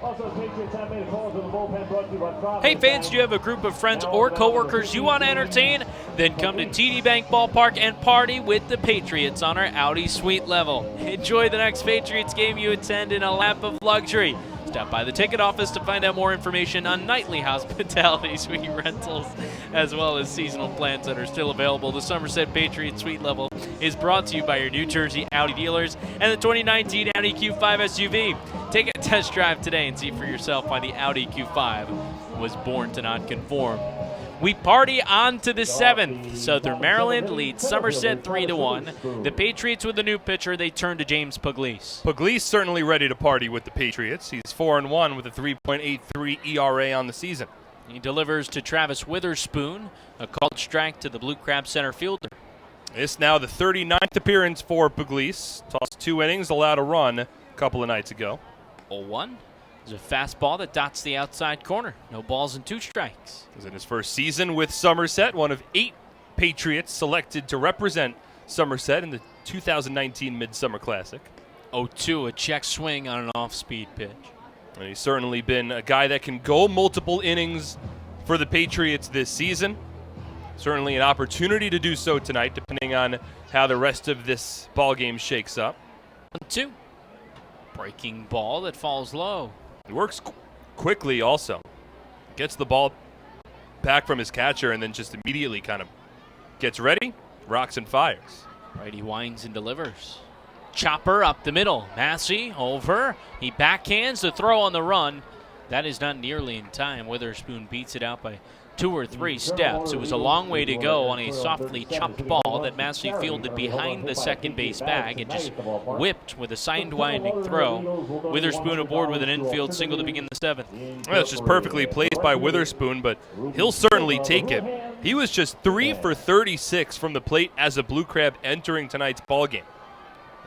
Also, Patriots have made a call to the bullpen brought to you by Providence. Hey fans, do you have a group of friends or coworkers you want to entertain? Then come to TD Bank Ballpark and party with the Patriots on our Audi Suite level. Enjoy the next Patriots game you attend in a lap of luxury. Stop by the ticket office to find out more information on nightly hospitality suite rentals, as well as seasonal plans that are still available. The Somerset Patriots Suite level is brought to you by your New Jersey Audi dealers and the 2019 Audi Q5 SUV. Take a test drive today and see for yourself why the Audi Q5 was born to not conform. We party on to the 7th. Southern Maryland leads Somerset 3-1. The Patriots with a new pitcher, they turn to James Pugliese. Pugliese certainly ready to party with the Patriots. He's 4-1 with a 3.83 ERA on the season. He delivers to Travis Witherspoon, a called strike to the Blue Crab center fielder. This now the 39th appearance for Pugliese. Tossed 2 innings, allowed a run a couple of nights ago. 0-1. There's a fastball that dots the outside corner. No balls and 2 strikes. He's in his first season with Somerset, one of 8 Patriots selected to represent Somerset in the 2019 Midsummer Classic. 0-2, a check swing on an off-speed pitch. And he's certainly been a guy that can go multiple innings for the Patriots this season. Certainly an opportunity to do so tonight, depending on how the rest of this ball game shakes up. 1-2. Breaking ball that falls low. He works quickly also. Gets the ball back from his catcher and then just immediately kind of gets ready, rocks and fires. Righty winds and delivers. Chopper up the middle. Massey over. He backhands the throw on the run. That is not nearly in time. Witherspoon beats it out by 2 or 3 steps. It was a long way to go on a softly chopped ball that Massey fielded behind the second base bag and just whipped with a sidewinder throw. Witherspoon aboard with an infield single to begin the 7th. Well, it's just perfectly placed by Witherspoon, but he'll certainly take it. He was just 3 for 36 from the plate as a Blue Crab entering tonight's ball game.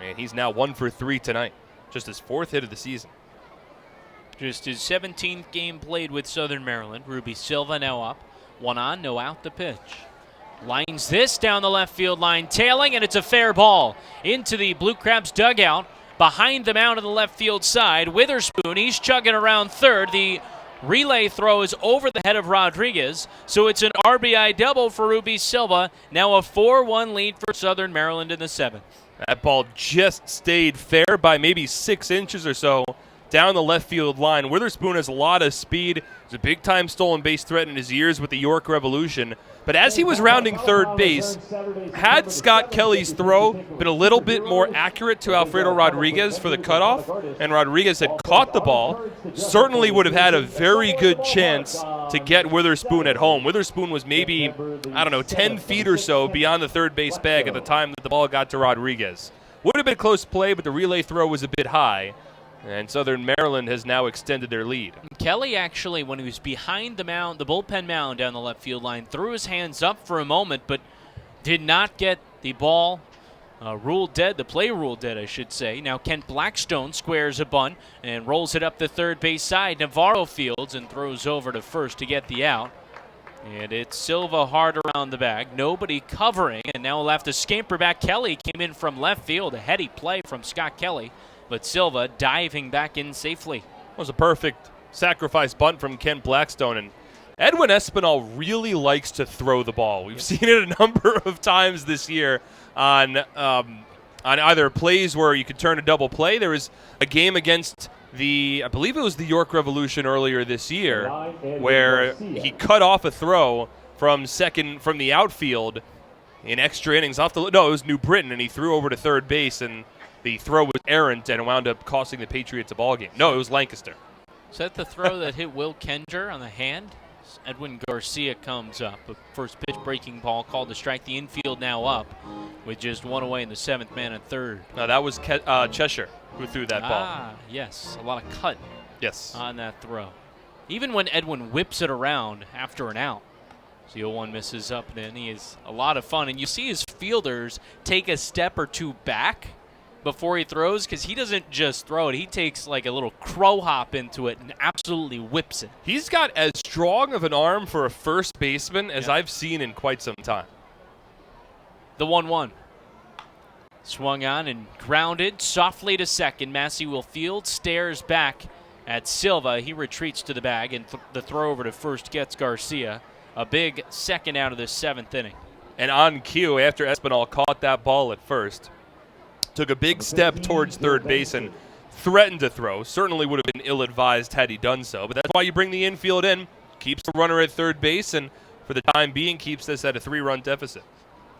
And he's now 1 for 3 tonight. Just his 4th hit of the season. Just his 17th game played with Southern Maryland. Ruby Silva now up. 1 on, no out, the pitch. Lines this down the left field line, tailing, and it's a fair ball. Into the Blue Crabs dugout, behind the mound on the left field side. Witherspoon, he's chugging around third. The relay throw is over the head of Rodriguez, so it's an RBI double for Ruby Silva. Now a 4-1 lead for Southern Maryland in the 7th. That ball just stayed fair by maybe 6 inches or so down the left field line. Witherspoon has a lot of speed. He's a big-time stolen base threat in his years with the York Revolution. But as he was rounding third base, had Scott Kelly's throw been a little bit more accurate to Alfredo Rodriguez for the cutoff, and Rodriguez had caught the ball, certainly would have had a very good chance to get Witherspoon at home. Witherspoon was maybe, 10 feet or so beyond the third base bag at the time that the ball got to Rodriguez. Would have been a close play, but the relay throw was a bit high. And Southern Maryland has now extended their lead. Kelly actually, when he was behind the mound, the bullpen mound down the left field line, threw his hands up for a moment, but did not get the ball ruled dead, the play ruled dead, I should say. Now Kent Blackstone squares a bunt and rolls it up the third base side. Navarro fields and throws over to first to get the out. And it's Silva hard around the bag. Nobody covering, and now we'll have to scamper back. Kelly came in from left field. A heady play from Scott Kelly. But Silva diving back in safely. It was a perfect sacrifice bunt from Ken Blackstone. And Edwin Espinal really likes to throw the ball. We've seen it a number of times this year on either plays where you could turn a double play. There was a game against I believe it was the York Revolution earlier this year, where he cut off a throw from the outfield in extra innings. It was New Britain, and he threw over to third base, and the throw was errant and wound up costing the Patriots a ball game. No, it was Lancaster. Is that the throw that hit Will Kenger on the hand? Edwin Garcia comes up. A first pitch breaking ball called to strike. The infield now up with just 1 away in the 7th man at third. No, that was Cheshire who threw that ball. Ah, yes. A lot of cut on that throw. Even when Edwin whips it around after an out. So the 0-1 misses up, and then he is a lot of fun. And you see his fielders take a step or two back before he throws, because he doesn't just throw it. He takes like a little crow hop into it and absolutely whips it. He's got as strong of an arm for a first baseman as I've seen in quite some time. The 1-1. Swung on and grounded softly to second. Massey will field, stares back at Silva. He retreats to the bag, and the throw over to first gets Garcia. A big second out of the 7th inning. And on cue, after Espinal caught that ball at first, took a big step towards third base and threatened to throw. Certainly would have been ill-advised had he done so, but that's why you bring the infield in, keeps the runner at third base, and for the time being keeps this at a 3-run deficit.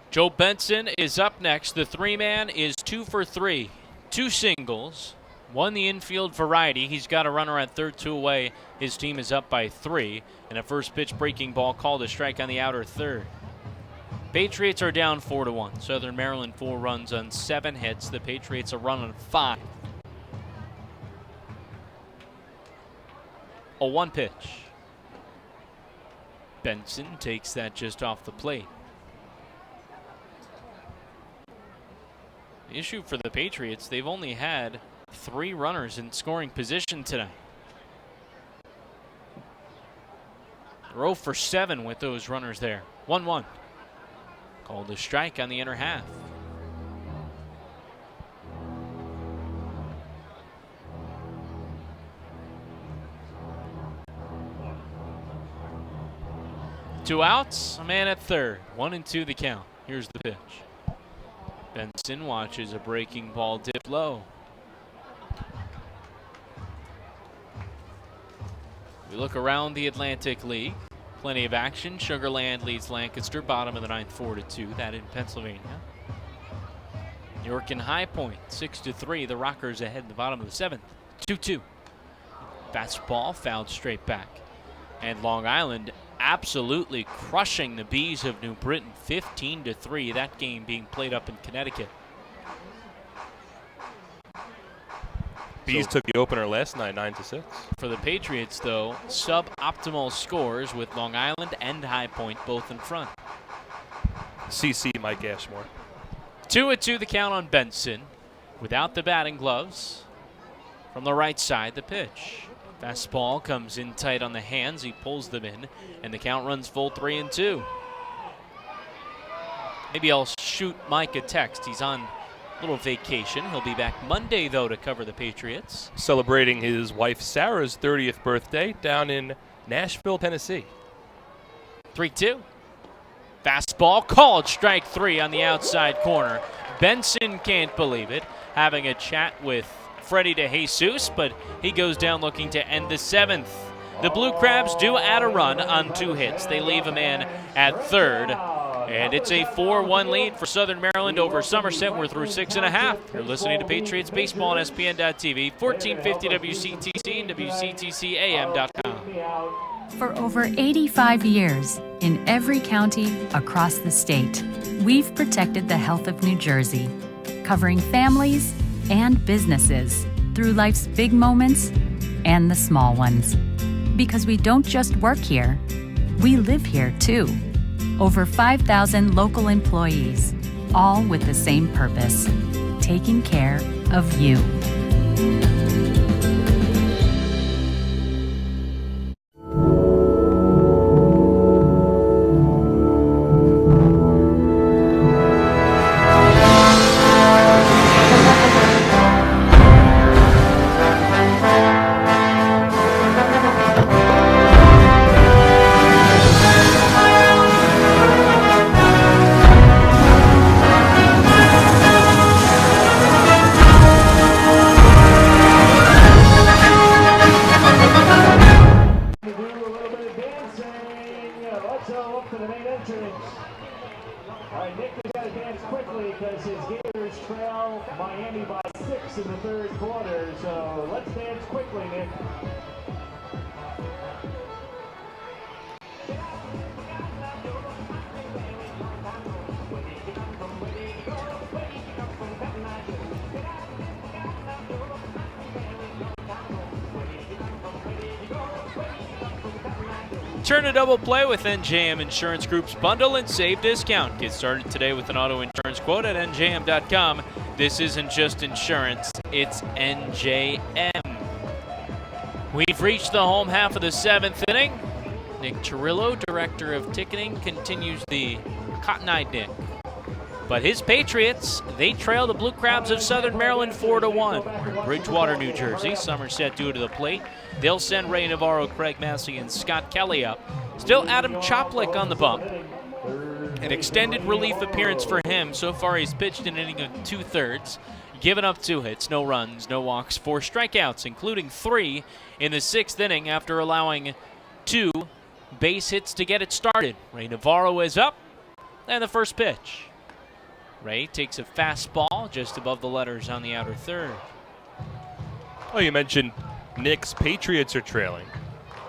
Joe Benson is up next. The 3-man is 2 for 3. 2 singles. 1 the infield variety. He's got a runner at third, 2 away. His team is up by 3. And a first pitch breaking ball called a strike on the outer third. Patriots are down 4-1. Southern Maryland 4 runs on 7 hits. The Patriots are running 5. A 1 pitch. Benson takes that just off the plate. The issue for the Patriots, they've only had 3 runners in scoring position tonight. They're 0 for 7 with those runners there. 1-1. Called a strike on the inner half. Two outs, a man at third. 1-2 the count. Here's the pitch. Benson watches a breaking ball dip low. We look around the Atlantic League. Plenty of action. Sugar Land leads Lancaster, bottom of the 9th, 4-2. That in Pennsylvania. York and High Point, 6-3. The Rockers ahead in the bottom of the 7th, 2-2. Fastball fouled straight back. And Long Island absolutely crushing the Bees of New Britain, 15-3. That game being played up in Connecticut. Bees took the opener last night, 9-6. For the Patriots, though, suboptimal scores with Long Island and High Point both in front. CC Mike Ashmore. 2-2 the count on Benson. Without the batting gloves. From the right side, the pitch. Fastball comes in tight on the hands. He pulls them in, and the count runs full 3-2. Maybe I'll shoot Mike a text. He's on a little vacation. He'll be back Monday, though, to cover the Patriots. Celebrating his wife Sarah's 30th birthday down in Nashville, Tennessee. 3-2. Fastball called strike 3 on the outside corner. Benson can't believe it. Having a chat with Freddie DeJesus, but he goes down looking to end the 7th. The Blue Crabs do add a run on 2 hits. They leave a man at third, and it's a 4-1 lead for Southern Maryland over Somerset. We're through 6.5. You're listening to Patriots Baseball on SPN.TV, 1450 WCTC and WCTCAM.com. For over 85 years, in every county across the state, we've protected the health of New Jersey, covering families and businesses through life's big moments and the small ones. Because we don't just work here, we live here too. Over 5,000 local employees, all with the same purpose, taking care of you. Turn a double play with NJM Insurance Group's bundle and save discount. Get started today with an auto insurance quote at njm.com. This isn't just insurance, it's NJM. We've reached the home half of the 7th inning. Nick Chirillo, Director of Ticketing, continues the Cotton Eye Nick. But his Patriots, they trail the Blue Crabs of Southern Maryland 4-1. Bridgewater, New Jersey, Somerset due to the plate. They'll send Ray Navarro, Craig Massey, and Scott Kelly up. Still Adam Choplick on the bump. An extended relief appearance for him. So far he's pitched an inning of 2/3. Given up 2 hits, no runs, no walks, 4 strikeouts, including 3 in the 6th inning after allowing 2 base hits to get it started. Ray Navarro is up, and the first pitch. Ray takes a fastball just above the letters on the outer third. Well, you mentioned Nick's Patriots are trailing.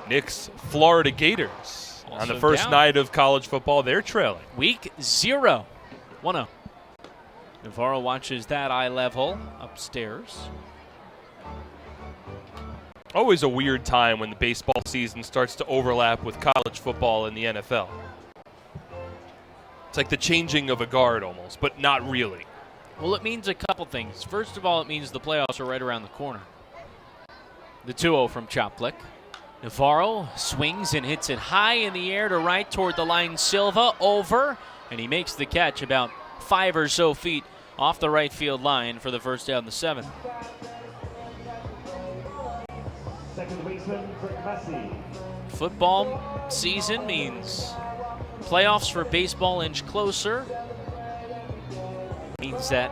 Nick's Florida Gators on the first night of college football, they're trailing. Week 0, 1-0. Navarro watches that eye level upstairs. Always a weird time when the baseball season starts to overlap with college football in the NFL. It's like the changing of a guard almost, but not really. Well, it means a couple things. First of all, it means the playoffs are right around the corner. The 2-0 from Choplick. Navarro swings and hits it high in the air to right toward the line. Silva over, and he makes the catch about 5 or so feet off the right field line for the first out in the 7th. Second baseman, Craig Massey. Football season means playoffs for baseball inch closer. Means that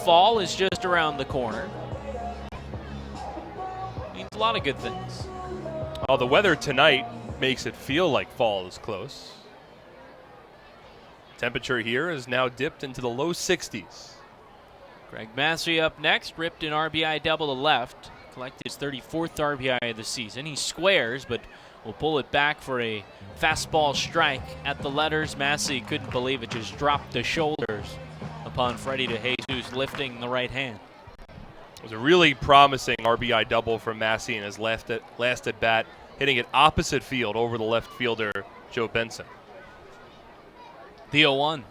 fall is just around the corner. Means a lot of good things. Well, the weather tonight makes it feel like fall is close. Temperature here is now dipped into the low 60s. Craig Massey up next, ripped an RBI double to left. Collected his 34th RBI of the season. He squares, but will pull it back for a fastball strike at the letters. Massey couldn't believe it, just dropped the shoulders upon Freddie DeJesus lifting the right hand. It was a really promising RBI double from Massey in his last at bat, hitting it opposite field over the left fielder, Joe Benson. The 0-1.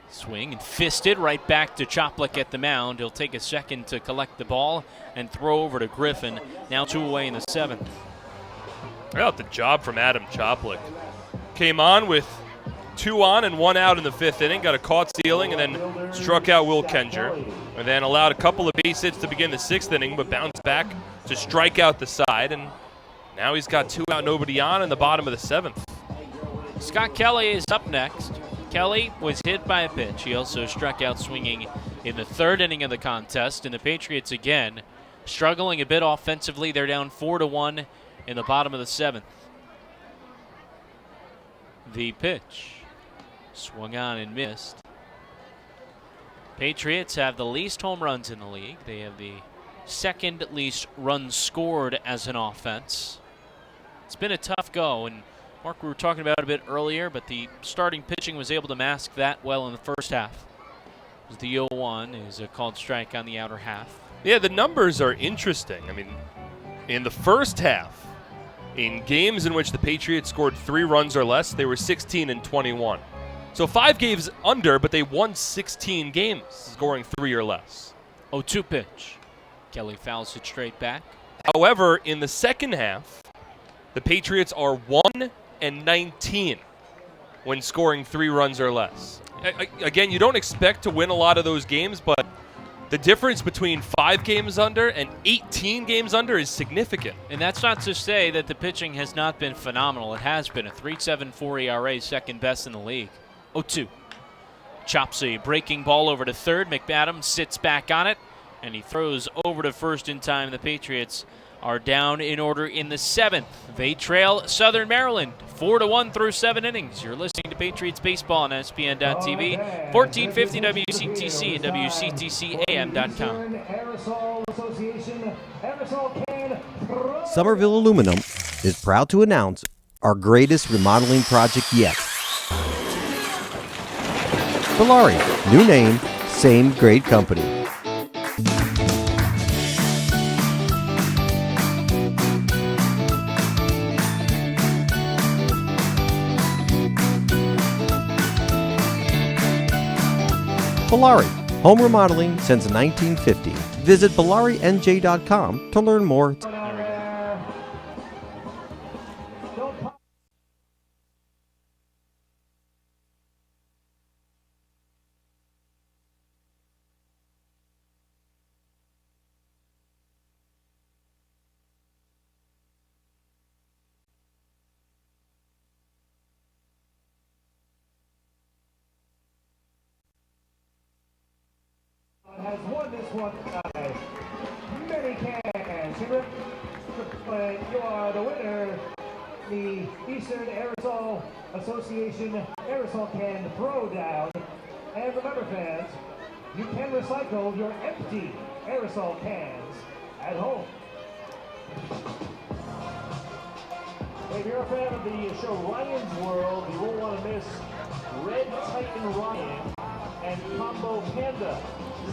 Swing and fisted right back to Choplick at the mound. He'll take a second to collect the ball and throw over to Griffin. Now 2 away in the 7th. I got the job from Adam Choplick. Came on with 2 on and 1 out in the 5th inning. Got a caught stealing and then struck out Will Kenger. And then allowed a couple of base hits to begin the 6th inning, but bounced back to strike out the side. And now he's got 2 out, nobody on in the bottom of the 7th. Scott Kelly is up next. Kelly was hit by a pitch. He also struck out swinging in the 3rd inning of the contest. And the Patriots again struggling a bit offensively. They're down 4-1 in the bottom of the 7th. The pitch swung on and missed. Patriots have the least home runs in the league. They have the 2nd least runs scored as an offense. It's been a tough go, and Mark, we were talking about it a bit earlier, but the starting pitching was able to mask that well in the first half. The 0-1 is a called strike on the outer half. Yeah, the numbers are interesting. I mean, in the first half, in games in which the Patriots scored 3 runs or less, they were 16-21. So 5 games under, but they won 16 games, scoring 3 or less. 0-2 pitch. Kelly fouls it straight back. However, in the second half, the Patriots are 1-19 when scoring 3 runs or less. Again, you don't expect to win a lot of those games, but the difference between 5 games under and 18 games under is significant. And that's not to say that the pitching has not been phenomenal. It has been a 3.74 ERA, second best in the league. 0-2. Chops a breaking ball over to third. McAdams sits back on it, and he throws over to first in time. The Patriots are down in order in the 7th. They trail Southern Maryland 4-1 through 7 innings. You're listening to Patriots Baseball on ESPN.TV, 1450 WCTC and WCTC-AM.com. Somerville Aluminum is proud to announce our greatest remodeling project yet. Bellari, new name, same great company. Bellari, home remodeling since 1950. Visit BellariNJ.com to learn more. one by many cans. You are the winner, the Eastern Aerosol Association Aerosol Can Throwdown. And remember, fans, you can recycle your empty aerosol cans at home. If you're a fan of the show Ryan's World, you won't want to miss Red Titan Ryan and Combo Panda,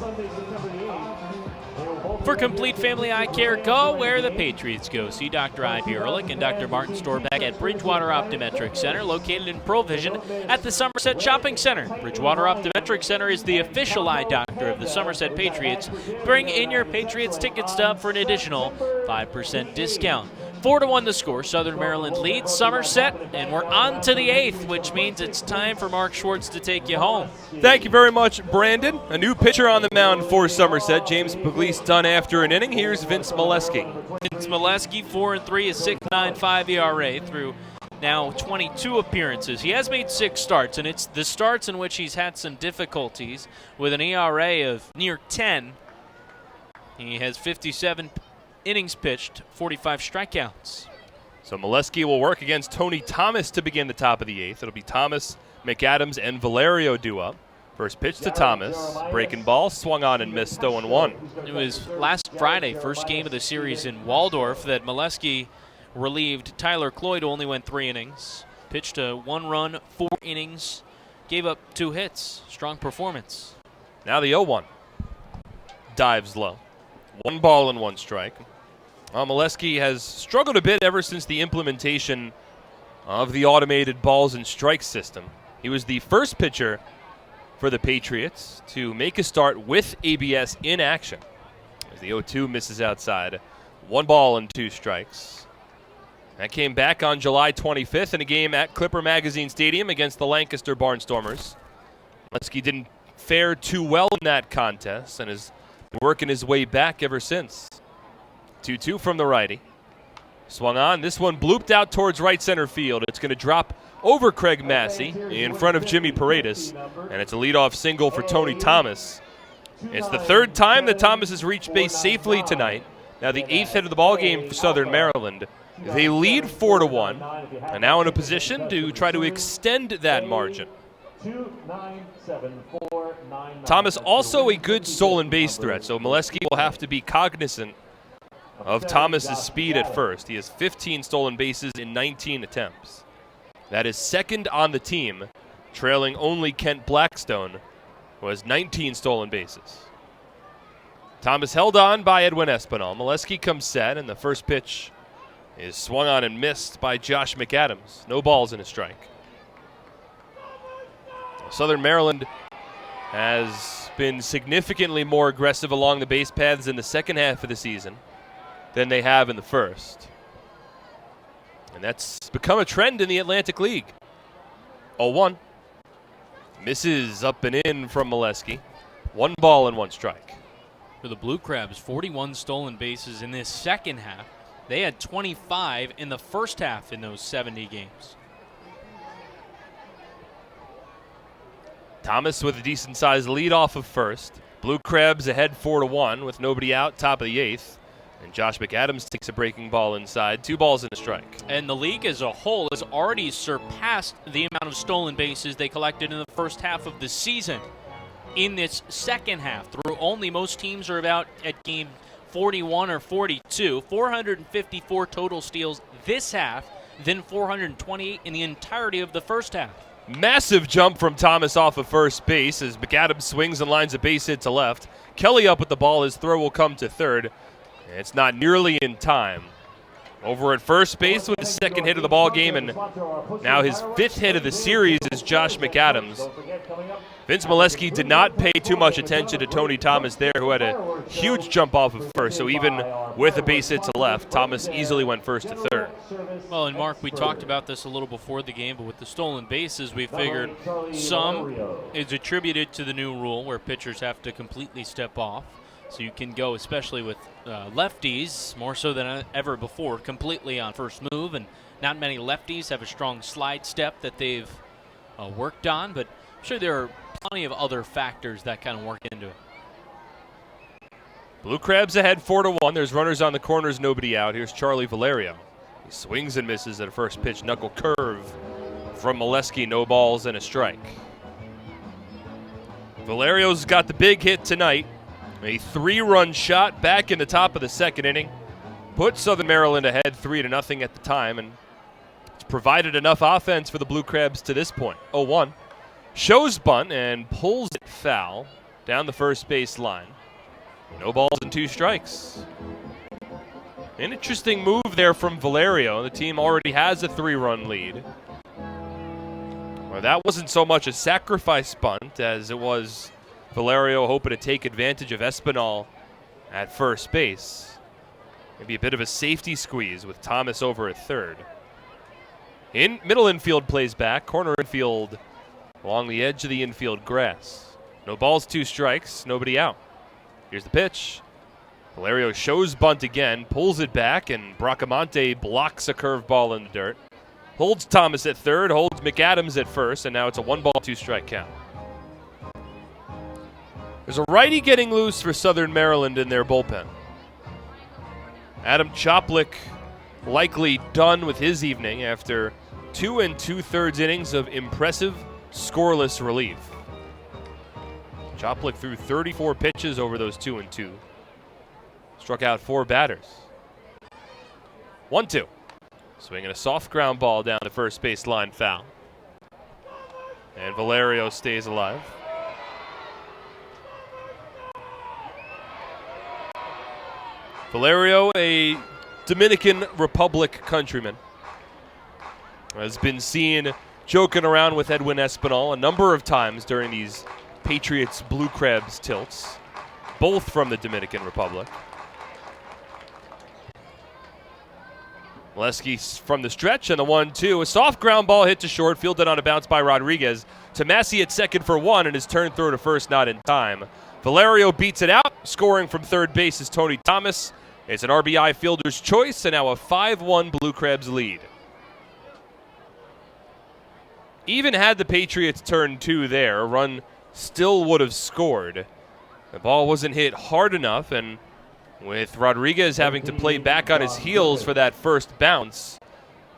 Sunday, September the 8th. For complete family eye care, go where the Patriots go. See Dr. I.B. Ehrlich and Dr. Martin Storbeck at Bridgewater Optometric Center, located in Provision at the Somerset Shopping Center. Bridgewater Optometric Center is the official eye doctor of the Somerset Patriots. Bring in your Patriots ticket stub for an additional 5% discount. 4-1 the score. Southern Maryland leads Somerset, and we're on to the 8th, which means it's time for Mark Schwartz to take you home. Thank you very much, Brandon. A new pitcher on the mound for Somerset. James Puglise done after an inning. Here's Vince Molesky. Vince Molesky, 4-3, a 6.95 ERA through now 22 appearances. He has made 6 starts, and it's the starts in which he's had some difficulties with an ERA of near 10. He has 57 innings pitched, 45 strikeouts. So Molesky will work against Tony Thomas to begin the top of the 8th. It'll be Thomas, McAdams, and Valerio due up. First pitch to Thomas. Breaking ball, swung on and missed 0-1. It was last Friday, first game of the series in Waldorf, that Molesky relieved Tyler Cloyd, who only went 3 innings. Pitched a 1 run, 4 innings, gave up 2 hits. Strong performance. Now the 0-1. Dives low. 1 ball and 1 strike. Molesky has struggled a bit ever since the implementation of the automated balls and strikes system. He was the first pitcher for the Patriots to make a start with ABS in action. As the 0-2 misses outside. 1 ball and 2 strikes. That came back on July 25th in a game at Clipper Magazine Stadium against the Lancaster Barnstormers. Molesky didn't fare too well in that contest and has been working his way back ever since. 2-2 from the righty. Swung on. This one blooped out towards right center field. It's going to drop over Craig Massey in front of Jimmy Paredes, and it's a leadoff single for Tony Thomas. It's the 3rd time that Thomas has reached base safely tonight. Now the 8th hit of the ball game for Southern Maryland. They lead 4-1, and now in a position to try to extend that margin. Thomas also a good stolen base threat, so Molesky will have to be cognizant of Thomas's speed at first. He has 15 stolen bases in 19 attempts. That is 2nd on the team, trailing only Kent Blackstone, who has 19 stolen bases. Thomas held on by Edwin Espinal. Molesky comes set, and the first pitch is swung on and missed by Josh McAdams. No balls and a strike. Southern Maryland has been significantly more aggressive along the base paths in the second half of the season than they have in the first. And that's become a trend in the Atlantic League. 0-1. Misses up and in from Molesky. 1 ball and 1 strike. For the Blue Crabs, 41 stolen bases in this second half. They had 25 in the first half in those 70 games. Thomas with a decent-sized lead off of first. Blue Crabs ahead 4-1 with nobody out, top of the 8th. And Josh McAdams takes a breaking ball inside. 2 balls and a strike. And the league as a whole has already surpassed the amount of stolen bases they collected in the first half of the season. In this second half, through only most teams are about at game 41 or 42. 454 total steals this half, then 428 in the entirety of the first half. Massive jump from Thomas off of first base as McAdams swings and lines a base hit to left. Kelly up with the ball. His throw will come to third. It's not nearly in time. Over at first base with the second hit of the ball game, and now his 5th hit of the series is Josh McAdams. Vince Molesky did not pay too much attention to Tony Thomas there, who had a huge jump off of first. So even with a base hit to left, Thomas easily went first to third. Well, and Mark, we talked about this a little before the game, but with the stolen bases, we figured some is attributed to the new rule where pitchers have to completely step off. So you can go, especially with lefties, more so than ever before, completely on first move. And not many lefties have a strong slide step that they've worked on. But I'm sure there are plenty of other factors that kind of work into it. Blue Crabs ahead 4-1. There's runners on the corners, nobody out. Here's Charlie Valerio. He swings and misses at a first pitch knuckle curve from Molesky. No balls and a strike. Valerio's got the big hit tonight. A 3-run shot back in the top of the second inning. Put Southern Maryland ahead 3-0 at the time, and it's provided enough offense for the Blue Crabs to this point. 0-1. Shows bunt and pulls it foul down the first base line. No balls and 2 strikes. An interesting move there from Valerio. The team already has a 3-run lead. Well, that wasn't so much a sacrifice bunt as it was Valerio hoping to take advantage of Espinal at first base. Maybe a bit of a safety squeeze with Thomas over at third. Middle infield plays back. Corner infield along the edge of the infield grass. No balls, 2 strikes, nobody out. Here's the pitch. Valerio shows bunt again, pulls it back, and Bracamonte blocks a curveball in the dirt. Holds Thomas at third, holds McAdams at first, and now it's a 1-ball, 2-strike count. There's a righty getting loose for Southern Maryland in their bullpen. Adam Choplik likely done with his evening after 2 2/3 innings of impressive scoreless relief. Choplik threw 34 pitches over those 2 2. Struck out 4 batters. 1-2. Swinging a soft ground ball down the first base line, foul. And Valerio stays alive. Valerio, a Dominican Republic countryman, has been seen joking around with Edwin Espinal a number of times during these Patriots Blue Crabs tilts, both from the Dominican Republic. Molesky from the stretch and the 1-2. A soft ground ball hit to short, fielded on a bounce by Rodriguez. Tomasi at second for 1, and his turn throw to first not in time. Valerio beats it out. Scoring from third base is Tony Thomas. It's an RBI fielder's choice, and now a 5-1 Blue Crabs lead. Even had the Patriots turned 2 there, a run still would have scored. The ball wasn't hit hard enough, and with Rodriguez having to play back on his heels for that first bounce,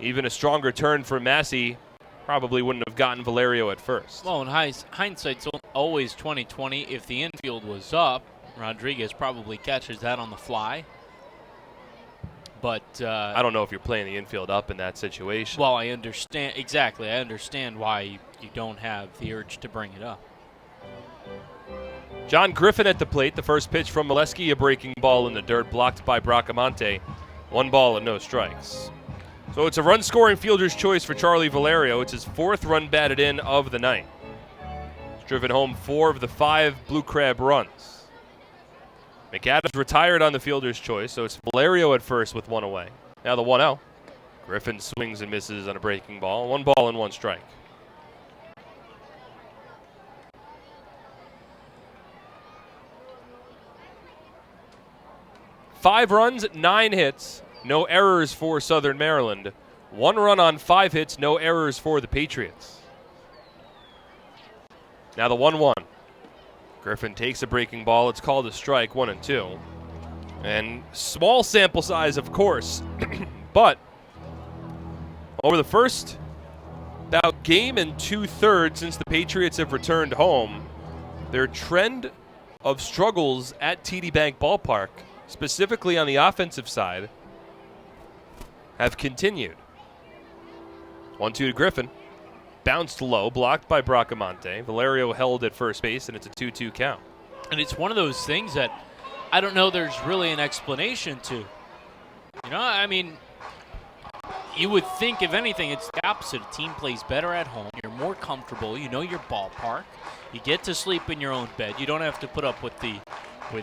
even a stronger turn for Massey probably wouldn't have gotten Valerio at first. Well, in hindsight's always 20/20. If the infield was up, Rodriguez probably catches that on the fly. But I don't know if you're playing the infield up in that situation. Well, I understand. Exactly. I understand why you don't have the urge to bring it up. John Griffin at the plate. The first pitch from Molesky, a breaking ball in the dirt, blocked by Bracamonte. 1 ball and no strikes. So it's a run-scoring fielder's choice for Charlie Valerio. It's his 4th run batted in of the night. He's driven home 4 of the 5 Blue Crab runs. McAdams retired on the fielder's choice, so it's Valerio at first with 1 away. Now the 1-0. Griffin swings and misses on a breaking ball. 1 ball and 1 strike. Five runs, 9 hits, no errors for Southern Maryland. 1 run on 5 hits, no errors for the Patriots. Now the 1-1. Griffin takes a breaking ball. It's called a strike, 1-2. And small sample size, of course, but over the first about game and 2/3 since the Patriots have returned home, their trend of struggles at TD Bank Ballpark, specifically on the offensive side, have continued. 1-2 to Griffin. Bounced low, blocked by Bracamonte. Valerio held at first base, and it's a 2-2 count. And it's one of those things that I don't know there's really an explanation to. You know, I mean, you would think, if anything, it's the opposite. A team plays better at home. You're more comfortable. You know your ballpark. You get to sleep in your own bed. You don't have to put up with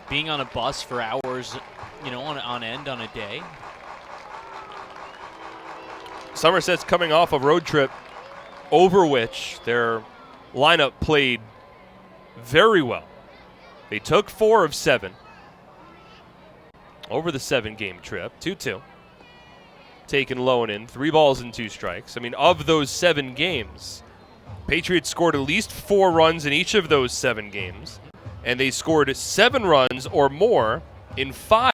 being on a bus for hours, you know, on end on a day. Somerset's coming off a road trip over which their lineup played very well. They took 4 of 7 over the 7-game trip, 2-2. Taken low and in, 3 balls and 2 strikes. I mean, of those 7 games, Patriots scored at least 4 runs in each of those 7 games, and they scored 7 runs or more in 5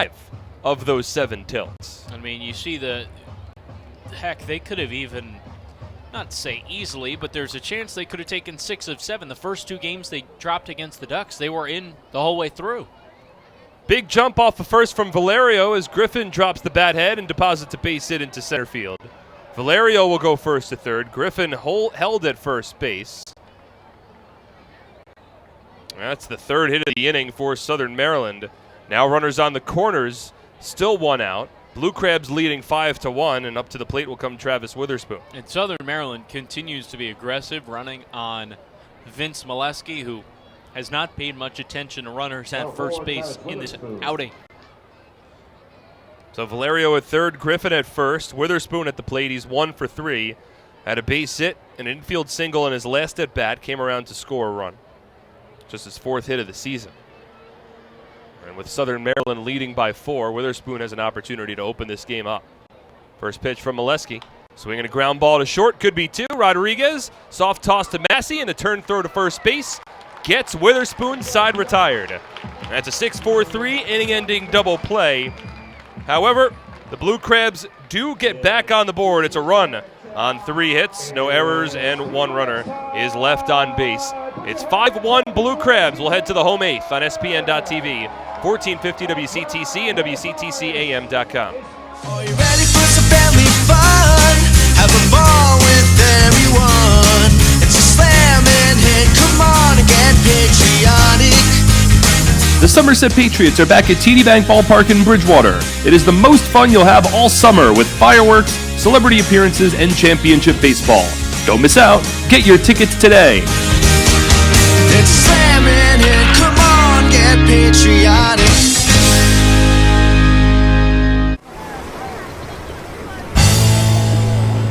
of those 7 tilts. I mean, you see heck, they could have even, not say easily, but there's a chance they could have taken 6 of 7. The first 2 games they dropped against the Ducks, they were in the whole way through. Big jump off the first from Valerio as Griffin drops the bat head and deposits a base hit into center field. Valerio will go first to third. Griffin held at first base. That's the 3rd hit of the inning for Southern Maryland. Now runners on the corners, still 1 out. Blue Crabs leading 5-1, and up to the plate will come Travis Witherspoon. And Southern Maryland continues to be aggressive, running on Vince Molesky, who has not paid much attention to runners at first base in this outing. So Valerio at third, Griffin at first, Witherspoon at the plate. He's 1 for 3. Had a base hit, an infield single in his last at bat, came around to score a run. Just his 4th hit of the season. And with Southern Maryland leading by 4, Witherspoon has an opportunity to open this game up. First pitch from Molesky. Swinging a ground ball to short, could be 2. Rodriguez, soft toss to Massey, and a turn throw to first base. Gets Witherspoon side retired. That's a 6-4-3 inning-ending double play. However, the Blue Crabs do get back on the board. It's a run on 3 hits, no errors, and 1 runner is left on base. It's 5-1 Blue Crabs. We'll head to the home 8th on SPN.TV, 1450 WCTC and WCTCAM.com. Are you ready for some family fun? Have a ball with everyone. It's a slam and hit. Come on and get patriotic. The Somerset Patriots are back at TD Bank Ballpark in Bridgewater. It is the most fun you'll have all summer with fireworks, celebrity appearances, and championship baseball. Don't miss out. Get your tickets today. It's a slam and hit. Come on, get patriotic.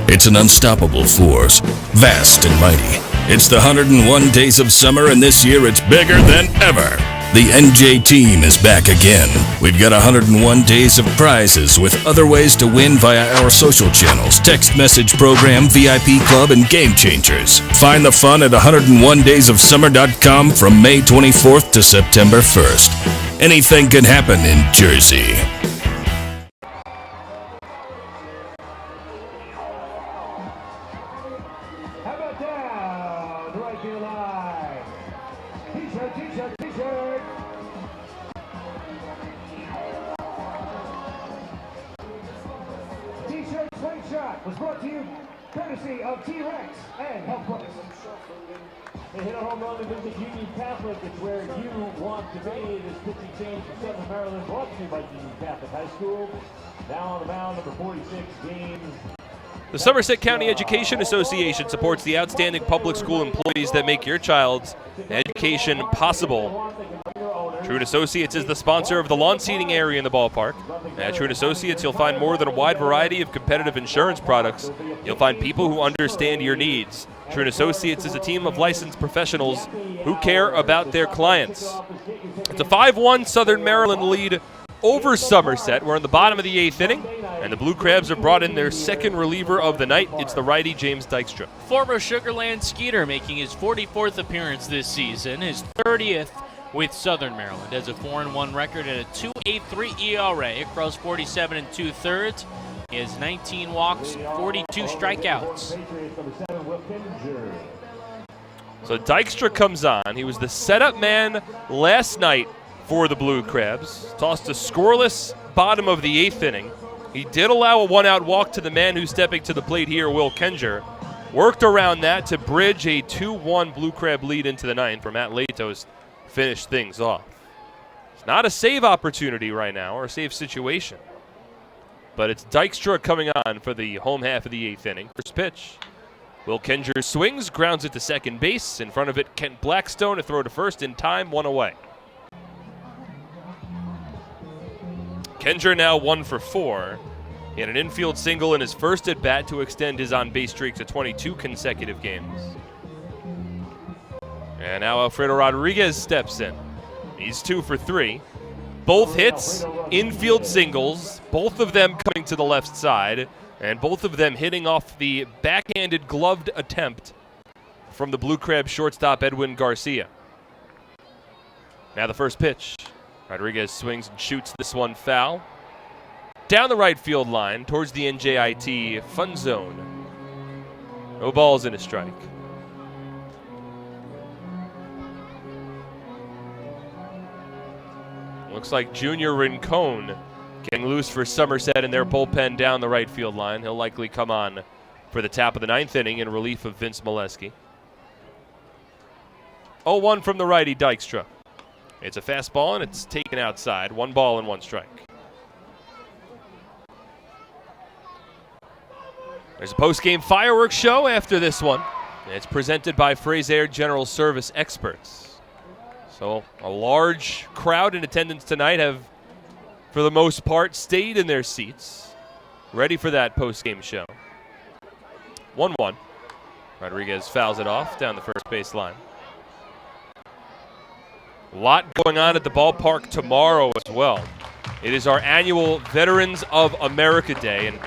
It's an unstoppable force, vast and mighty. It's the 101 days of summer, and this year it's bigger than ever. The NJ team is back again. We've got 101 days of prizes with other ways to win via our social channels, text message program, VIP club, and game changers. Find the fun at 101daysofsummer.com from May 24th to September 1st. Anything can happen in Jersey. How about down the right field line? T-shirt, T-shirt, T-shirt. T-shirt swing shot was brought to you courtesy of T-Rex and Health Plus. They hit a home run and visit Union Catholic. It's where you want to be. This pitching change from Southern Maryland brought to you by Union Catholic High School. Now on the mound, number 46, James. The Somerset County Education Association supports the outstanding public school employees that make your child's education possible. Truett Associates is the sponsor of the lawn seating area in the ballpark. At Truett Associates, you'll find more than a wide variety of competitive insurance products. You'll find people who understand your needs. Truett Associates is a team of licensed professionals who care about their clients. It's a 5-1 Southern Maryland lead over Somerset. We're in the bottom of the 8th inning, and the Blue Crabs have brought in their second reliever of the night. It's the righty James Dykstra. Former Sugarland Skeeter making his 44th appearance this season, his 30th with Southern Maryland, has a 4-1 record and a 2.83 ERA across 47 2/3. He has 19 walks, 42 strikeouts. So Dykstra comes on. He was the setup man last night for the Blue Crabs. Tossed a scoreless bottom of the 8th inning. He did allow a 1-out walk to the man who's stepping to the plate here, Will Kenger. Worked around that to bridge a 2-1 Blue Crab lead into the 9th, where Matt Latos finished things off. It's not a save opportunity right now, or a save situation. But it's Dykstra coming on for the home half of the 8th inning. First pitch. Will Kenger swings, grounds it to second base. In front of it, Kent Blackstone, a throw to first in time, 1 away. Kenger now 1 for 4. He had an infield single in his first at-bat to extend his on-base streak to 22 consecutive games. And now Alfredo Rodriguez steps in. He's 2 for 3. Both hits, infield singles, both of them coming to the left side, and both of them hitting off the backhanded gloved attempt from the Blue Crab shortstop Edwin Garcia. Now the first pitch. Rodriguez swings and shoots this one foul. Down the right field line towards the NJIT fun zone. No balls and a strike. Looks like Junior Rincon getting loose for Somerset in their bullpen down the right field line. He'll likely come on for the top of the 9th inning in relief of Vince Molesky. 0-1 from the righty, Dykstra. It's a fastball and it's taken outside. 1 ball and 1 strike. There's a post-game fireworks show after this one. It's presented by Fraser General Service Experts. So a large crowd in attendance tonight have, for the most part, stayed in their seats, ready for that post-game show. 1-1. Rodriguez fouls it off down the first base line. A lot going on at the ballpark tomorrow as well. It is our annual Veterans of America Day, and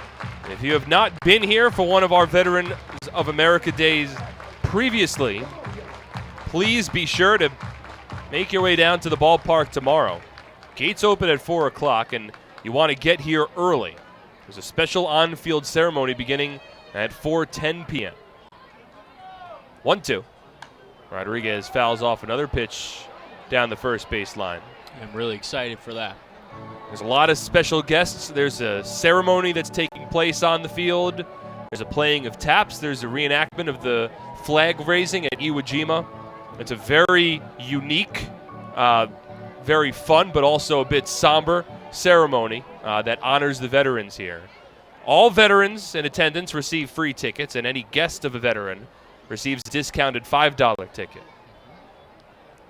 if you have not been here for one of our Veterans of America Days previously, please be sure to make your way down to the ballpark tomorrow. Gates open at 4 o'clock, and you want to get here early. There's a special on-field ceremony beginning at 4:10 p.m. 1-2. Rodriguez fouls off another pitch down the first base line. I'm really excited for that. There's a lot of special guests. There's a ceremony that's taking place on the field. There's a playing of taps. There's a reenactment of the flag raising at Iwo Jima. It's a very unique, very fun, but also a bit somber ceremony that honors the veterans here. All veterans in attendance receive free tickets, and any guest of a veteran receives a discounted $5 ticket.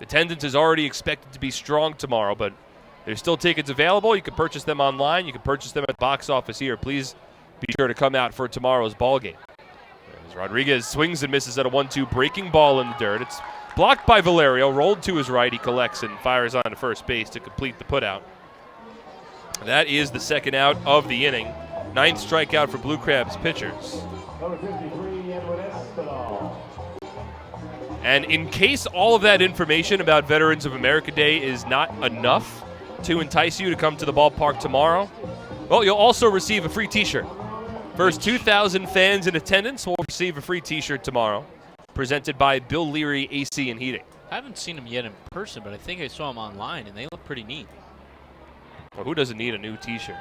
Attendance is already expected to be strong tomorrow, but there's still tickets available. You can purchase them online. You can purchase them at the box office here. Please be sure to come out for tomorrow's ball game. As Rodriguez swings and misses at a 1-2 breaking ball in the dirt. It's blocked by Valerio, rolled to his right. He collects and fires on to first base to complete the putout. That is the second out of the inning. 9th strikeout for Blue Crabs pitchers. Number 53, Edwin Espinal. And in case all of that information about Veterans of America Day is not enough to entice you to come to the ballpark tomorrow, well, you'll also receive a free t-shirt. First 2,000 fans in attendance will receive a free t-shirt tomorrow, presented by Bill Leary AC and Heating. I haven't seen them yet in person, but I think I saw them online, and they look pretty neat. Well, who doesn't need a new t-shirt?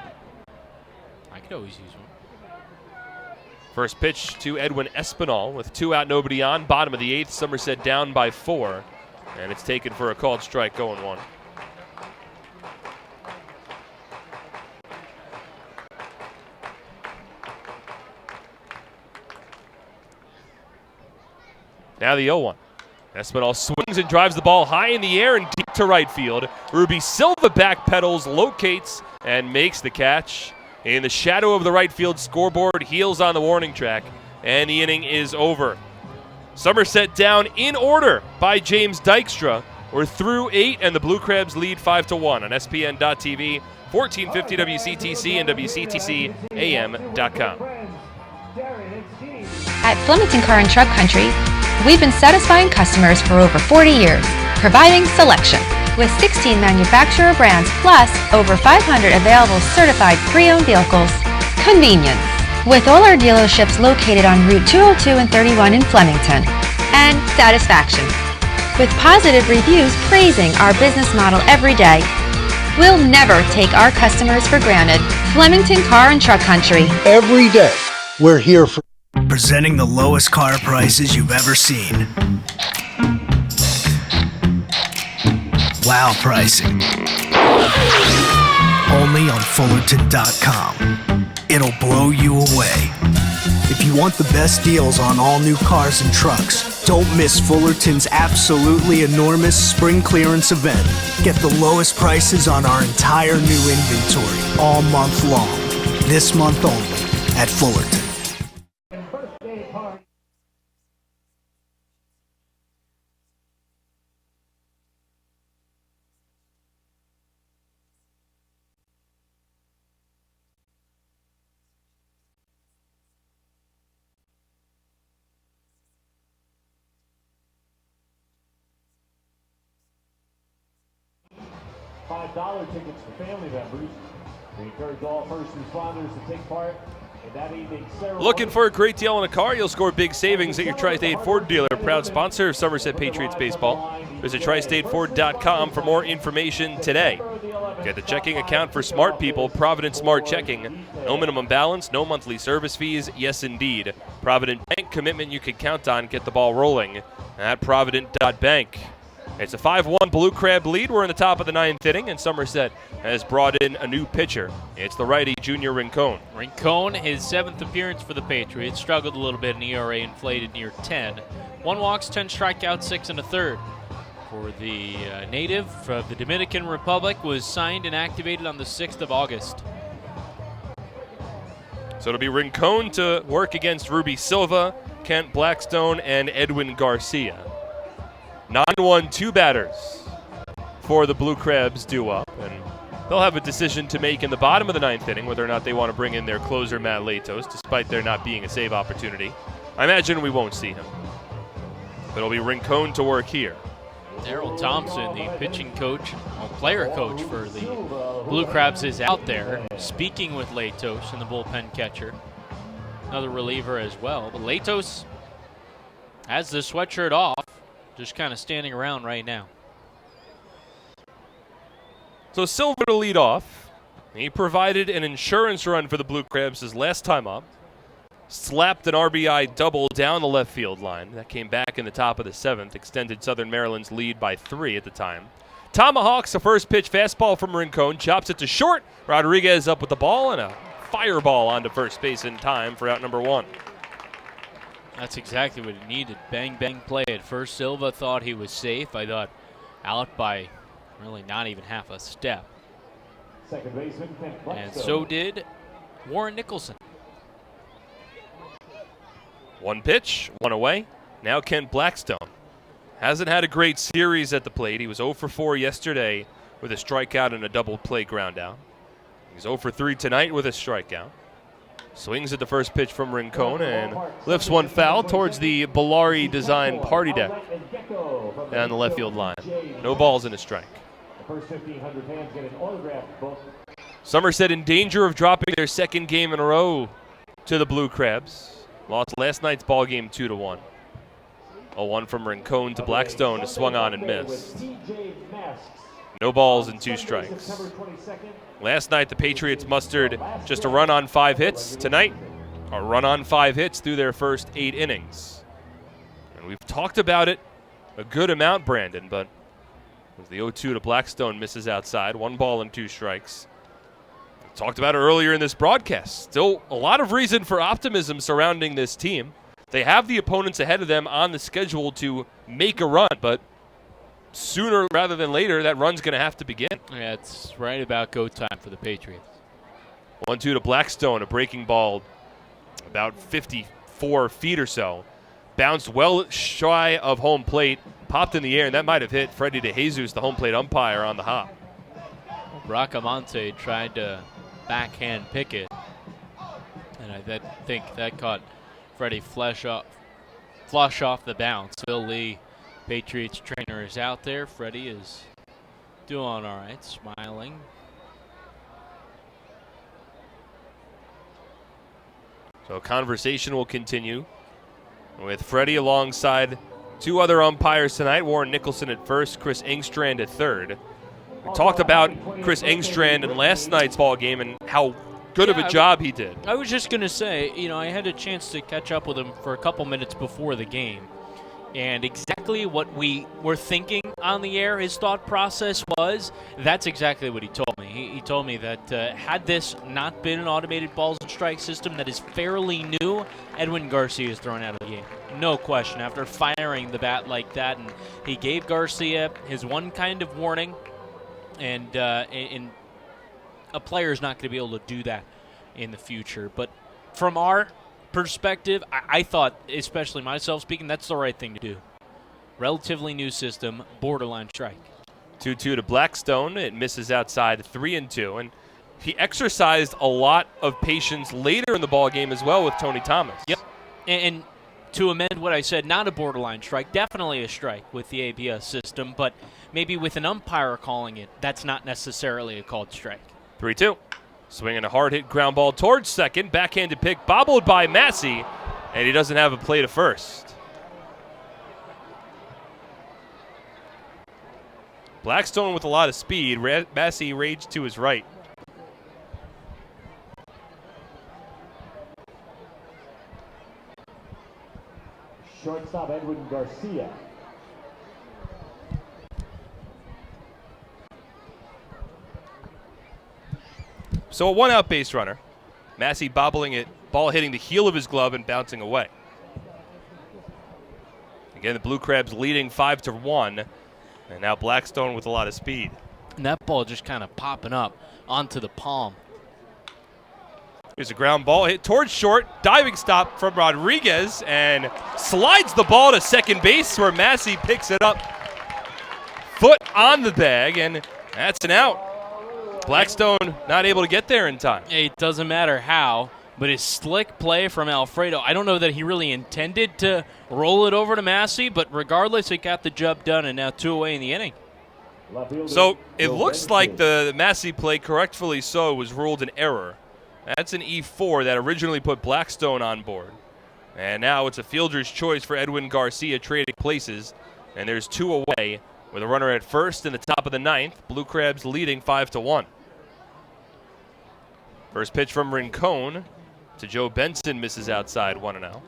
I could always use one. First pitch to Edwin Espinal with 2 out, nobody on. Bottom of the 8th, Somerset down by 4. And it's taken for a called strike, going 1. Now the 0-1. Espinal swings and drives the ball high in the air and deep to right field. Ruby Silva backpedals, locates, and makes the catch. In the shadow of the right field scoreboard, heels on the warning track, and the inning is over. Somerset down in order by James Dykstra. We're through 8, and the Blue Crabs lead 5-1 on SPN.TV, 1450 WCTC, and WCTCAM.com. At Flemington Car and Truck Country, we've been satisfying customers for over 40 years, providing selection. With 16 manufacturer brands plus over 500 available certified pre-owned vehicles. Convenience. With all our dealerships located on Route 202 and 31 in Flemington. And satisfaction. With positive reviews praising our business model every day. We'll never take our customers for granted. Flemington Car and Truck Country. Every day, we're here for... Presenting the lowest car prices you've ever seen. Wow pricing. Only on Fullerton.com. It'll blow you away. If you want the best deals on all new cars and trucks, don't miss Fullerton's absolutely enormous spring clearance event. Get the lowest prices on our entire new inventory all month long. This month only at Fullerton. $5 tickets for family members. We encourage all first responders to take part in that evening's ceremony. Looking for a great deal on a car? You'll score big savings at your Tri-State Ford dealer, proud sponsor of Somerset Patriots baseball. Visit TriStateFord.com for more information today. Get the checking account for smart people, Provident Smart Checking. No minimum balance, no monthly service fees. Yes, indeed. Provident Bank commitment you can count on. Get the ball rolling at Provident.bank. It's a 5-1 Blue Crab lead. We're in the top of the 9th inning, and Somerset has brought in a new pitcher. It's the righty, Junior Rincon. Rincon, his 7th appearance for the Patriots, struggled a little bit in ERA, inflated near 10. 1 walks, 10 strikeouts, 6 1/3. For the native of the Dominican Republic, was signed and activated on the 6th of August. So it'll be Rincon to work against Ruby Silva, Kent Blackstone, and Edwin Garcia. 9-1, 2 batters for the Blue Crabs due up, and they'll have a decision to make in the bottom of the 9th inning whether or not they want to bring in their closer, Matt Latos, despite there not being a save opportunity. I imagine we won't see him, but it'll be Rincon to work here. Daryl Thompson, the pitching coach, player coach for the Blue Crabs, is out there speaking with Latos and the bullpen catcher. Another reliever as well, but Latos has the sweatshirt off, just kind of standing around right now. So Silva to lead off. He provided an insurance run for the Blue Crabs his last time up. Slapped an RBI double down the left field line. That came back in the top of the 7th, extended Southern Maryland's lead by 3 at the time. Tomahawks, a first pitch fastball from Rincon, chops it to short. Rodriguez up with the ball and a fireball onto first base in time for out number 1. That's exactly what he needed. Bang, bang play. At first, Silva thought he was safe. I thought out by really not even half a step. Second baseman, and so did Warren Nicholson. 1 pitch, 1 away. Now Kent Blackstone. Hasn't had a great series at the plate. He was 0 for 4 yesterday with a strikeout and a double play ground out. He's 0 for 3 tonight with a strikeout. Swings at the first pitch from Rincon and lifts one foul towards the Bellari design party deck down the left field line. No balls and a strike. The first 1,500 fans get an autograph book. Somerset in danger of dropping their 2nd game in a row to the Blue Crabs. Lost last night's ball game 2-1. A 1 from Rincon to Blackstone is swung on and missed. No balls and 2 strikes. Last night, the Patriots mustered just a run on 5 hits. Tonight, a run on 5 hits through their first 8 innings. And we've talked about it a good amount, Brandon, but the 0-2 to Blackstone misses outside. 1 ball and 2 strikes. We talked about it earlier in this broadcast. Still a lot of reason for optimism surrounding this team. They have the opponents ahead of them on the schedule to make a run, but sooner rather than later, that run's going to have to begin. Yeah, it's right about go time for the Patriots. 1-2 to Blackstone, a breaking ball about 54 feet or so. Bounced well shy of home plate, popped in the air, and that might have hit Freddie DeJesus, the home plate umpire, on the hop. Bracamonte tried to backhand pick it, and I think that caught Freddie flush off the bounce. Phil Lee, Patriots trainer, is out there. Freddie is doing all right, smiling. So conversation will continue with Freddie alongside 2 other umpires tonight. Warren Nicholson at first, Chris Engstrand at third. We talked about Chris Engstrand in last night's ball game and how good of a job he did. I was just going to say, I had a chance to catch up with him for a couple minutes before the game. And exactly what we were thinking on the air, his thought process was, that's exactly what he told me. He told me that had this not been an automated balls and strike system that is fairly new, Edwin Garcia is thrown out of the game. No question, after firing the bat like that. And he gave Garcia his one kind of warning, and a player's not going to be able to do that in the future. But from our perspective, I thought, especially myself speaking, that's the right thing to do. Relatively new system, borderline strike. 2-2 to Blackstone. It misses outside, 3-2. And he exercised a lot of patience later in the ball game as well with Tony Thomas. Yep. And to amend what I said, not a borderline strike, definitely a strike with the ABS system, but maybe with an umpire calling it, that's not necessarily a called strike. 3-2. Swinging a hard-hit ground ball towards second. Backhanded pick, bobbled by Massey, and he doesn't have a play to first. Blackstone with a lot of speed. Massey raged to his right. Shortstop Edwin Garcia. So a one-out base runner. Massey bobbling it, ball hitting the heel of his glove and bouncing away. Again, the Blue Crabs leading 5-1, and now Blackstone with a lot of speed. And that ball just kind of popping up onto the palm. Here's a ground ball hit towards short, diving stop from Rodriguez, and slides the ball to second base where Massey picks it up. Foot on the bag, and that's an out. Blackstone not able to get there in time. It doesn't matter how, but his slick play from Alfredo, I don't know that he really intended to roll it over to Massey, but regardless, it got the job done, and now 2 away in the inning. So it looks like the Massey play, correctfully so, was ruled an error. That's an E4 that originally put Blackstone on board. And now it's a fielder's choice for Edwin Garcia trading places, and there's 2 away with a runner at first in the top of the 9th. Blue Crabs leading 5-1. First pitch from Rincon to Joe Benson, misses outside, 1-0.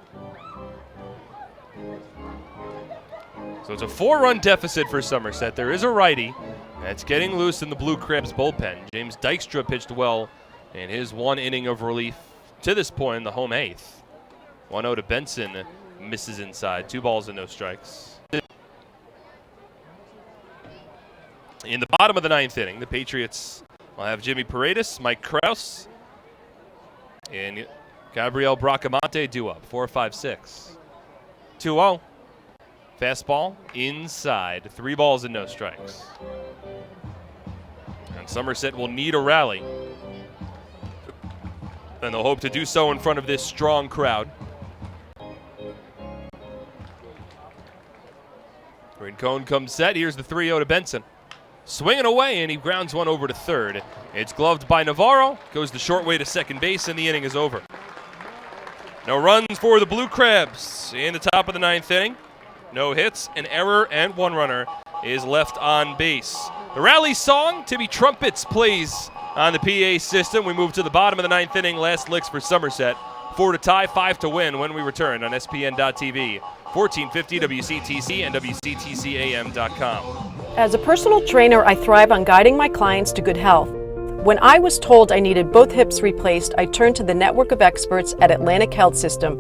So it's a 4-run deficit for Somerset. There is a righty that's getting loose in the Blue Crabs bullpen. James Dykstra pitched well in his 1 inning of relief to this point in the home 8th. 1-0 to Benson, misses inside. 2 balls and no strikes. In the bottom of the 9th inning, the Patriots will have Jimmy Paredes, Mike Krause, and Gabriel Bracamonte due up. 4-5-6. 2-0. Fastball inside. 3 balls and no strikes. And Somerset will need a rally. And they'll hope to do so in front of this strong crowd. Rincon comes set. Here's the 3-0 to Benson. Swinging away, and he grounds one over to third. It's gloved by Navarro. Goes the short way to second base, and the inning is over. No runs for the Blue Crabs in the top of the 9th inning. No hits, an error, and 1 runner is left on base. The rally song, Timmy Trumpets, plays on the PA system. We move to the bottom of the 9th inning. Last licks for Somerset. 4 to tie, 5 to win when we return on SPN.TV, 1450 WCTC and WCTCAM.com. As a personal trainer, I thrive on guiding my clients to good health. When I was told I needed both hips replaced, I turned to the network of experts at Atlantic Health System.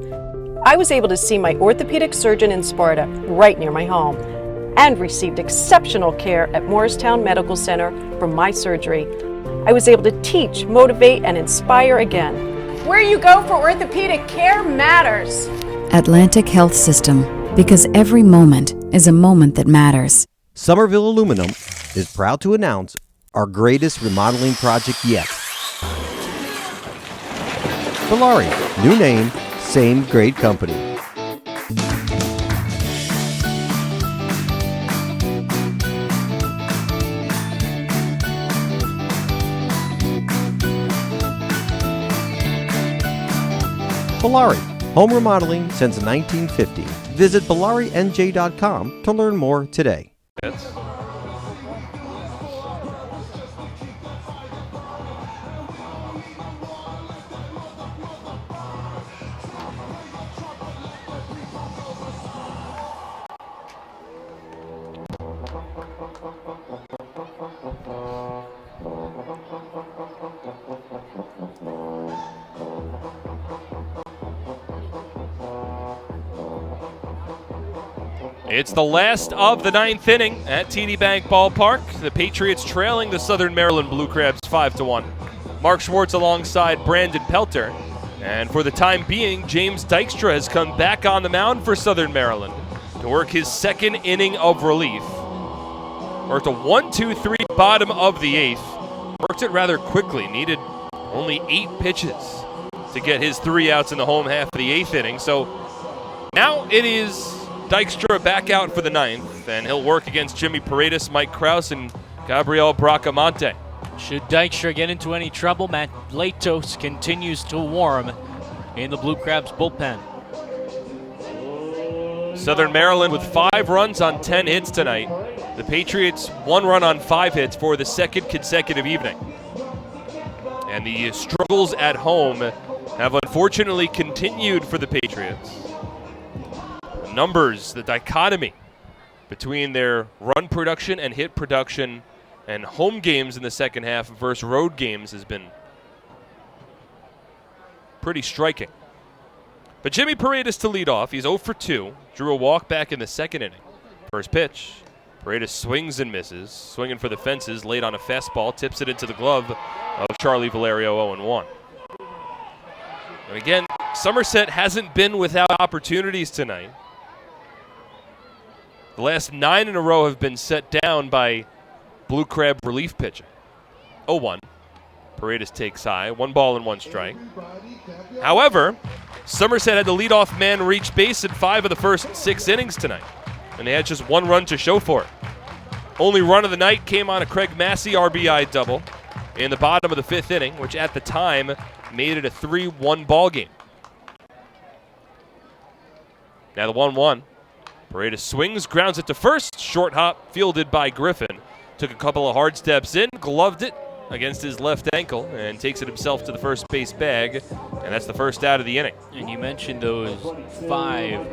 I was able to see my orthopedic surgeon in Sparta, right near my home, and received exceptional care at Morristown Medical Center for my surgery. I was able to teach, motivate, and inspire again. Where you go for orthopedic care matters. Atlantic Health System, because every moment is a moment that matters. Somerville Aluminum is proud to announce our greatest remodeling project yet. Valari, new name, same great company. Valari, home remodeling since 1950. Visit BalariNJ.com to learn more today. Yes. It's the last of the 9th inning at TD Bank Ballpark. The Patriots trailing the Southern Maryland Blue Crabs 5-1. Mark Schwartz alongside Brandon Pelter. And for the time being, James Dykstra has come back on the mound for Southern Maryland to work his 2nd inning of relief. Worked a 1-2-3 bottom of the 8th. Worked it rather quickly. Needed only 8 pitches to get his 3 outs in the home half of the 8th inning. So Now it is Dykstra back out for the ninth, and he'll work against Jimmy Paredes, Mike Kraus, and Gabriel Bracamonte. Should Dykstra get into any trouble, Matt Latos continues to warm in the Blue Crabs bullpen. Southern Maryland with 5 runs on 10 hits tonight. The Patriots 1 run on 5 hits for the second consecutive evening. And the struggles at home have unfortunately continued for the Patriots. The numbers, the dichotomy between their run production and hit production and home games in the second half versus road games has been pretty striking. But Jimmy Paredes to lead off. He's 0 for 2. Drew a walk back in the second inning. First pitch. Paredes swings and misses. Swinging for the fences, late on a fastball. Tips it into the glove of Charlie Valerio, 0-1. And again, Somerset hasn't been without opportunities tonight. The last 9 in a row have been set down by Blue Crab relief pitching. 0-1. Paredes takes high. 1 ball and 1 strike. However, Somerset had the leadoff man reach base in 5 of the first 6 innings tonight, and they had just 1 run to show for it. Only run of the night came on a Craig Massey RBI double in the bottom of the 5th inning, which at the time made it a 3-1 ball game. Now the 1-1. Paredes swings, grounds it to first. Short hop, fielded by Griffin. Took a couple of hard steps in, gloved it against his left ankle, and takes it himself to the first base bag, and that's the first out of the inning. And you mentioned those 5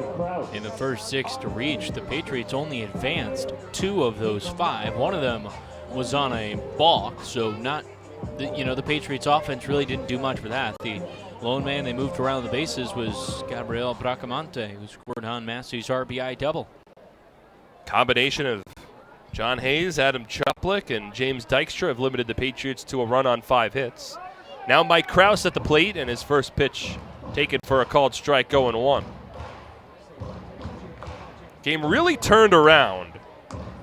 in the first 6 to reach. The Patriots only advanced 2 of those 5. One of them was on a balk, so not, the Patriots offense really didn't do much for that. The lone man they moved around the bases was Gabriel Bracamonte, who scored on Massey's RBI double. Combination of John Hayes, Adam Chuplik, and James Dykstra have limited the Patriots to a run on 5 hits. Now Mike Kraus at the plate, and his first pitch taken for a called strike, 0-1. Game really turned around.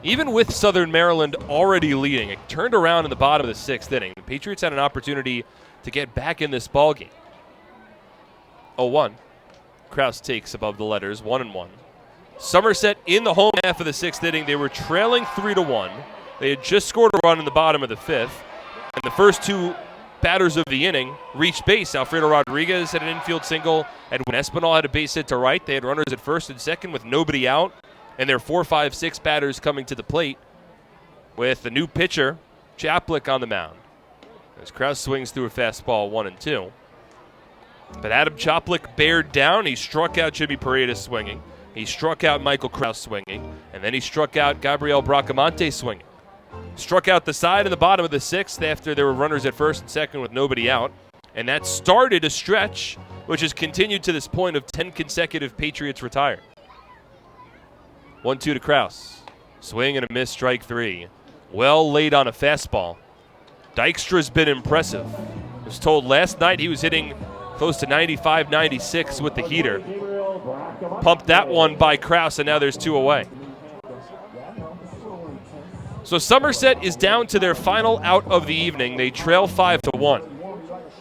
Even with Southern Maryland already leading, it turned around in the bottom of the 6th inning. The Patriots had an opportunity to get back in this ball game. 0-1. Kraus takes above the letters, 1-1. Somerset in the home half of the 6th inning. They were trailing 3-1. They had just scored a run in the bottom of the 5th. And the first 2 batters of the inning reached base. Alfredo Rodriguez had an infield single. Edwin Espinal had a base hit to right. They had runners at first and second with nobody out. And their 4, 5, 6 batters coming to the plate with the new pitcher, Chaplik, on the mound. As Kraus swings through a fastball, 1-2. But Adam Chaplik bared down. He struck out Jimmy Paredes swinging. He struck out Michael Kraus swinging, and then he struck out Gabriel Bracamonte swinging. Struck out the side in the bottom of the 6th after there were runners at first and second with nobody out. And that started a stretch which has continued to this point of 10 consecutive Patriots retired. 1-2 to Kraus. Swing and a miss, strike 3. Well laid on a fastball. Dykstra's been impressive. I was told last night he was hitting close to 95, 96 with the heater. Pumped that one by Kraus, and now there's 2 away. So Somerset is down to their final out of the evening. They trail 5-1.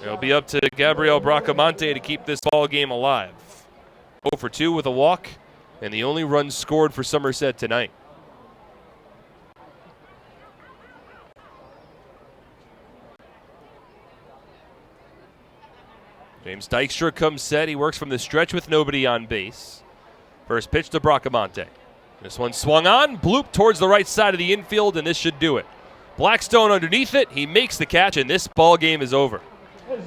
It'll be up to Gabriel Bracamonte to keep this ball game alive. 0 for 2 with a walk, and the only run scored for Somerset tonight. James Dykstra comes set. He works from the stretch with nobody on base. First pitch to Bracamonte. This one swung on, bloop towards the right side of the infield, and this should do it. Blackstone underneath it. He makes the catch, and this ball game is over.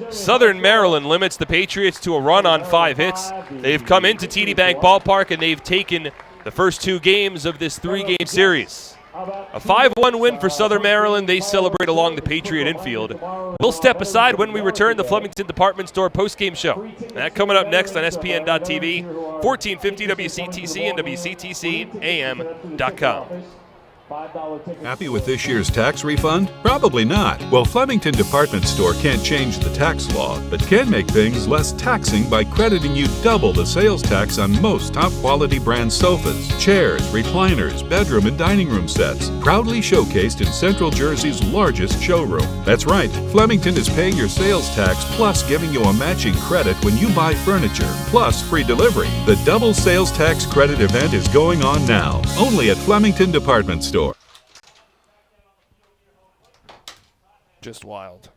Southern Maryland limits the Patriots to a run on 5 hits. They've come into TD Bank Ballpark, and they've taken the first 2 games of this 3-game series. A 5-1 win for Southern Maryland. They celebrate along the Patriot infield. We'll step aside when we return the Flemington Department Store postgame show. That coming up next on SPN.TV, 1450 WCTC and WCTCAM.com. $5 ticket. Happy with this year's tax refund? Probably not. Well, Flemington Department Store can't change the tax law, but can make things less taxing by crediting you double the sales tax on most top-quality brand sofas, chairs, recliners, bedroom and dining room sets, proudly showcased in Central Jersey's largest showroom. That's right, Flemington is paying your sales tax plus giving you a matching credit when you buy furniture, plus free delivery. The double sales tax credit event is going on now, only at Flemington Department Store. Just wild.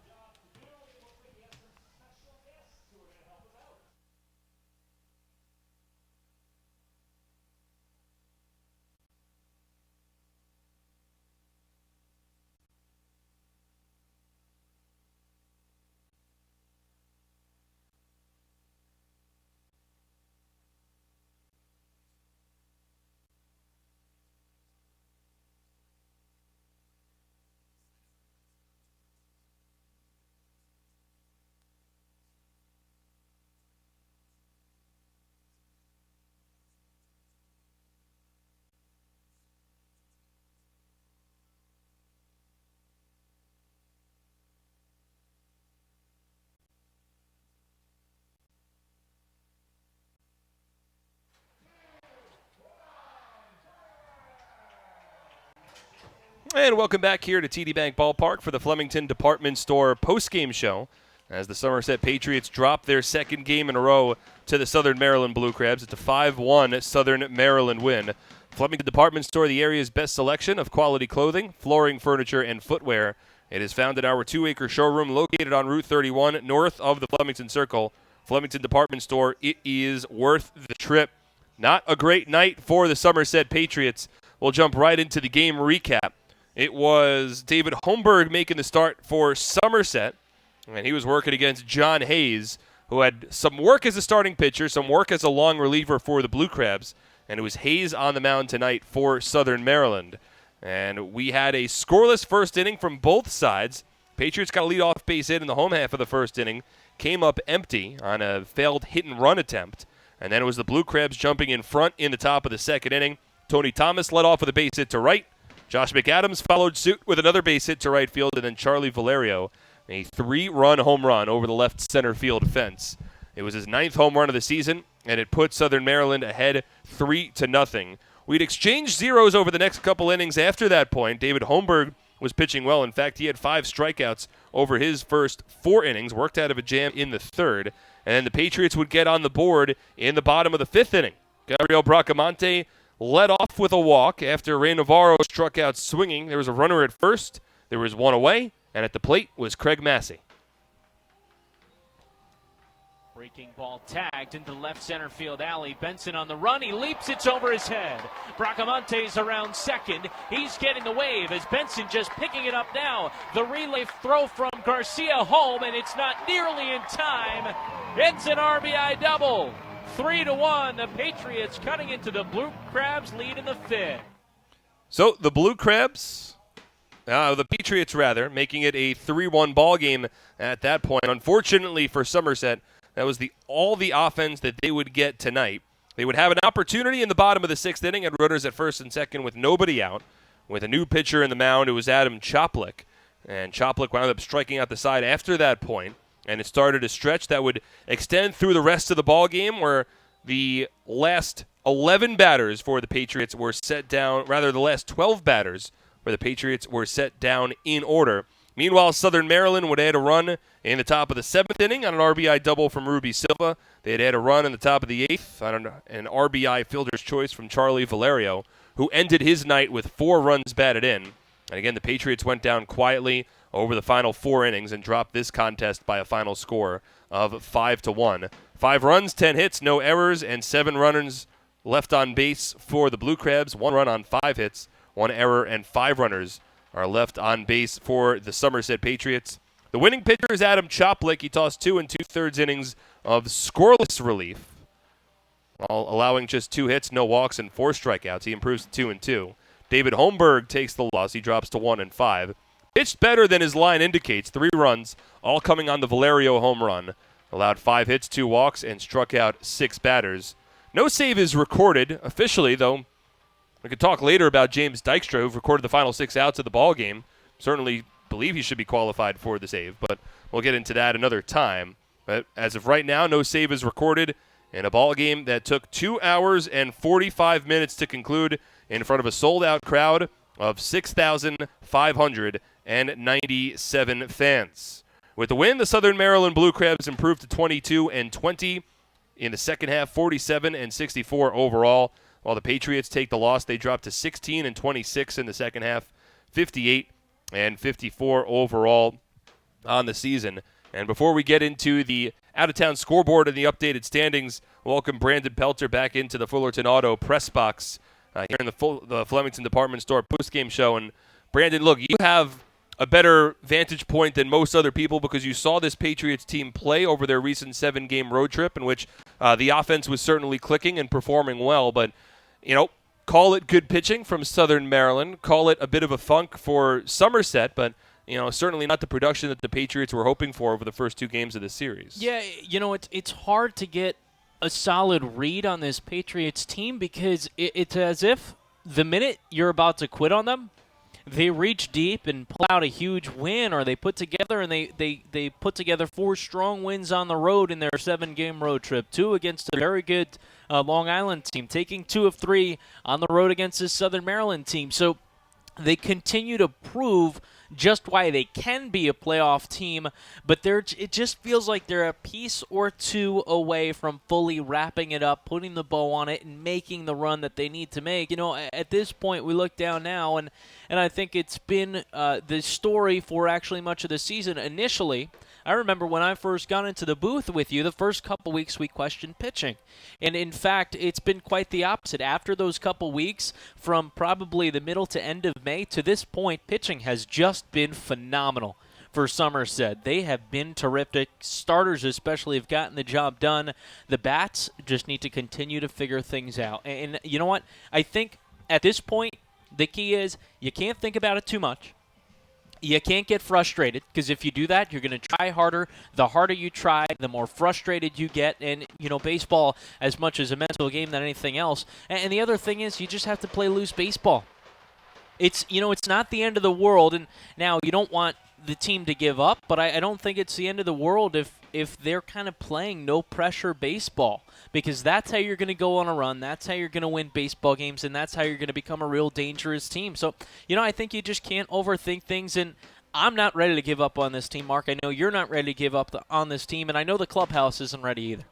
And welcome back here to TD Bank Ballpark for the Flemington Department Store postgame show as the Somerset Patriots drop their second game in a row to the Southern Maryland Blue Crabs. It's a 5-1 Southern Maryland win. Flemington Department Store, the area's best selection of quality clothing, flooring, furniture, and footwear. It is found at our 2-acre showroom located on Route 31 north of the Flemington Circle. Flemington Department Store, it is worth the trip. Not a great night for the Somerset Patriots. We'll jump right into the game recap. It was David Holmberg making the start for Somerset, and he was working against John Hayes, who had some work as a starting pitcher, some work as a long reliever for the Blue Crabs, and it was Hayes on the mound tonight for Southern Maryland. And we had a scoreless first inning from both sides. Patriots got a leadoff base hit in the home half of the first inning, came up empty on a failed hit-and-run attempt, and then it was the Blue Crabs jumping in front in the top of the second inning. Tony Thomas led off with a base hit to right. Josh McAdams followed suit with another base hit to right field, and then Charlie Valerio, a 3-run home run over the left center field fence. It was his 9th home run of the season, and it put Southern Maryland ahead 3-0. We'd exchanged zeros over the next couple innings after that point. David Holmberg was pitching well. In fact, he had 5 strikeouts over his first 4 innings, worked out of a jam in the third, and then the Patriots would get on the board in the bottom of the 5th inning. Gabriel Bracamonte led off with a walk after Ray Navarro struck out swinging. There was a runner at first. There was one away, and at the plate was Craig Massey. Breaking ball tagged into left center field alley. Benson on the run. He leaps. It's over his head. Bracamonte's around second. He's getting the wave as Benson just picking it up now. The relay throw from Garcia home, and it's not nearly in time. It's an RBI double. 3-1, the Patriots cutting into the Blue Crabs lead in the 5th. So the Blue Crabs, the Patriots rather, making it a 3-1 ball game at that point. Unfortunately for Somerset, that was all the offense that they would get tonight. They would have an opportunity in the bottom of the 6th inning, had runners at first and second with nobody out. With a new pitcher in the mound, it was Adam Choplik, and Choplik wound up striking out the side after that point. And it started a stretch that would extend through the rest of the ball game, where the last 11 batters for the Patriots were set down, rather the last 12 batters for the Patriots were set down in order. Meanwhile, Southern Maryland would add a run in the top of the 7th inning on an RBI double from Ruby Silva. They'd add a run in the top of the 8th on an RBI fielder's choice from Charlie Valerio, who ended his night with 4 runs batted in. And again, the Patriots went down quietly over the final 4 innings and dropped this contest by a final score of 5-1. 5 runs, 10 hits, no errors, and 7 runners left on base for the Blue Crabs. 1 run on 5 hits, 1 error, and 5 runners are left on base for the Somerset Patriots. The winning pitcher is Adam Choplik. He tossed 2 2/3 innings of scoreless relief, while allowing just 2 hits, no walks, and 4 strikeouts. He improves to 2-2. David Holmberg takes the loss. He drops to 1-5. Pitched better than his line indicates. 3 runs, all coming on the Valerio home run. Allowed 5 hits, 2 walks, and struck out 6 batters. No save is recorded officially, though. We could talk later about James Dykstra, who recorded the final 6 outs of the ball game. Certainly believe he should be qualified for the save, but we'll get into that another time. But as of right now, no save is recorded in a ball game that took 2 hours and 45 minutes to conclude in front of a sold-out crowd of 6,597 fans. With the win, the Southern Maryland Blue Crabs improved to 22-20 in the second half, 47-64 overall. While the Patriots take the loss, they drop to 16-26 in the second half, 58-54 overall on the season. And before we get into the out-of-town scoreboard and the updated standings, welcome Brandon Pelter back into the Fullerton Auto press box here in the Flemington Department Store postgame show. And Brandon, look, you have a better vantage point than most other people because you saw this Patriots team play over their recent 7-game road trip in which the offense was certainly clicking and performing well. But, you know, call it good pitching from Southern Maryland, call it a bit of a funk for Somerset, but you know, certainly not the production that the Patriots were hoping for over the first 2 games of the series. Yeah, you know, it's hard to get a solid read on this Patriots team because it's as if the minute you're about to quit on them, they reach deep and pull out a huge win, or they put together and they put together 4 strong wins on the road in their 7-game road trip, 2 against a very good Long Island team, taking 2 of 3 on the road against this Southern Maryland team. So they continue to prove just why they can be a playoff team, but it just feels like they're a piece or 2 away from fully wrapping it up, putting the bow on it, and making the run that they need to make. You know, at this point, we look down now, and I think it's been the story for actually much of the season. Initially, I remember when I first got into the booth with you, the first couple weeks we questioned pitching. And in fact, it's been quite the opposite. After those couple weeks, from probably the middle to end of May to this point, pitching has just been phenomenal for Somerset. They have been terrific. Starters especially have gotten the job done. The bats just need to continue to figure things out. And you know what? I think at this point, the key is you can't think about it too much. You can't get frustrated, because if you do that, you're going to try harder. The harder you try, the more frustrated you get. And, you know, baseball, as much as a mental game than anything else. And the other thing is you just have to play loose baseball. It's not the end of the world. And now you don't want the team to give up, but I don't think it's the end of the world if they're kind of playing no-pressure baseball, because that's how you're going to go on a run, that's how you're going to win baseball games, and that's how you're going to become a real dangerous team. So, you know, I think you just can't overthink things, and I'm not ready to give up on this team, Mark. I know you're not ready to give up on this team, and I know the clubhouse isn't ready either.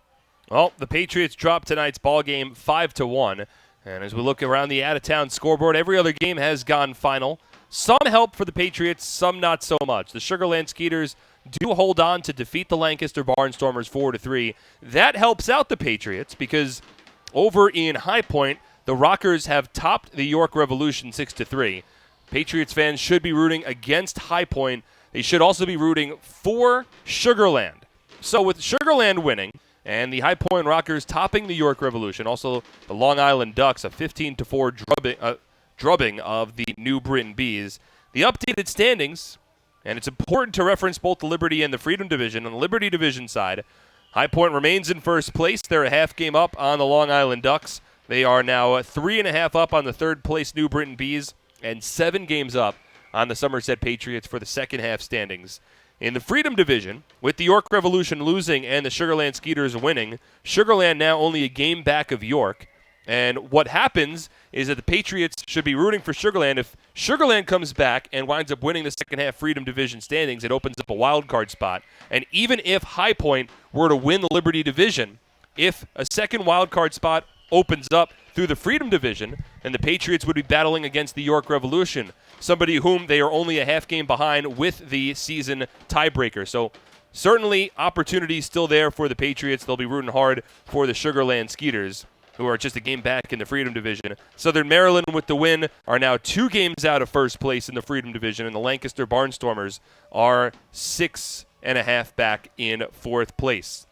Well, the Patriots dropped tonight's ball game 5-1, and as we look around the out-of-town scoreboard, every other game has gone final. Some help for the Patriots, some not so much. The Sugarland Skeeters do hold on to defeat the Lancaster Barnstormers 4-3. That helps out the Patriots because over in High Point, the Rockers have topped the York Revolution 6-3. Patriots fans should be rooting against High Point. They should also be rooting for Sugarland. So with Sugarland winning and the High Point Rockers topping the York Revolution, also the Long Island Ducks, a 15-4 drubbing of the New Britain Bees. The updated standings, and it's important to reference both the Liberty and the Freedom Division. On the Liberty Division side, High Point remains in first place. They're a half game up on the Long Island Ducks. They are now 3.5 up on the third place New Britain Bees and 7 games up on the Somerset Patriots for the second half standings. In the Freedom Division, with the York Revolution losing and the Sugarland Skeeters winning, Sugarland now only a game back of York. And what happens is that the Patriots should be rooting for Sugarland. If Sugarland comes back and winds up winning the second half Freedom Division standings, it opens up a wild card spot. And even if High Point were to win the Liberty Division, if a second wild card spot opens up through the Freedom Division, then the Patriots would be battling against the York Revolution, somebody whom they are only a half game behind with the season tiebreaker. So certainly opportunities still there for the Patriots. They'll be rooting hard for the Sugarland Skeeters, who are just a game back in the Freedom Division. Southern Maryland, with the win, are now 2 games out of first place in the Freedom Division, and the Lancaster Barnstormers are 6.5 back in fourth place.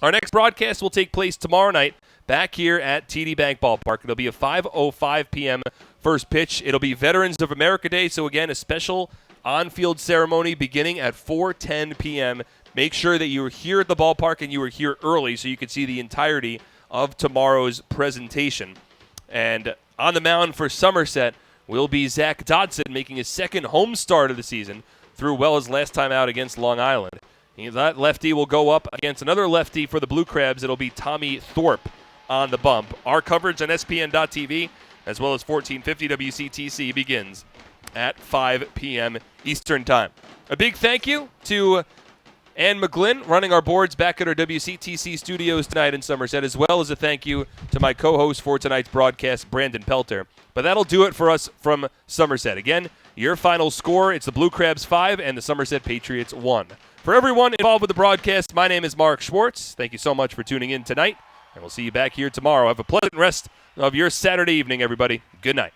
Our next broadcast will take place tomorrow night back here at TD Bank Ballpark. It'll be a 5:05 p.m. first pitch. It'll be Veterans of America Day, so again, a special on-field ceremony beginning at 4:10 p.m. Make sure that you are here at the ballpark and you are here early so you can see the entirety of tomorrow's presentation. And On the mound for Somerset will be Zach Dodson, making his second home start of the season, threw well his last time out against Long Island. That lefty will go up against another lefty for the Blue Crabs. It'll be Tommy Thorpe on the bump. Our coverage on SPN.TV as well as 1450 WCTC begins at 5 p.m. Eastern Time. A big thank you to Ann McGlynn running our boards back at our WCTC studios tonight in Somerset, as well as a thank you to my co-host for tonight's broadcast, Brandon Pelter. But that'll do it for us from Somerset. Again, your final score, it's the Blue Crabs 5 and the Somerset Patriots 1. For everyone involved with the broadcast, my name is Mark Schwartz. Thank you so much for tuning in tonight, and we'll see you back here tomorrow. Have a pleasant rest of your Saturday evening, everybody. Good night.